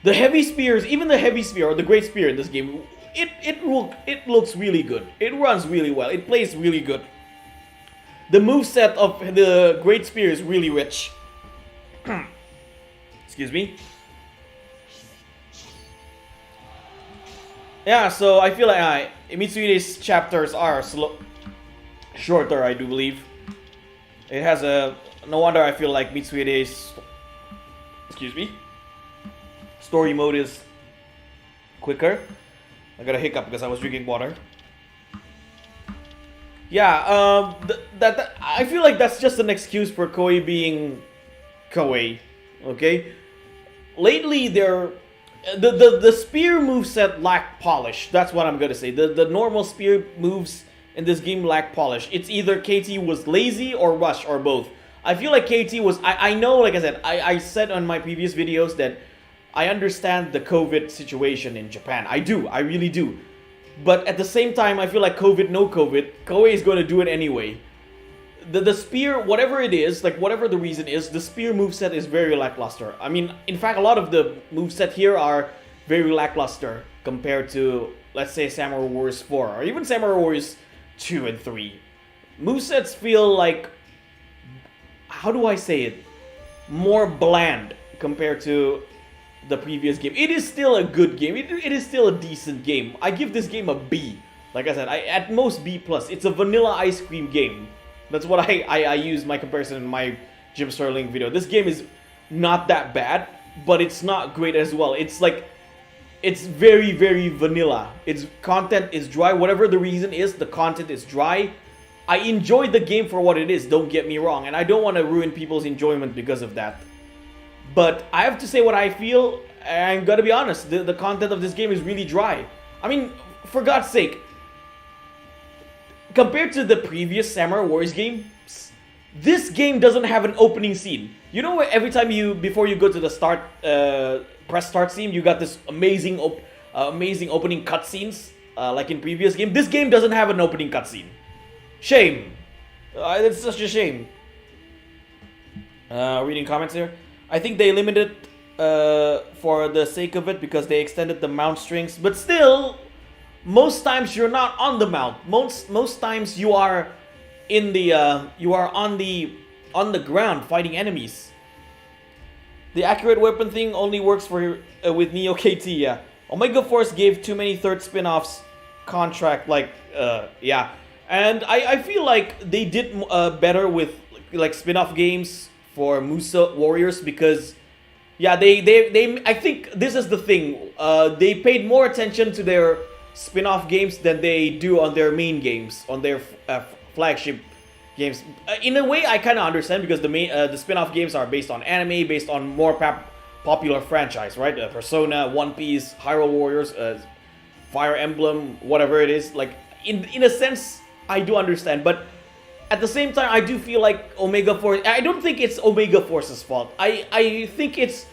Speaker 1: The heavy spears, even the heavy spear or the great spear in this game, it looks really good. It runs really well. It plays really good. The moveset of the great spear is really rich. Excuse me. Yeah, so I feel like Mitsuhide's chapters are shorter, I do believe. It has a... No wonder I feel like Mitsuhide's... Excuse me. Story mode is quicker. I got a hiccup because I was drinking water. Yeah, that I feel like that's just an excuse for Koei being Koei. Okay? Lately, they're... The spear moveset lack polish. That's what I'm gonna say. The normal spear moves in this game lack polish. It's either KT was lazy or rushed or both. I feel like KT was... I know, like I said, I said on my previous videos that I understand the COVID situation in Japan. I do. I really do. But at the same time, I feel like COVID, no COVID, Koei is gonna do it anyway. The spear, whatever it is, like whatever the reason is, the spear moveset is very lackluster. I mean, in fact, a lot of the moveset here are very lackluster compared to, let's say, Samurai Warriors 4 or even Samurai Warriors 2 and 3. Movesets feel like, how do I say it, more bland compared to the previous game. It is still a good game. It is still a decent game. I give this game a B. Like I said, at most B+. It's a vanilla ice cream game. That's what I use my comparison in my Jim Sterling video. This game is not that bad, but it's not great as well. It's like, it's very, very vanilla. Its content is dry. Whatever the reason is, the content is dry. I enjoy the game for what it is, don't get me wrong. And I don't want to ruin people's enjoyment because of that. But I have to say what I feel, and gotta be honest, the content of this game is really dry. I mean, for God's sake, compared to the previous Samurai Warriors games, this game doesn't have an opening scene. You know, every time before you go to the press start scene, you got this amazing opening cutscenes, like in previous game. This game doesn't have an opening cutscene. Shame. It's such a shame. Reading comments here. I think they limited for the sake of it because they extended the mount strings, but still, most times you're not on the mount. Most times you are in the on the ground fighting enemies. The accurate weapon thing only works for with Neo KT. Yeah, Omega Force gave too many third spin-offs contract. Like yeah, and I feel like they did better with like spin-off games for Musa Warriors because yeah, they I think this is the thing. They paid more attention to their spin-off games than they do on their main games, on their flagship games. In a way, I kind of understand because the spin-off games are based on anime, based on more popular franchise, right? Persona, One Piece, Hyrule Warriors, Fire Emblem, whatever it is. Like in a sense, I do understand, but at the same time, I do feel like Omega Force. I don't think it's Omega Force's fault. I think it's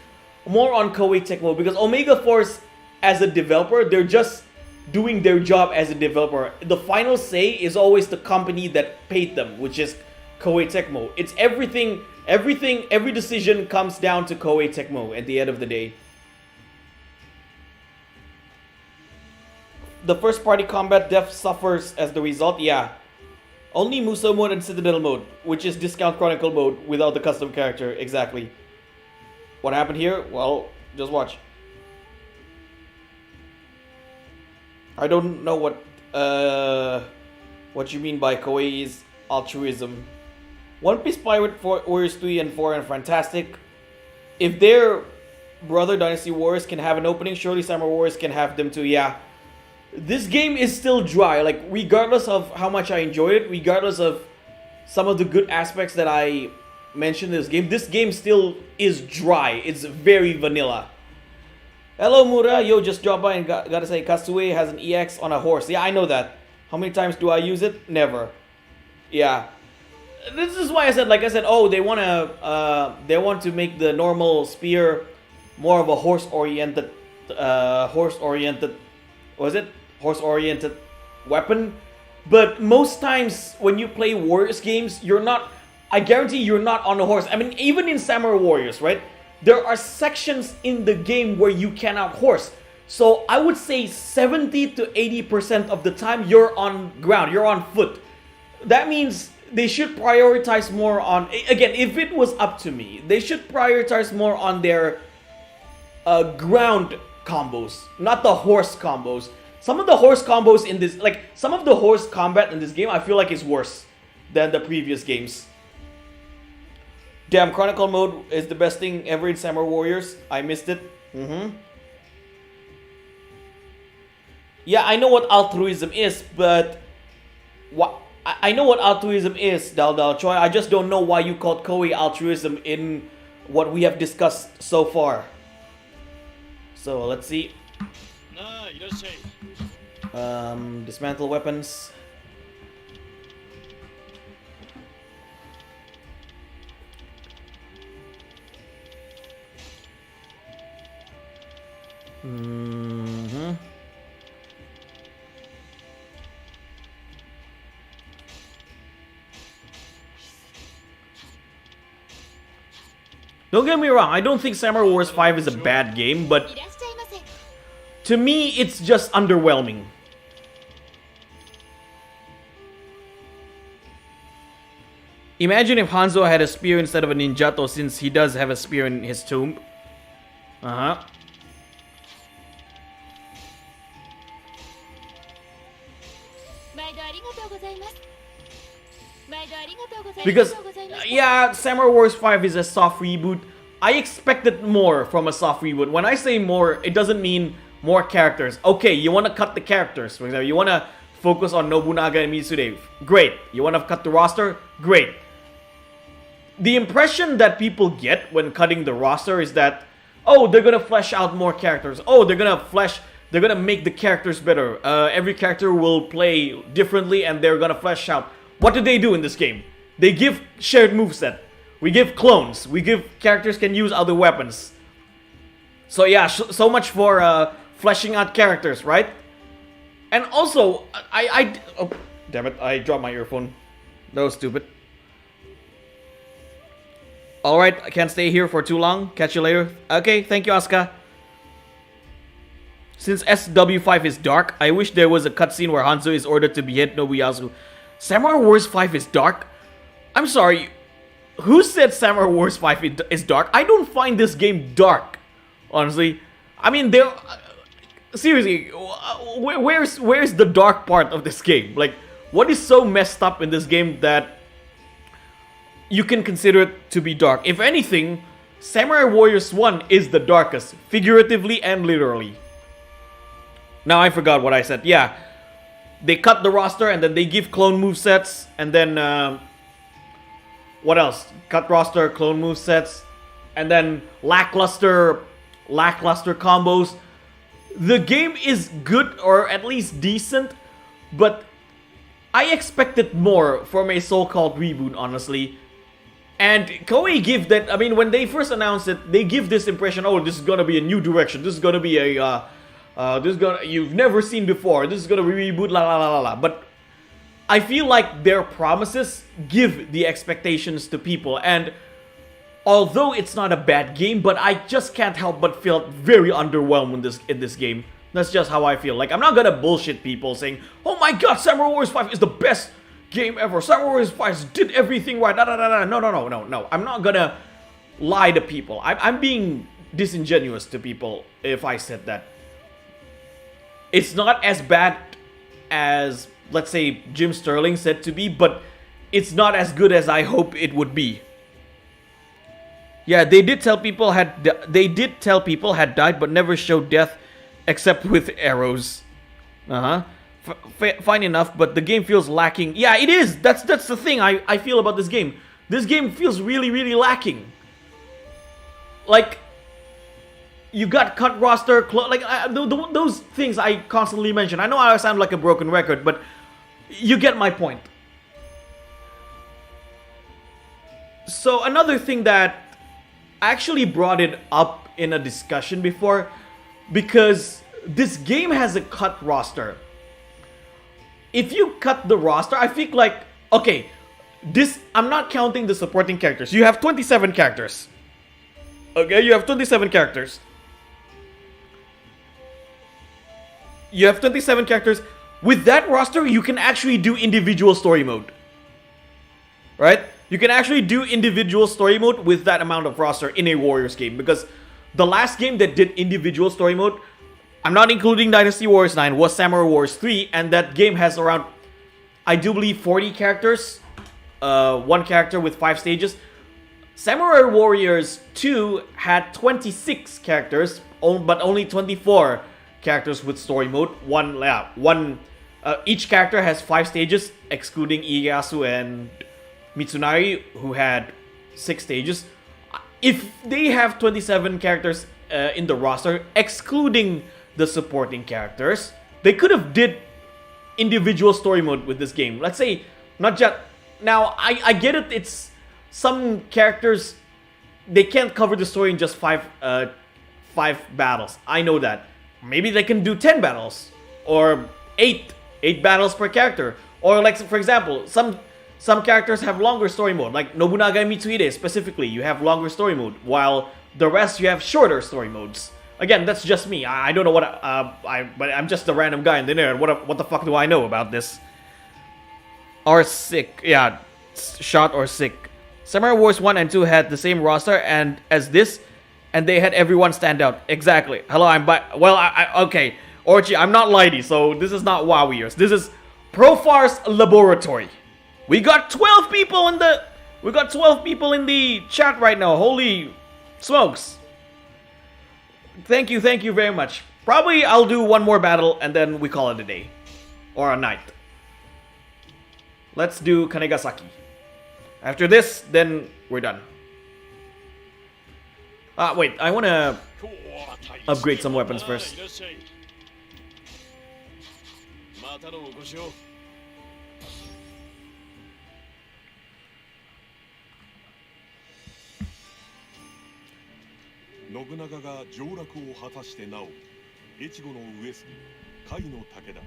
Speaker 1: more on Koei-Tecmo because Omega Force, as a developer, they're just doing their job as a developer. The final say is always the company that paid them, which is Koei-Tecmo. It's everything, every decision comes down to Koei-Tecmo at the end of the day. The first party combat depth suffers as the result, yeah. Only Muso mode and Citadel mode, which is Discount Chronicle mode without the custom character, exactly. What happened here? Well, just watch. I don't know what you mean by Koei's altruism. One Piece Pirate Warriors 3 and 4 are fantastic. If their brother Dynasty Warriors can have an opening, surely Samurai Warriors can have them too, yeah. This game is still dry, like regardless of how much I enjoyed it, regardless of some of the good aspects that I mentioned in this game still is dry. It's very vanilla. Hello Mura, yo, just dropped by and gotta say Kasue has an EX on a horse. Yeah, I know that. How many times do I use it? Never. Yeah. This is why I said, oh, they want to make the normal spear more of a horse-oriented horse-oriented weapon. But most times when you play Warriors games, I guarantee you're not on a horse. I mean, even in Samurai Warriors, right? There are sections in the game where you cannot horse. So I would say 70 to 80% of the time you're on ground, you're on foot. That means they should prioritize more on, again, if it was up to me, they should prioritize more on their ground combos, not the horse combos. Some of the horse combos in this, some of the horse combat in this game, I feel like is worse than the previous games. Damn, Chronicle mode is the best thing ever in Samurai Warriors. I missed it. Yeah, I know what altruism is, but I know what altruism is, Dal Choi. I just don't know why you called Koei altruism in what we have discussed so far. So let's see. Dismantle weapons. Don't get me wrong, I don't think Samurai Wars 5 is a bad game, but to me, it's just underwhelming. Imagine if Hanzo had a spear instead of a ninjato, since he does have a spear in his tomb. Because, yeah, Samurai Wars 5 is a soft reboot. I expected more from a soft reboot. When I say more, it doesn't mean more characters. Okay, you want to cut the characters. For example, you want to focus on Nobunaga and Mitsuhide. Great. You want to cut the roster? Great. The impression that people get when cutting the roster is that, oh, they're gonna flesh out more characters. Oh, they're gonna make the characters better. Every character will play differently and they're gonna flesh out. What do they do in this game? They give shared moveset. We give clones. We give characters can use other weapons. So yeah, so much for fleshing out characters, right? And also, oh, damn it, I dropped my earphone. That was stupid. Alright, I can't stay here for too long. Catch you later. Okay, thank you, Asuka. Since SW5 is dark, I wish there was a cutscene where Hanzo is ordered to behead Nobuyasu. Samurai Wars 5 is dark? I'm sorry, who said Samurai Wars 5 is dark? I don't find this game dark, honestly. I mean, there... seriously, where's the dark part of this game? Like, what is so messed up in this game that you can consider it to be dark? If anything, Samurai Warriors 1 is the darkest, figuratively and literally. Now I forgot what I said. Yeah, they cut the roster and then they give clone movesets, and then what else? Cut roster, clone movesets, and then lackluster combos. The game is good, or at least decent, but I expected more from a so-called reboot, honestly. And Koei give that, I mean, when they first announced it, they give this impression, oh, this is gonna be a new direction, this is gonna be a, you've never seen before, this is gonna be reboot, la la la la la. But I feel like their promises give the expectations to people, and although it's not a bad game, but I just can't help but feel very underwhelmed in this game. That's just how I feel. Like, I'm not gonna bullshit people saying, oh my god, Samurai Wars 5 is the best game ever. Samurai Wars 5 did everything right. No. I'm not gonna lie to people. I'm being disingenuous to people if I said that. It's not as bad as, let's say, Jim Sterling said to be, but it's not as good as I hope it would be. Yeah, they did tell people had died, but never showed death except with arrows. Fine enough, but the game feels lacking. Yeah, it is. That's the thing I feel about this game. This game feels really, really lacking. Like, you got cut roster, like those things I constantly mention. I know I sound like a broken record, but you get my point. So another thing that I actually brought it up in a discussion before, because this game has a cut roster. If you cut the roster, I feel like, okay, I'm not counting the supporting characters. You have 27 characters. Okay, you have 27 characters. You have 27 characters. With that roster, you can actually do individual story mode. Right? You can actually do individual story mode with that amount of roster in a Warriors game. Because the last game that did individual story mode, I'm not including Dynasty Warriors 9, was Samurai Wars 3. And that game has around, I do believe, 40 characters. One character with 5 stages. Samurai Warriors 2 had 26 characters, but only 24 characters with story mode. Each character has 5 stages, excluding Ieyasu and Mitsunari, who had 6 stages. If they have 27 characters in the roster, excluding the supporting characters, they could have did individual story mode with this game. Let's say, not just... Now, I get it, it's... Some characters, they can't cover the story in just 5 battles. I know that. Maybe they can do 10 battles. Or 8 battles per character. Or like, for example, some characters have longer story mode. Like Nobunaga and Mitsuhide specifically, you have longer story mode. While the rest, you have shorter story modes. Again, that's just me. I don't know what... but I'm just a random guy in the internet. What the fuck do I know about this? Or sick. Yeah, shot or sick. Samurai Wars 1 and 2 had the same roster as this, and they had everyone stand out. Exactly. Hello, I'm back. Well, okay. Orchi, I'm not Lighty, so this is not WoW years. This is Profar's laboratory. We got 12 people in the chat right now. Holy smokes. Thank you very much. Probably I'll do one more battle and then we call it a day. Or a night. Let's do Kanegasaki. After this, then we're done. Wait, I wanna upgrade some weapons first.
Speaker 5: またのご使用。
Speaker 2: 信長が上洛を果たしてなお、越後の上杉、甲斐の武田、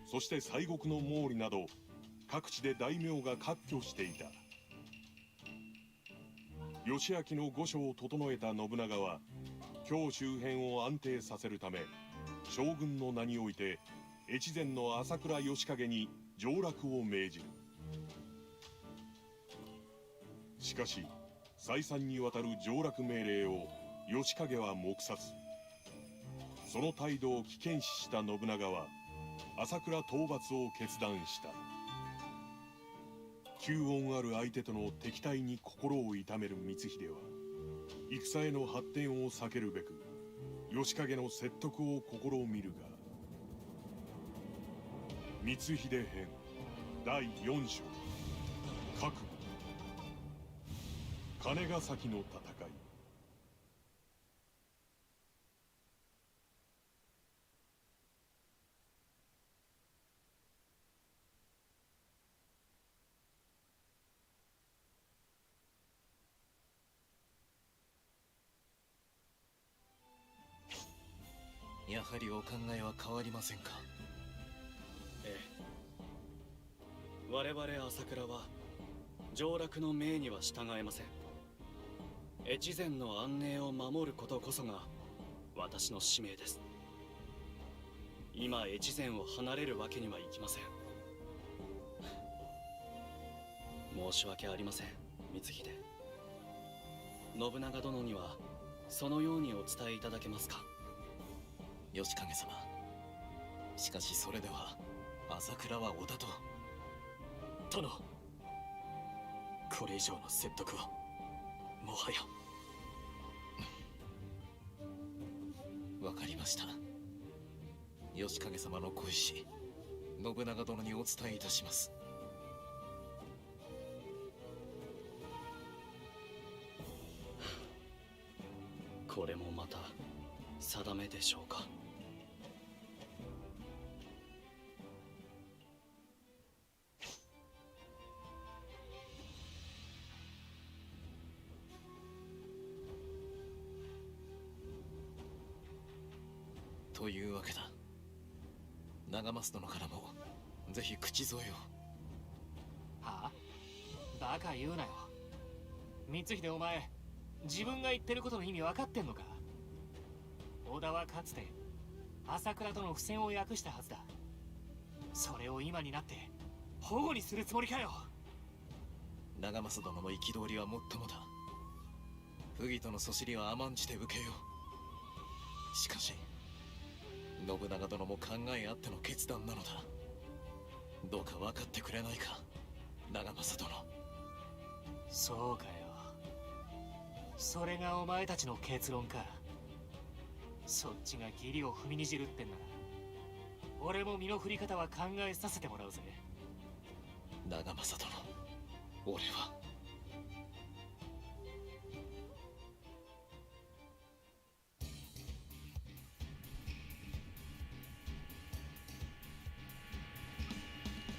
Speaker 2: そして西国の毛利など各地で大名が割拠していた。義明の御所を整えた信長は京周辺を安定させるため、将軍の名において越前の朝倉義景に上洛を命じる。しかし再三にわたる上洛命令を義景は黙殺。その態度を危険視した信長は朝倉討伐を決断した。9音ある相手との敵対に心を痛める光秀は戦への発展を避けるべく義景の説得を試みるが、光秀編第4章覚悟、金ヶ崎の戦い。
Speaker 3: やはりお考えは変わりませんか。
Speaker 4: ええ、我々朝倉は上洛の命には従えません。越前の安寧を守ることこそが私の使命です。今越前を離れるわけにはいきません。申し訳ありません、光秀。信長殿にはそのようにお伝えいただけますか。
Speaker 3: 義景様、しかしそれでは朝倉は織田と。
Speaker 7: 殿、これ以上の説得はもはや。
Speaker 3: わかりました。義景様のご意志、信長殿にお伝えいたします。
Speaker 4: これもまた定めでしょうか。
Speaker 3: というわけだ。長増殿からもぜひ口添えを。
Speaker 7: はあ、バカ言うなよ。光秀、お前自分が言ってることの意味分かってんのか。織田はかつて朝倉との不戦を訳したはずだ。それを今になって保護にするつもりかよ。
Speaker 3: 長増殿の憤りはもっともだ。不義とのそしりは甘んじて受けよう。しかし信長殿も考えあっての決断なのだ。どうか分かってくれないか、長政殿。
Speaker 7: そうかよ。それがお前たちの結論か。そっちが義理を踏みにじるってんなら俺も身の振り方は考えさせてもらうぜ。
Speaker 3: 長政殿、俺は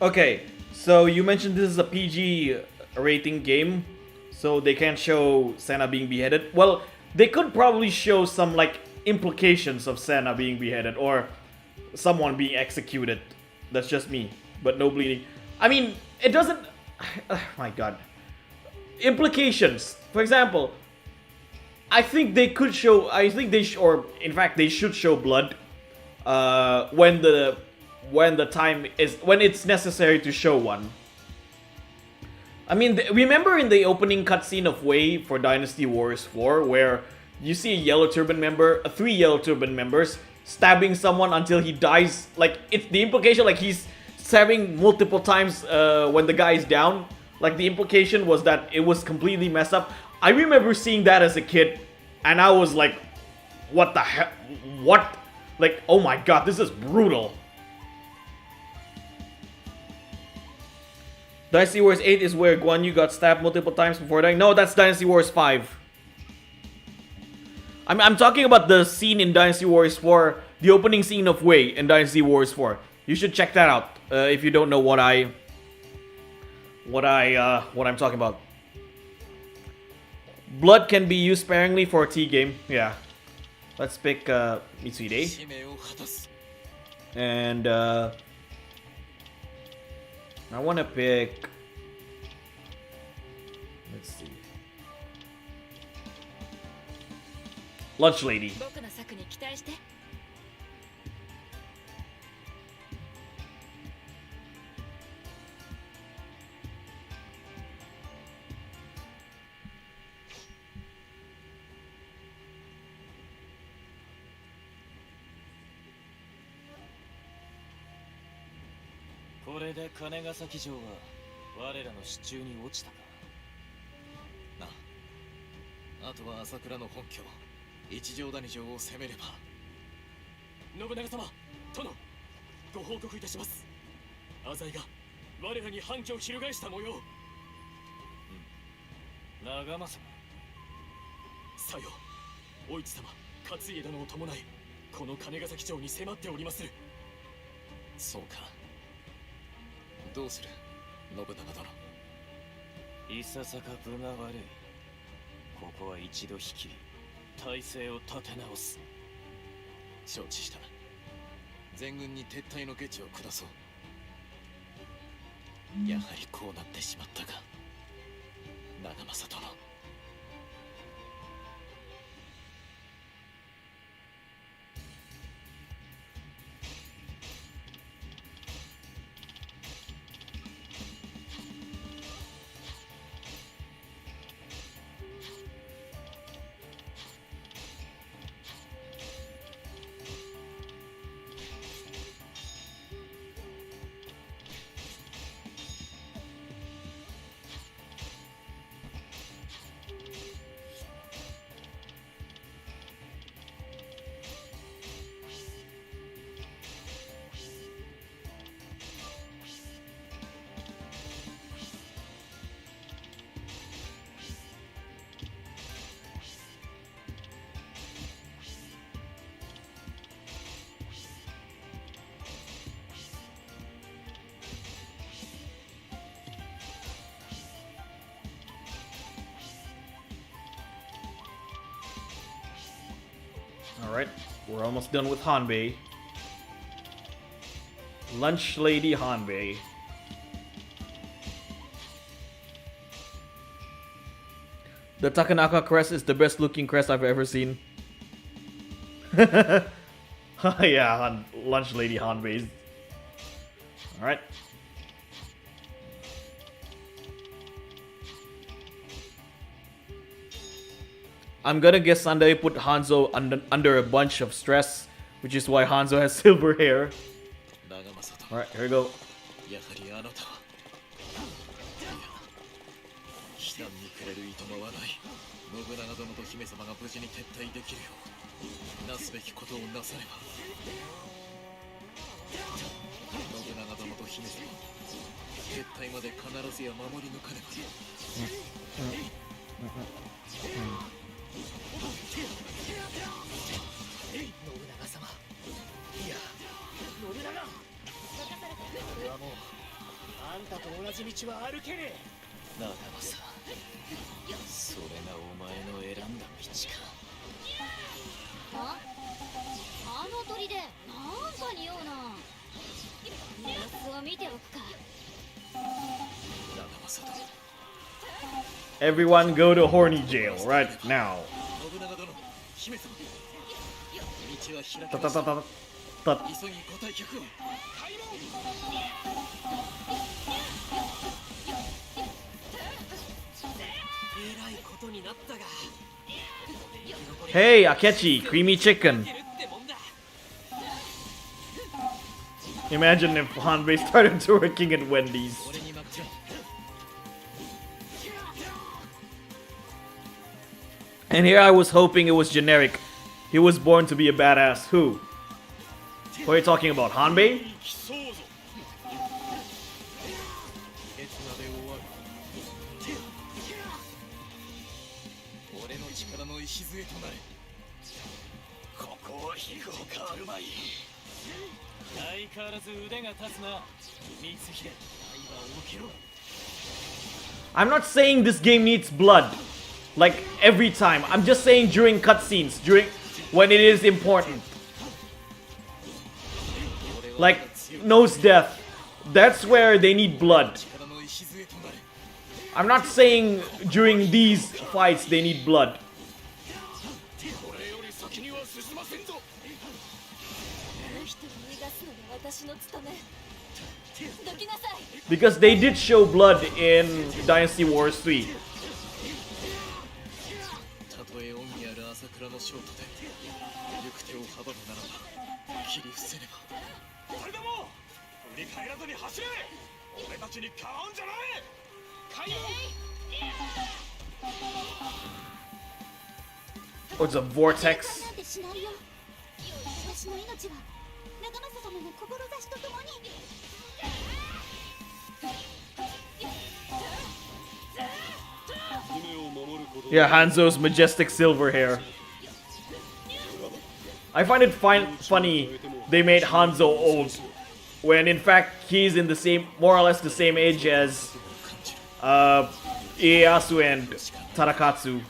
Speaker 1: Okay, so you mentioned this is a PG rating game, so they can't show Senna being beheaded. Well, they could probably show some like implications of Senna being beheaded or someone being executed. That's just me, but no bleeding. I mean, it doesn't. Oh my god. Implications. For example, I think they could show. I think they or in fact they should show blood. When the time is when it's necessary to show one. I mean, remember in the opening cutscene of Wei for Dynasty Warriors 4 where you see a yellow turban member, 3 yellow turban members stabbing someone until he dies. Like it's the implication like he's stabbing multiple times when the guy is down. Like the implication was that it was completely messed up. I remember seeing that as a kid, and I was like, "What the hell? What? Like, oh my god, this is brutal." Dynasty Wars 8 is where Guan Yu got stabbed multiple times before dying. No, that's Dynasty Wars 5. I'm talking about the scene in Dynasty Wars 4, the opening scene of Wei in Dynasty Wars 4. You should check that out if you don't know what I'm talking about. Blood can be used sparingly for a T game. Yeah. Let's pick Mitsuhide. And I want to pick. Let's see. Lunch Lady.
Speaker 6: 僕の策に期待して。
Speaker 7: これで金ヶ崎城は我らの手中に落ちたか。
Speaker 3: なあ、あとは朝倉の本拠一条谷城を攻めれば。
Speaker 5: 信長様、殿、ご報告いたします。浅井が我らに反旗を翻した模様。
Speaker 7: 長政。
Speaker 5: さよ、お市様、勝家殿を伴い、この金ヶ崎城に迫っておりまする。
Speaker 3: そうか。どうする、信長殿。
Speaker 7: いささか分が悪い。ここは一度引き体勢を立て直す。
Speaker 3: 承知した。全軍に撤退の下知を下そう。やはりこうなってしまったか、長政殿。
Speaker 1: Alright, we're almost done with Hanbei. Lunch Lady Hanbei. The Takanaka crest is the best looking crest I've ever seen. Yeah, Lunch Lady Hanbei. Alright. I'm gonna guess Sandai put Hanzo under a bunch of stress, which is why Hanzo has silver hair. Alright, here we go.
Speaker 3: やはりあなたは。悲願にくれるいとまはない。信長殿と姫様が無事に撤退できるようなすべきことをなされば。信長殿と姫様、撤退まで必ずや守り抜かねば。
Speaker 5: 信長様、いや、信長。俺はもうあんたと同じ道は歩けねえ。
Speaker 7: 長政、それがお前の選んだ道か。
Speaker 6: あの鳥でなんか匂うな。様子を見ておくか。
Speaker 3: 長政殿。
Speaker 1: Everyone go to horny jail right now.
Speaker 3: 信長殿、姫様。道は開け
Speaker 1: た
Speaker 3: ました。
Speaker 1: たたたた。
Speaker 3: 急ぎご退却を。
Speaker 5: えらいことになったが。
Speaker 1: Hey, Akechi, creamy chicken. Imagine if Hanbei started working at Wendy's.
Speaker 3: 俺に任せろ
Speaker 1: And here I was hoping it was generic. He was born to be a badass. Who? What are you talking about? Hanbei?
Speaker 5: 競うぞ
Speaker 3: いつまで終わる俺の力の礎となれ
Speaker 5: ここは非合変わるまい
Speaker 7: 相変わらず腕が立つな光秀刃を受けろ
Speaker 1: I'm not saying this game needs blood. Like every time. I'm just saying during cutscenes. During when it is important. Like nose death. That's where they need blood.
Speaker 3: 力の礎となれ
Speaker 1: I'm not saying during these fights they need blood.
Speaker 5: これより先には進ませんぞ
Speaker 6: あの人を逃がすのが私の務めどきなさい
Speaker 1: Because they did show blood in Dynasty Wars 3.
Speaker 3: たとえ恩義ある朝倉のショートで行く手を阻むならば切り伏せねば
Speaker 5: 誰でも振り返らずに走れ俺たちにかわうんじゃない開門
Speaker 1: Oh, it's a vortex.
Speaker 6: なんてしないよ私の命は長政様の志とともに
Speaker 1: Yeah, Hanzo's majestic silver hair. I find it funny they made Hanzo old when in fact he's in the same, more or less the same age as Ieyasu and Tarakatsu.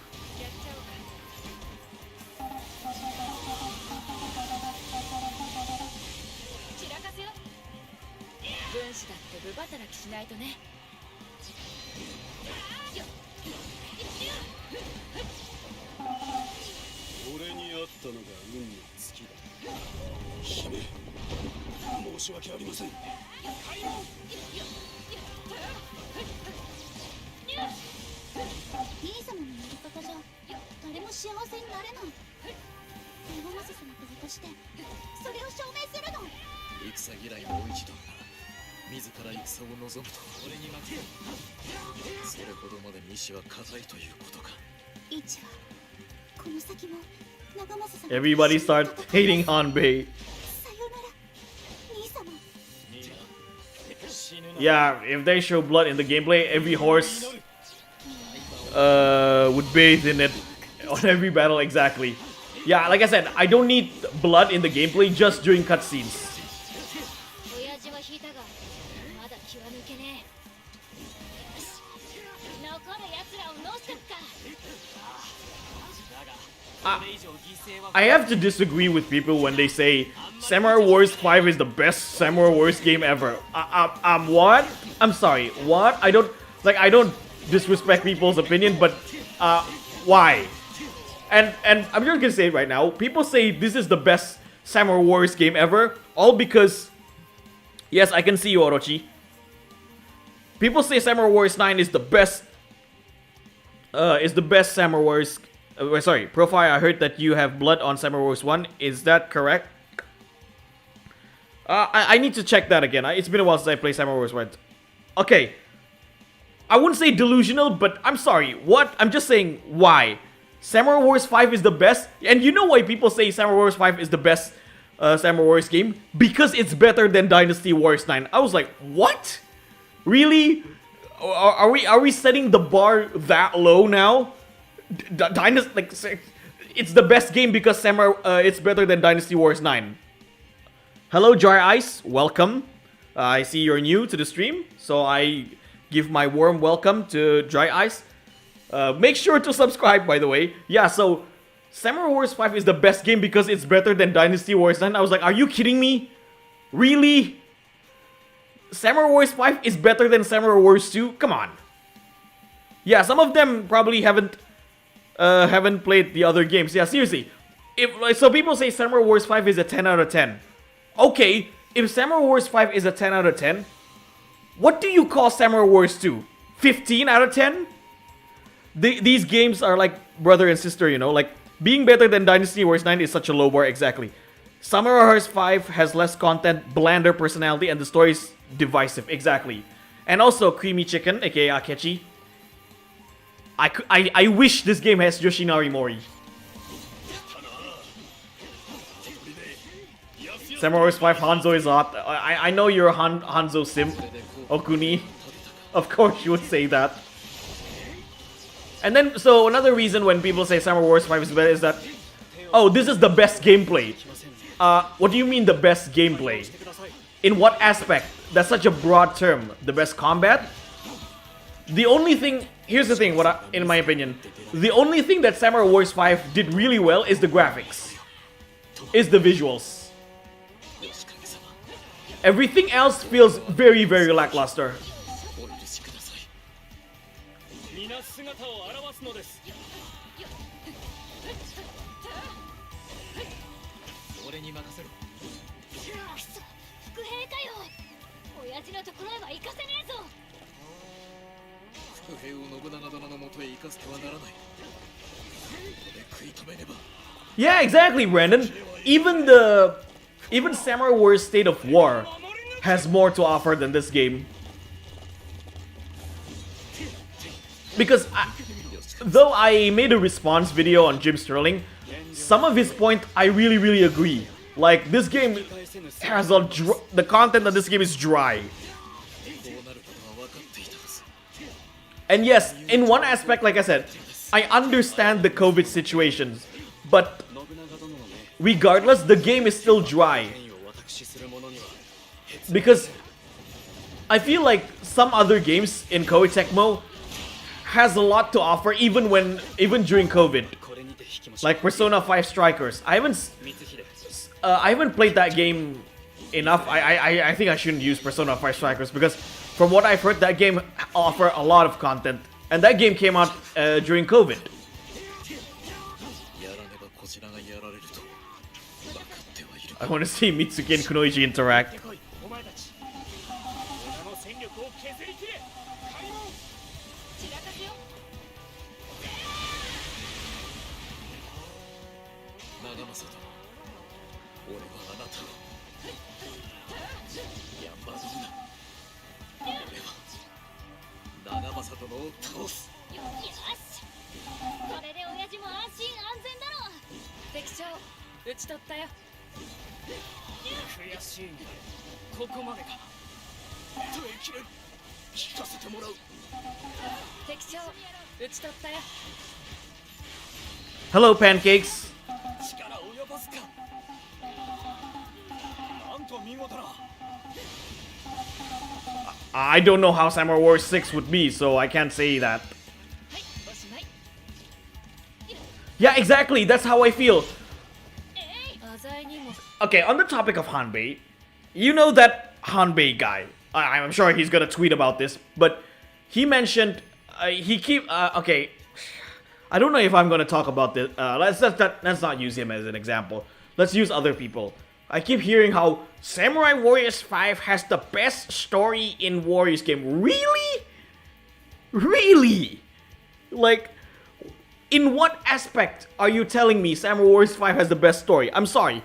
Speaker 6: 散らかすよ軍師だって部働きしないとね
Speaker 5: 俺に会ったのが運の尽きだ姫申し訳ありません
Speaker 6: 兄様のやり方じゃ誰も幸せになれない長政様と私でそれを証明するの
Speaker 3: 戦嫌いの王一殿が自ら戦を望むと俺に負けるそれほどまで意志は固いということか
Speaker 6: イチはこの先も長政様
Speaker 1: Everybody starts hating Hanbei.
Speaker 6: さよなら兄様
Speaker 1: Yeah, if they show blood in the gameplay, every horse would bathe in it on every battle exactly. Yeah, like I said, I don't need blood in the gameplay just during cutscenes.
Speaker 6: 親父は引いたがまだ気は抜けねえよし残る奴らを乗せてくか
Speaker 1: I have to disagree with people when they say Samurai Wars 5 is the best Samurai Wars game ever. What? I'm sorry, what? I don't disrespect people's opinion, but why? And I'm just gonna say it right now. People say this is the best Samurai Wars game ever, all because yes, I can see you, Orochi. People say Samurai Wars 9 is the best Samurai Wars. Sorry, Profar, I heard that you have blood on Samurai Wars 1. Is that correct? I need to check that again. It's been a while since I played Samurai Wars 1. Okay. I wouldn't say delusional, but I'm sorry. What? I'm just saying why. Samurai Wars 5 is the best. And you know why people say Samurai Wars 5 is the best Samurai Wars game? Because it's better than Dynasty Wars 9. I was like, what? Really? Are we setting the bar that low now? Dynasty, like, it's the best game because it's better than Dynasty Wars 9. Hello, Dry Ice. Welcome. I see you're new to the stream, so I give my warm welcome to Dry Ice. Make sure to subscribe, by the way. Yeah, so Samurai Wars 5 is the best game because it's better than Dynasty Wars 9. I was like, are you kidding me? Really? Samurai Wars 5 is better than Samurai Wars 2? Come on. Yeah, some of them probably haven't played the other games. Yeah, seriously. So people say Samurai Wars 5 is a 10 out of 10. Okay, if Samurai Wars 5 is a 10 out of 10, what do you call Samurai Wars 2? 15 out of 10? These games are like brother and sister, you know? Like, being better than Dynasty Wars 9 is such a low bar, exactly. Samurai Horse 5 has less content, blander personality, and the story's divisive. Exactly. And also, Creamy Chicken, aka Akechi. I wish this game has Yoshinari Mori. Samurai Horse 5 Hanzo is hot. I know you're a Hanzo simp, Okuni. Of course you would say that. And then, so another reason when people say Samurai Wars 5 is better is that, oh, this is the best gameplay. What do you mean the best gameplay? In what aspect? That's such a broad term. The best combat? The only thing, here's the thing, in my opinion, the only thing that Samurai Wars 5 did really well is the graphics. Is the visuals. Everything else feels very, very lackluster.
Speaker 5: 皆姿を現すのです。
Speaker 3: 俺に任せろ。
Speaker 6: くそ、伏兵かよ。親父のところへは行かせねえぞ。
Speaker 3: 伏兵を信長殿のもとへ行かせてはならない。ここで食い止めねば。
Speaker 1: Yeah, exactly, Brandon. Even Samurai Warriors State of War has more to offer than this game. Because though I made a response video on Jim Sterling, some of his point I really agree. Like, this game has the content of this game is dry. And yes, in one aspect, like I said, I understand the COVID situations, but regardless, the game is still dry. Because I feel like some other games in Koei-Tecmo has a lot to offer even during COVID. Like Persona 5 Strikers. I haven't played that game enough. I think I shouldn't use Persona 5 Strikers because from what I've heard, that game offer a lot of content. And that game came out during COVID. I want to see Mitsuki and Kunoichi interact.
Speaker 5: お前たち、俺の戦力を削り切れ。開門。
Speaker 6: 散らかすよ。
Speaker 3: 長政殿、俺はあなたを山るな。俺は長政殿を倒す。
Speaker 6: よし。これで親父も安心安全だろ。敵将、討ち取ったよ。
Speaker 5: 悔しいね。ここまでか。
Speaker 3: 耐えきれん。聞かせてもらう。
Speaker 6: 敵将、討ち取ったよ。
Speaker 1: Hello, pancakes.
Speaker 3: 力を及ぼすか。
Speaker 5: なんと見事な。
Speaker 1: I don't know how Samurai Wars 6 would be, so I can't say that.
Speaker 6: はい、おしまい。
Speaker 1: Yeah, exactly. That's how I feel.
Speaker 6: 浅井にも。
Speaker 1: Okay, on the topic of Hanbei, you know that Hanbei guy. I'm sure he's gonna tweet about this, but he mentioned okay. I don't know if I'm gonna talk about this. Let's not use him as an example. Let's use other people. I keep hearing how Samurai Warriors 5 has the best story in Warriors game. Really? Really? Like, in what aspect are you telling me Samurai Warriors 5 has the best story? I'm sorry.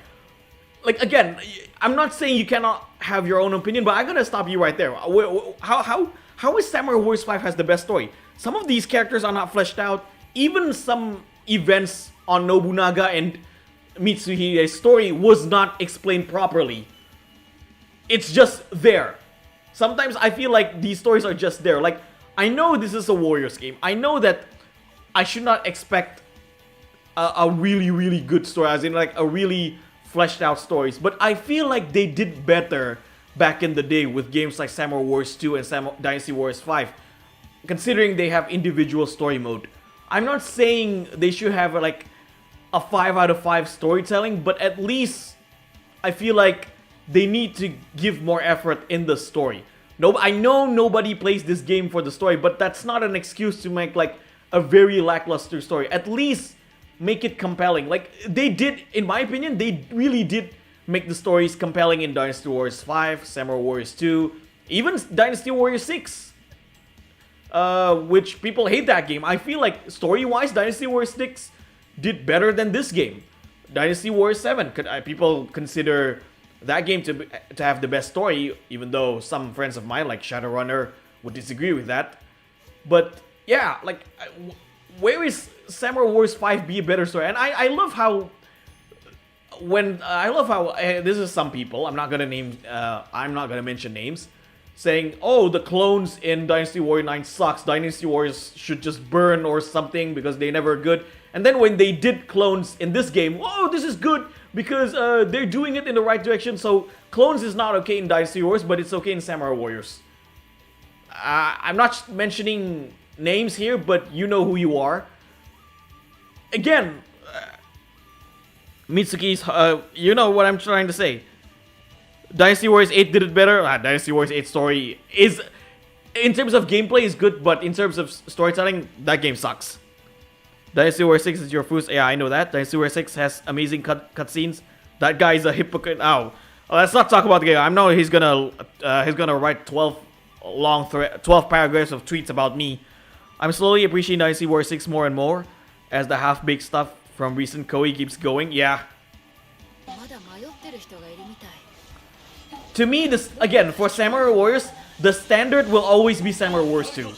Speaker 1: Like, again, I'm not saying you cannot have your own opinion, but I'm gonna stop you right there. How is Samurai Warriors 5 has the best story? Some of these characters are not fleshed out. Even some events on Nobunaga and Mitsuhide's story was not explained properly. It's just there. Sometimes I feel like these stories are just there. Like, I know this is a Warriors game. I know that I should not expect a really good story, as in like a really fleshed out stories, but I feel like they did better back in the day with games like Samurai Wars 2 and Dynasty Warriors 5, considering they have individual story mode. I'm not saying they should have like a 5 out of 5 storytelling, but at least I feel like they need to give more effort in the story. No, I know nobody plays this game for the story, but that's not an excuse to make like a very lackluster story. At least make it compelling. Like, they did, in my opinion, they really did make the stories compelling in Dynasty Warriors 5, Samurai Warriors 2, even Dynasty Warriors 6. Which people hate that game. I feel like story-wise, Dynasty Warriors 6 did better than this game. Dynasty Warriors 7. People consider that game to have the best story, even though some friends of mine, like Shadowrunner, would disagree with that. But yeah, like, where is Samurai Warriors 5 be a better story? And I love how this is some people. I'm not gonna mention names, saying, "Oh, the clones in Dynasty Warrior 9 sucks. Dynasty Warriors should just burn or something because they never good." And then when they did clones in this game, "Whoa, this is good because they're doing it in the right direction." So clones is not okay in Dynasty Warriors, but it's okay in Samurai Warriors. I'm not mentioning names here, but you know who you are. Again, Mitsuki's, you know what I'm trying to say. Dynasty Warriors 8 did it better. Dynasty Warriors 8 story is, in terms of gameplay, is good, but in terms of storytelling, that game sucks. Dynasty Warriors 6 is your first. Yeah, I know that. Dynasty Warriors 6 has amazing cutscenes. That guy is a hypocrite. Oh, let's not talk about the game. I know he's gonna write 12 paragraphs of tweets about me. I'm slowly appreciating Dynasty Warriors 6 more and more as the half-baked stuff from recent Koei keeps going. Yeah. To me, this again for Samurai Warriors, the standard will always be Samurai Warriors 2.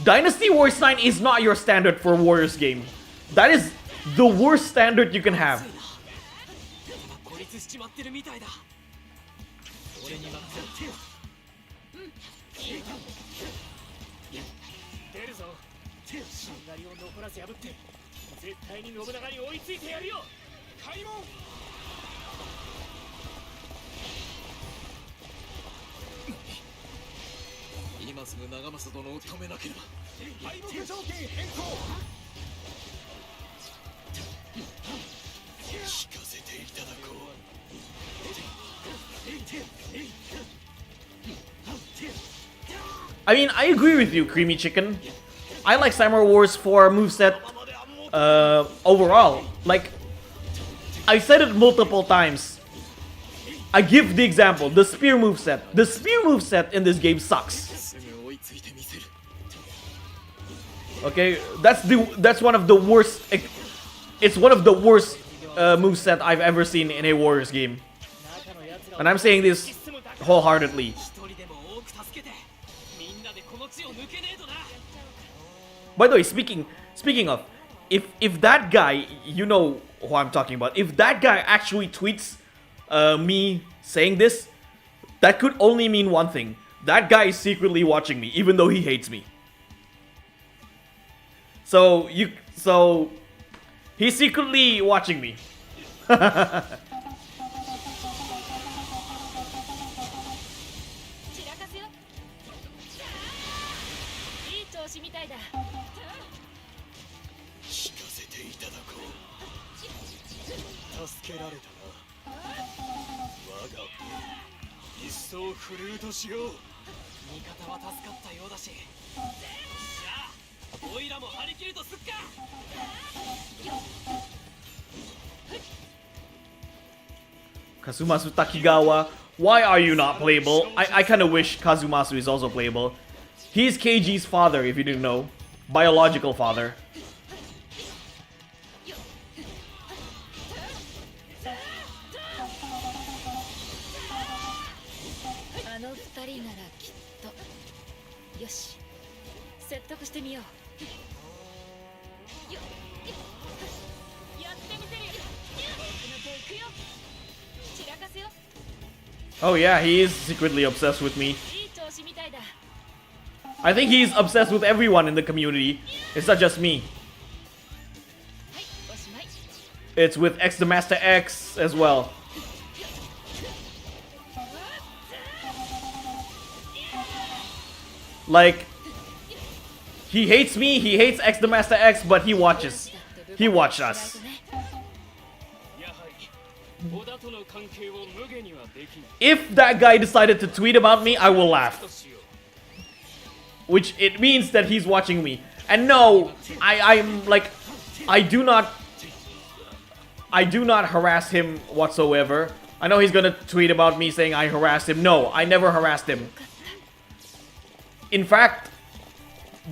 Speaker 1: Dynasty Warriors 9 is not your standard for Warriors game. That is the worst standard you can have. I mean, I agree with you, Creamy Chicken. I like Samurai Wars 4 moveset overall. Like, I said it multiple times. I give the example, the spear moveset. The spear moveset in this game sucks. Okay, that's one of the worst. It's one of the worst moveset I've ever seen in a Warriors game, and I'm saying this wholeheartedly. By the way, speaking of, if that guy, you know who I'm talking about, if that guy actually tweets me saying this, that could only mean one thing. That guy is secretly watching me, even though he hates me. So he's secretly watching me. Kazumasu Takigawa, why are you not playable? I kind of wish Kazumasu is also playable. He's Keiji's father, if you didn't know. Biological father. Oh yeah, he is secretly obsessed with me. I think he's obsessed with everyone in the community. It's not just me. It's with X the Master X as well. Like, he hates me, he hates X the Master X, but he watches. He watched us. If that guy decided to tweet about me, I will laugh. Which it means that he's watching me. And no, I'm like, I do not harass him whatsoever. I know he's gonna tweet about me saying I harassed him. No, I never harassed him. In fact,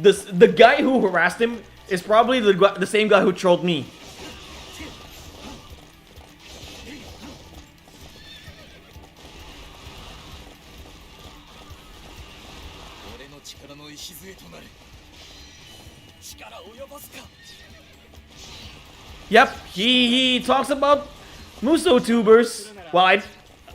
Speaker 1: the guy who harassed him is probably the same guy who trolled me.
Speaker 3: 俺の力の礎となる。力を及ぼすか。
Speaker 1: Yep, he talks about Muso tubers. Well,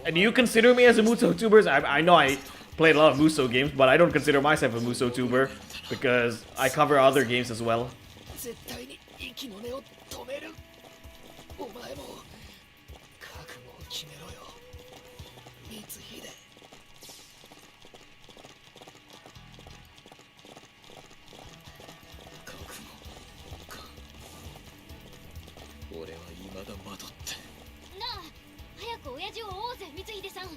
Speaker 1: do you consider me as a Muso tuber? I know I played a lot of Muso games, but I don't consider myself a Muso tuber because I cover other games as well.
Speaker 5: 絶対に息の根を止める。お前も覚悟を決めろよ、光秀。
Speaker 3: 覚悟か。俺は未だ惑って。
Speaker 6: なあ、早く親父を追おうぜ、光秀さん。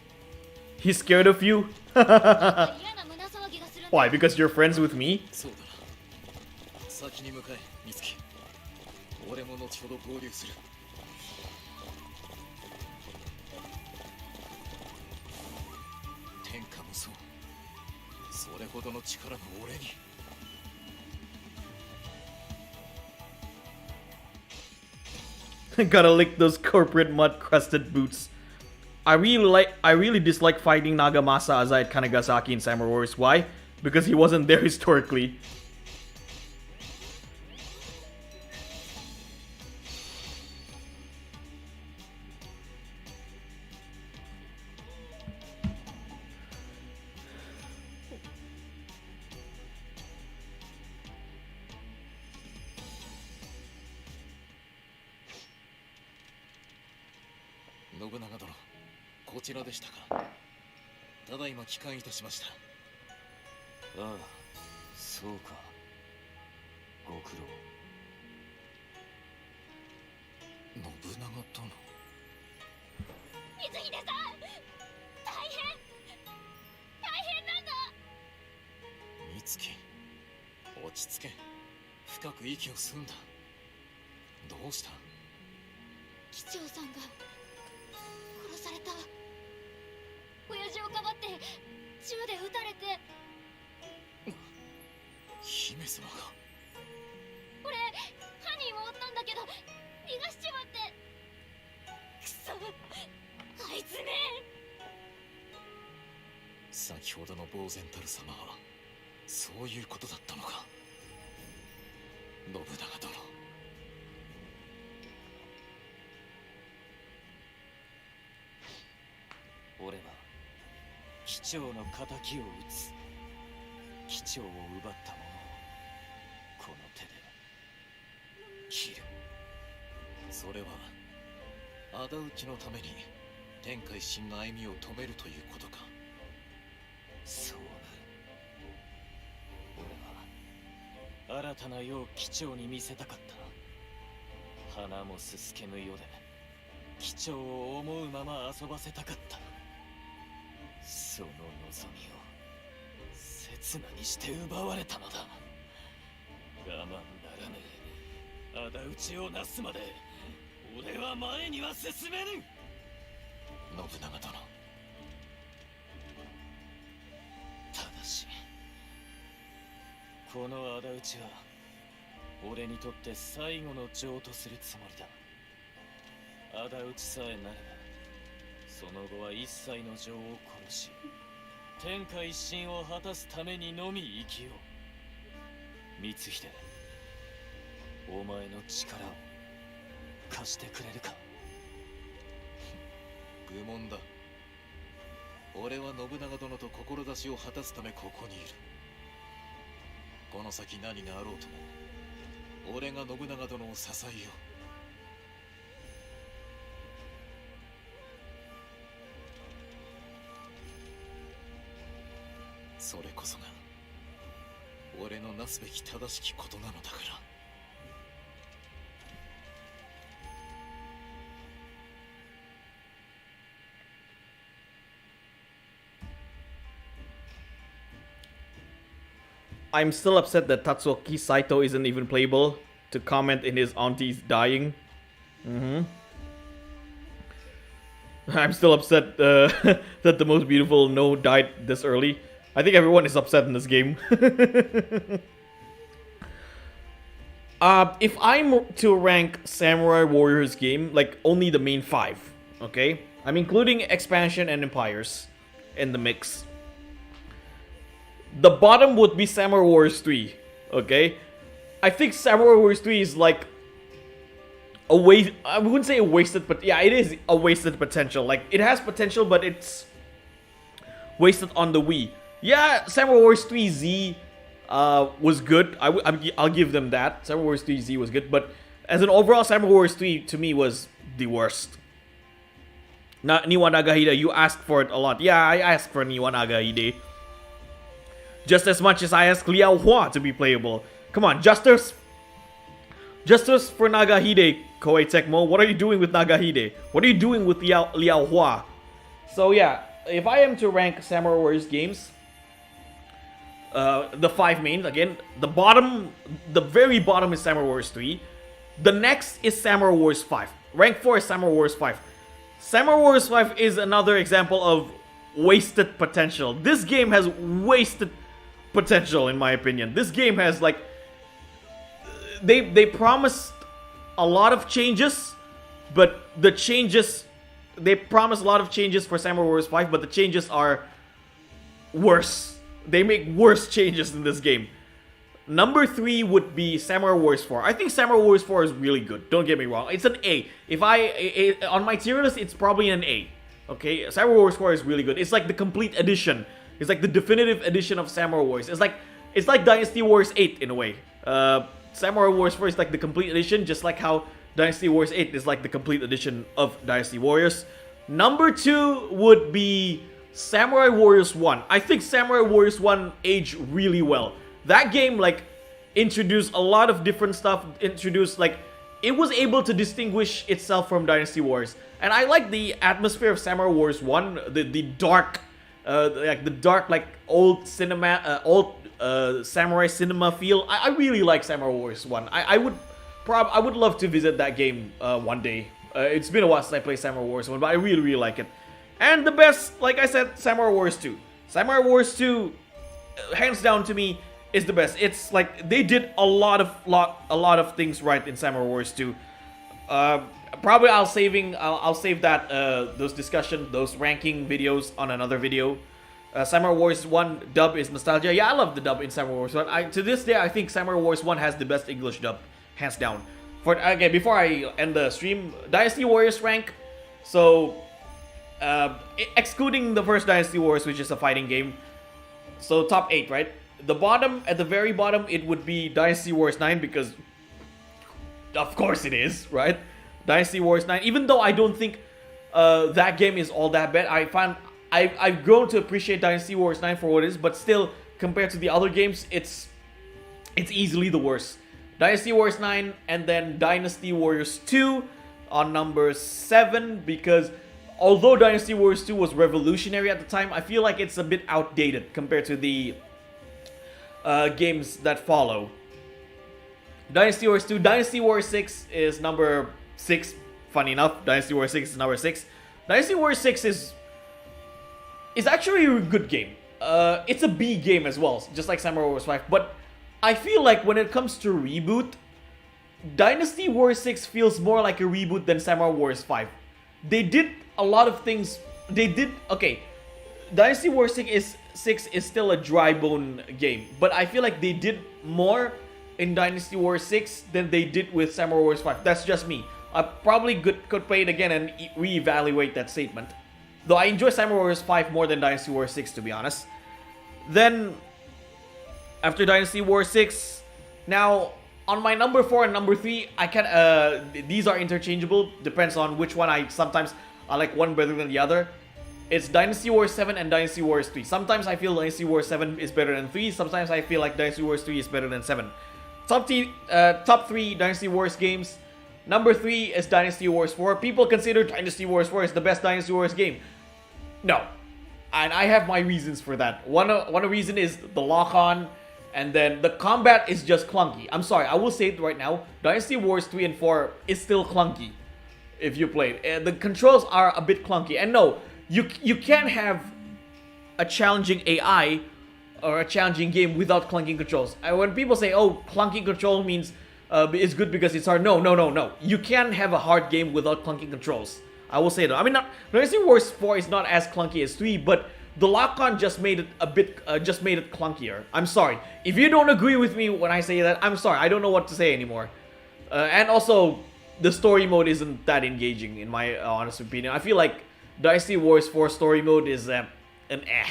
Speaker 1: He's scared of you?
Speaker 6: 嫌な胸騒ぎがするんだ。
Speaker 1: Why? Because you're friends with me?
Speaker 3: そうだな。先に向かえ、美月。俺も後ほど合流する。天下もそう。それほどの力の俺に。
Speaker 1: Gotta lick those corporate mud-crusted boots. I really dislike fighting Nagamasa Azai at Kanagasaki in Samurai Wars. Why? Because he wasn't there historically.
Speaker 3: Nobunaga殿、こちらでしたか。ただいま帰還いたしました。
Speaker 7: ああ、そうか。ご苦労。
Speaker 3: 信長殿。
Speaker 6: 光秀さん、大変なんだ。
Speaker 3: 美月、落ち着け。深く息を吸うんだ。どうした？
Speaker 6: 機長さんが殺された。親父をかばって銃で撃たれて。
Speaker 3: 姫様が。
Speaker 6: 俺犯人を追ったんだけど逃がしちまって。くそ、あいつめ。
Speaker 3: 先ほどの呆然たる様はそういうことだったのか。信長殿。
Speaker 7: 俺は機長の仇を討つ。機長を奪った者をこの手で切る。
Speaker 3: それは仇討ちのために天下一心の歩みを止めるということか。
Speaker 7: そうなる。俺は新たな世を機長に見せたかった。花もすすけむ世で機長を思うまま遊ばせたかった。その望みを刹那にして奪われたのだ。我慢ならねえ。仇討ちをなすまで俺は前には進めぬ。
Speaker 3: 信長殿。
Speaker 7: ただしこの仇討ちは俺にとって最後の情とするつもりだ。仇討ちさえなればその後は一切の情を殺し天下一心を果たすためにのみ生きよう。光秀、お前の力を貸してくれるか。
Speaker 3: 愚問だ。俺は信長殿と志を果たすためここにいる。この先何があろうとも俺が信長殿を支えよう。それこそが俺のなすべき正しきことなのだから。
Speaker 1: I'm still upset that Tatsuoki Saito isn't even playable to comment in his auntie's dying. I'm still upset that the most beautiful No died this early. I think everyone is upset in this game. If I'm to rank Samurai Warriors game, like only the main 5, okay? I'm including expansion and empires in the mix. The bottom would be Samurai Warriors 3, okay? I think Samurai Warriors 3 is like a waste. I wouldn't say a wasted, but yeah, it is a wasted potential. Like, it has potential, but it's wasted on the Wii. Yeah, Samurai Warriors 3Z was good. I'll give them that. Samurai Warriors 3Z was good, but as an overall, Samurai Warriors 3 to me was the worst. Niwa Nagahide, you asked for it a lot. Yeah, I asked for Niwa Nagahide. Just as much as I asked Liao Hua to be playable. Come on, justice for Nagahide, Koei-Tecmo. What are you doing with Nagahide? What are you doing with Liao Hua? So yeah, if I am to rank Samurai Warriors games, the 5 main, again, the very bottom is Samurai Warriors 3. The next is Samurai Warriors 5. Rank 4 is Samurai Warriors 5. Samurai Warriors 5 is another example of wasted potential. This game has wasted potential, in my opinion. This game has, like, they promised a lot of changes, but the changes, they promised a lot of changes for Samurai Warriors 5, but the changes are worse. They make worse changes in this game. Number 3 would be Samurai Warriors 4. I think Samurai Warriors 4 is really good. Don't get me wrong. It's an A. On my tier list, it's probably an A. Okay, Samurai Warriors 4 is really good. It's like the complete edition. It's like the definitive edition of Samurai Warriors. It's like Dynasty Warriors 8 in a way. Samurai Warriors 4 is like the complete edition, just like how Dynasty Warriors 8 is like the complete edition of Dynasty Warriors. Number 2 would be Samurai Warriors 1. I think Samurai Warriors 1 aged really well. That game, like, introduced a lot of different stuff. It was able to distinguish itself from Dynasty Warriors. And I like the atmosphere of Samurai Warriors 1, the dark, like old cinema, samurai cinema feel. I really like Samurai Warriors 1. I would love to visit that game one day. It's been a while since I played Samurai Warriors 1, but I really, really like it. And the best, like I said, Samurai Warriors 2. Samurai Warriors 2, hands down to me, is the best. It's like they did a lot of things right in Samurai Warriors 2. Probably I'll save that those ranking videos on another video. Samurai Warriors 1 dub is nostalgia. Yeah, I love the dub in Samurai Warriors 1. To this day, I think Samurai Warriors 1 has the best English dub, hands down. Before I end the stream, Dynasty Warriors rank. So, excluding the first Dynasty Warriors, which is a fighting game. So top 8, right? At the very bottom, it would be Dynasty Warriors 9 because, of course it is, right? Dynasty Warriors 9. Even though I don't think that game is all that bad, I've grown to appreciate Dynasty Warriors 9 for what it is, but still, compared to the other games, it's easily the worst. Dynasty Warriors 9 and then Dynasty Warriors 2 on number 7 because although Dynasty Warriors 2 was revolutionary at the time, I feel like it's a bit outdated compared to the games that follow. Dynasty Warriors 2. Dynasty Warriors 6 is number 6. Funny enough, Dynasty Warriors 6 is number 6. Dynasty Warriors 6 is actually a good game. It's a B game as well, just like Samurai Warriors 5. But I feel like when it comes to reboot, Dynasty Warriors 6 feels more like a reboot than Samurai Warriors 5. They did a lot of things. Dynasty Warriors 6 is still a dry bone game, but I feel like they did more in Dynasty Warriors 6 than they did with Samurai Warriors 5. That's just me. I probably could play it again and reevaluate that statement. Though I enjoy Samurai Warriors 5 more than Dynasty Warriors 6, to be honest. Then, after Dynasty Warriors 6, now on my number 4 and number 3, I can these are interchangeable. Depends on which one I like one better than the other. It's Dynasty Warriors 7 and Dynasty Warriors 3. Sometimes I feel Dynasty Warriors 7 is better than 3. Sometimes I feel like Dynasty Warriors 3 is better than 7. Top 3 Dynasty Warriors games. Number 3 is Dynasty Warriors 4. People consider Dynasty Warriors 4 is the best Dynasty Warriors game. No. And I have my reasons for that. One reason is the lock-on, and then the combat is just clunky. I'm sorry, I will say it right now. Dynasty Warriors 3 and 4 is still clunky if you play it. The controls are a bit clunky. And no, you can't have a challenging AI or a challenging game without clunky controls. When people say, oh, clunky control means it's good because it's hard. No. You can't have a hard game without clunky controls. I will say that. I mean, Dynasty Wars 4 is not as clunky as 3, but the lock-on just made it a bit, just made it clunkier. I'm sorry. If you don't agree with me when I say that, I'm sorry. I don't know what to say anymore. And also, the story mode isn't that engaging, in my honest opinion. I feel like Dynasty Wars 4 story mode is an eh.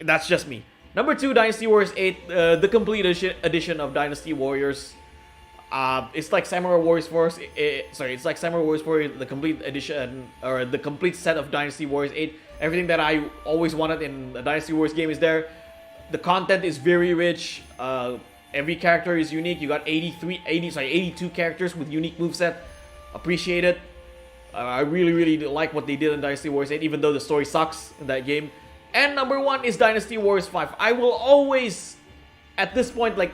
Speaker 1: That's just me. Number 2, Dynasty Wars 8, the complete edition of Dynasty Warriors. It's like Samurai Warriors 4. It's like Samurai Warriors 4, the complete edition, or the complete set of Dynasty Warriors 8. Everything that I always wanted in a Dynasty Warriors game is there. The content is very rich. Every character is unique. You got 82 characters with unique moveset. Appreciate it. I really like what they did in Dynasty Warriors 8, even though the story sucks in that game. And number 1 is Dynasty Warriors 5. I will always, at this point, like,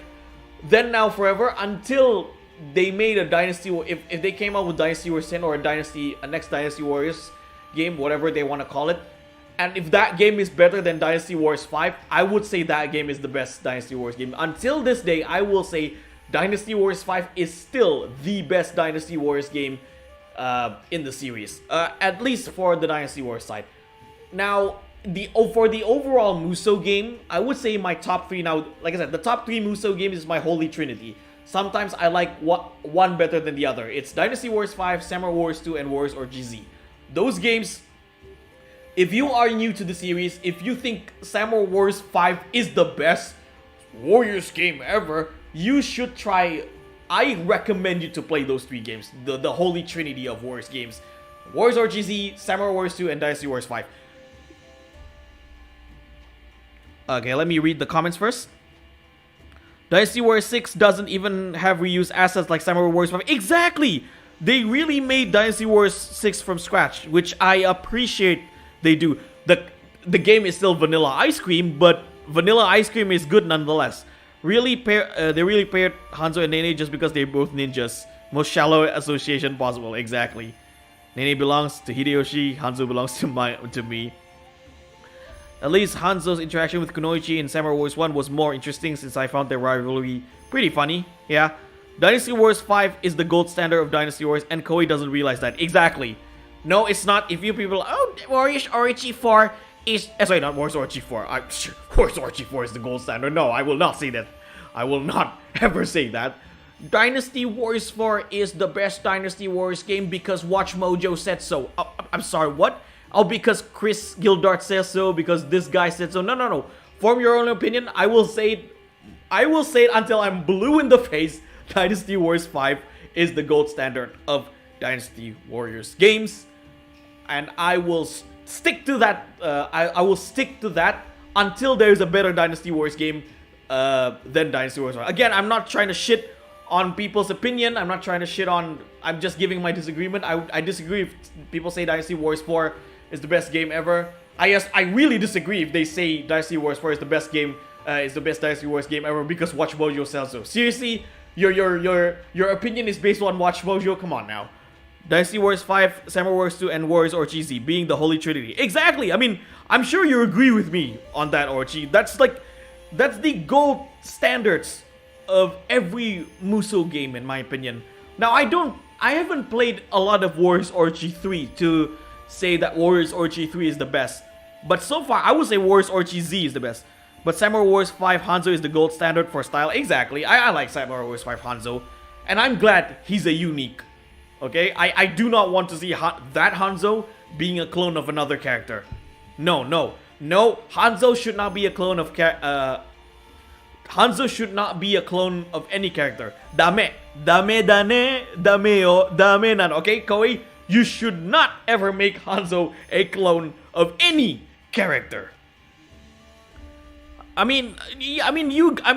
Speaker 1: then, now, forever, until they made a Dynasty, if they came out with Dynasty Warriors 10 or a next Dynasty Warriors game, whatever they want to call it, and if that game is better than Dynasty Warriors 5, I would say that game is the best Dynasty Warriors game. Until this day, I will say Dynasty Warriors 5 is still the best Dynasty Warriors game in the series, at least for the Dynasty Warriors side. Now, for the overall Muso game, I would say my top 3 now, like I said, the top 3 Muso games is my holy trinity. Sometimes I like one better than the other. It's Dynasty Warriors 5, Samurai Warriors 2, and Warriors GZ. Those games, if you are new to the series, if you think Samurai Warriors 5 is the best Warriors game ever, you should try. I recommend you to play those 3 games, the holy trinity of Warriors games. Warriors GZ, Samurai Warriors 2, and Dynasty Warriors 5. Okay, let me read the comments first. Dynasty Warriors 6 doesn't even have reused assets like Samurai Warriors 5. Exactly! They really made Dynasty Warriors 6 from scratch, which I appreciate they do. The game is still vanilla ice cream, but vanilla ice cream is good nonetheless. They really paired Hanzo and Nene just because they're both ninjas. Most shallow association possible, exactly. Nene belongs to Hideyoshi, Hanzo belongs to me. At least Hanzo's interaction with Kunoichi in Samurai Warriors 1 was more interesting since I found their rivalry pretty funny. Yeah. Dynasty Warriors 5 is the gold standard of Dynasty Warriors, and Koei doesn't realize that. Exactly. No, it's not. If you people, oh, Warriors Orochi 4 is, sorry, not Warriors Orochi 4. Warriors Orochi 4 is the gold standard. No, I will not say that. I will not ever say that. Dynasty Warriors 4 is the best Dynasty Warriors game because Watch Mojo said so. I'm sorry, what? Oh, because Chris Gildart says so, because this guy said so. No. Form your own opinion. I will say it until I'm blue in the face. Dynasty Warriors 5 is the gold standard of Dynasty Warriors games. And I will stick to that. I will stick to that until there's a better Dynasty Warriors game than Dynasty Warriors 5. Again, I'm not trying to shit on people's opinion. I'm not trying to shit on. I'm just giving my disagreement. I disagree if people say Dynasty Warriors 4 is the best game ever. I really disagree if they say Dynasty Warriors 4 is the best game, is the best Dynasty Warriors game ever because Watch Mojo says so. Seriously, your opinion is based on Watch Mojo. Come on now. Dynasty Warriors 5, Samurai Warriors 2, and Warriors GZ being the holy trinity. Exactly. I mean, I'm sure you agree with me on that, Orchi. That's the gold standards of every Muso game, in my opinion. Now, I haven't played a lot of Warriors Orchi 3 to say that Warriors Orchi 3 is the best. But so far, I would say Warriors Orchi Z is the best. But Samurai Warriors 5 Hanzo is the gold standard for style. Exactly. I like Samurai Warriors 5 Hanzo. And I'm glad he's a unique. Okay? I do not want to see that Hanzo being a clone of another character. No. Hanzo should not be a clone of Hanzo should not be a clone of any character. Dame nan. Okay, Koei? You should not ever make Hanzo a clone of any character. I'm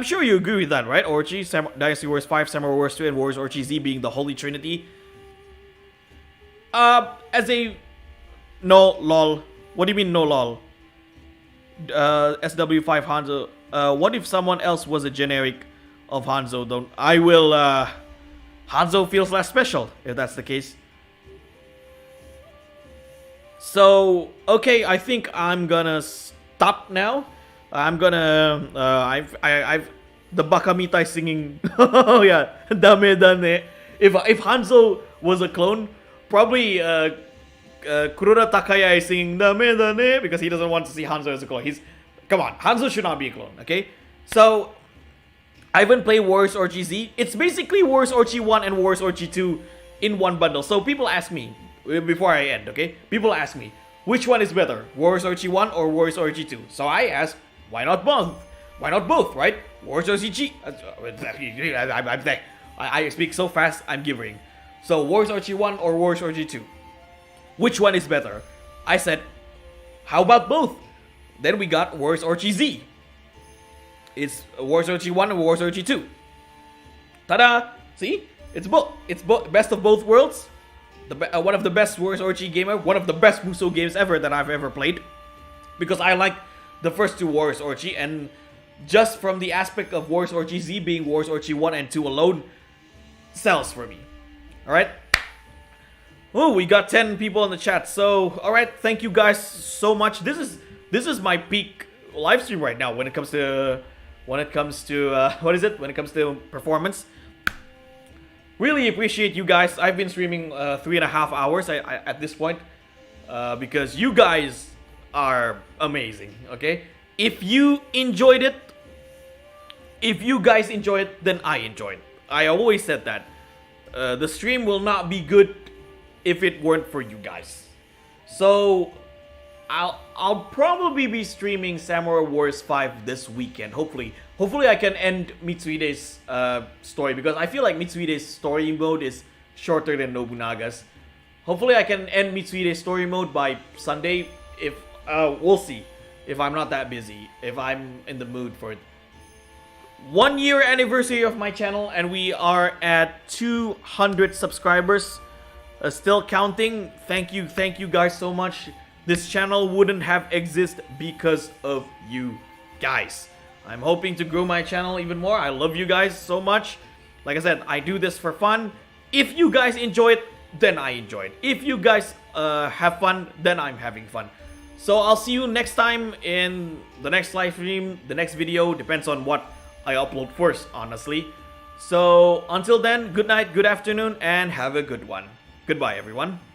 Speaker 1: sure you agree with that, right? Orchi, Dynasty Warriors 5, Samurai Warriors 2, and Warriors Orchi Z being the holy trinity. No lol. What do you mean no lol? SW5 Hanzo. What if someone else was a generic of Hanzo? Hanzo feels less special if that's the case. So, okay, I think I'm gonna stop now. I'm gonna, the Bakamitai singing. Oh yeah, dame dane. If Hanzo was a clone, probably Kurura Takaya is singing dame dane because he doesn't want to see Hanzo as a clone. Come on, Hanzo should not be a clone. Okay, so I haven't played Warriors Orgy Z. It's basically Warriors Orgy 1 and Warriors Orgy 2 in one bundle. So people ask me before I end. Okay, people ask me which one is better, Warriors Orgy 1 or Warriors Orgy 2. So I ask, why not both? Why not both, right? Warriors Orgy G. I speak so fast, I'm gibbering. So Warriors Orgy 1 or Warriors Orgy 2? Which one is better? I said, how about both? Then we got Warriors Orgy Z. It's Warriors Orgy 1 and Warriors Orgy 2. Ta-da! See? It's both. It's both. Best of both worlds. One of the best Warriors Orgy gamer. One of the best Musou games ever that I've ever played. Because I like the first two Warriors Orgy, and just from the aspect of Warriors Orgy Z being Warriors Orgy 1 and 2 alone, sells for me. Alright? Oh, we got 10 people in the chat. So, alright, thank you guys so much. This is my peak live stream right now when it comes to what is it? When it comes to performance. Really appreciate you guys. I've been streaming 3.5 hours at this point because you guys are amazing. Okay, if you guys enjoy it, then I enjoyed. I always said that the stream will not be good if it weren't for you guys. So I'll probably be streaming Samurai Wars 5 this weekend. Hopefully I can end Mitsuhide's story, because I feel like Mitsuhide's story mode is shorter than Nobunaga's. Hopefully I can end Mitsuhide's story mode by Sunday. If we'll see if I'm not that busy, if I'm in the mood for it. 1 year anniversary of my channel, and we are at 200 subscribers. Still counting. Thank you guys so much. This channel wouldn't have existed because of you guys. I'm hoping to grow my channel even more. I love you guys so much. Like I said, I do this for fun. If you guys enjoy it, then I enjoy it. If you guys have fun, then I'm having fun. So I'll see you next time in the next live stream, the next video. Depends on what I upload first, honestly. So until then, good night, good afternoon, and have a good one. Goodbye, everyone.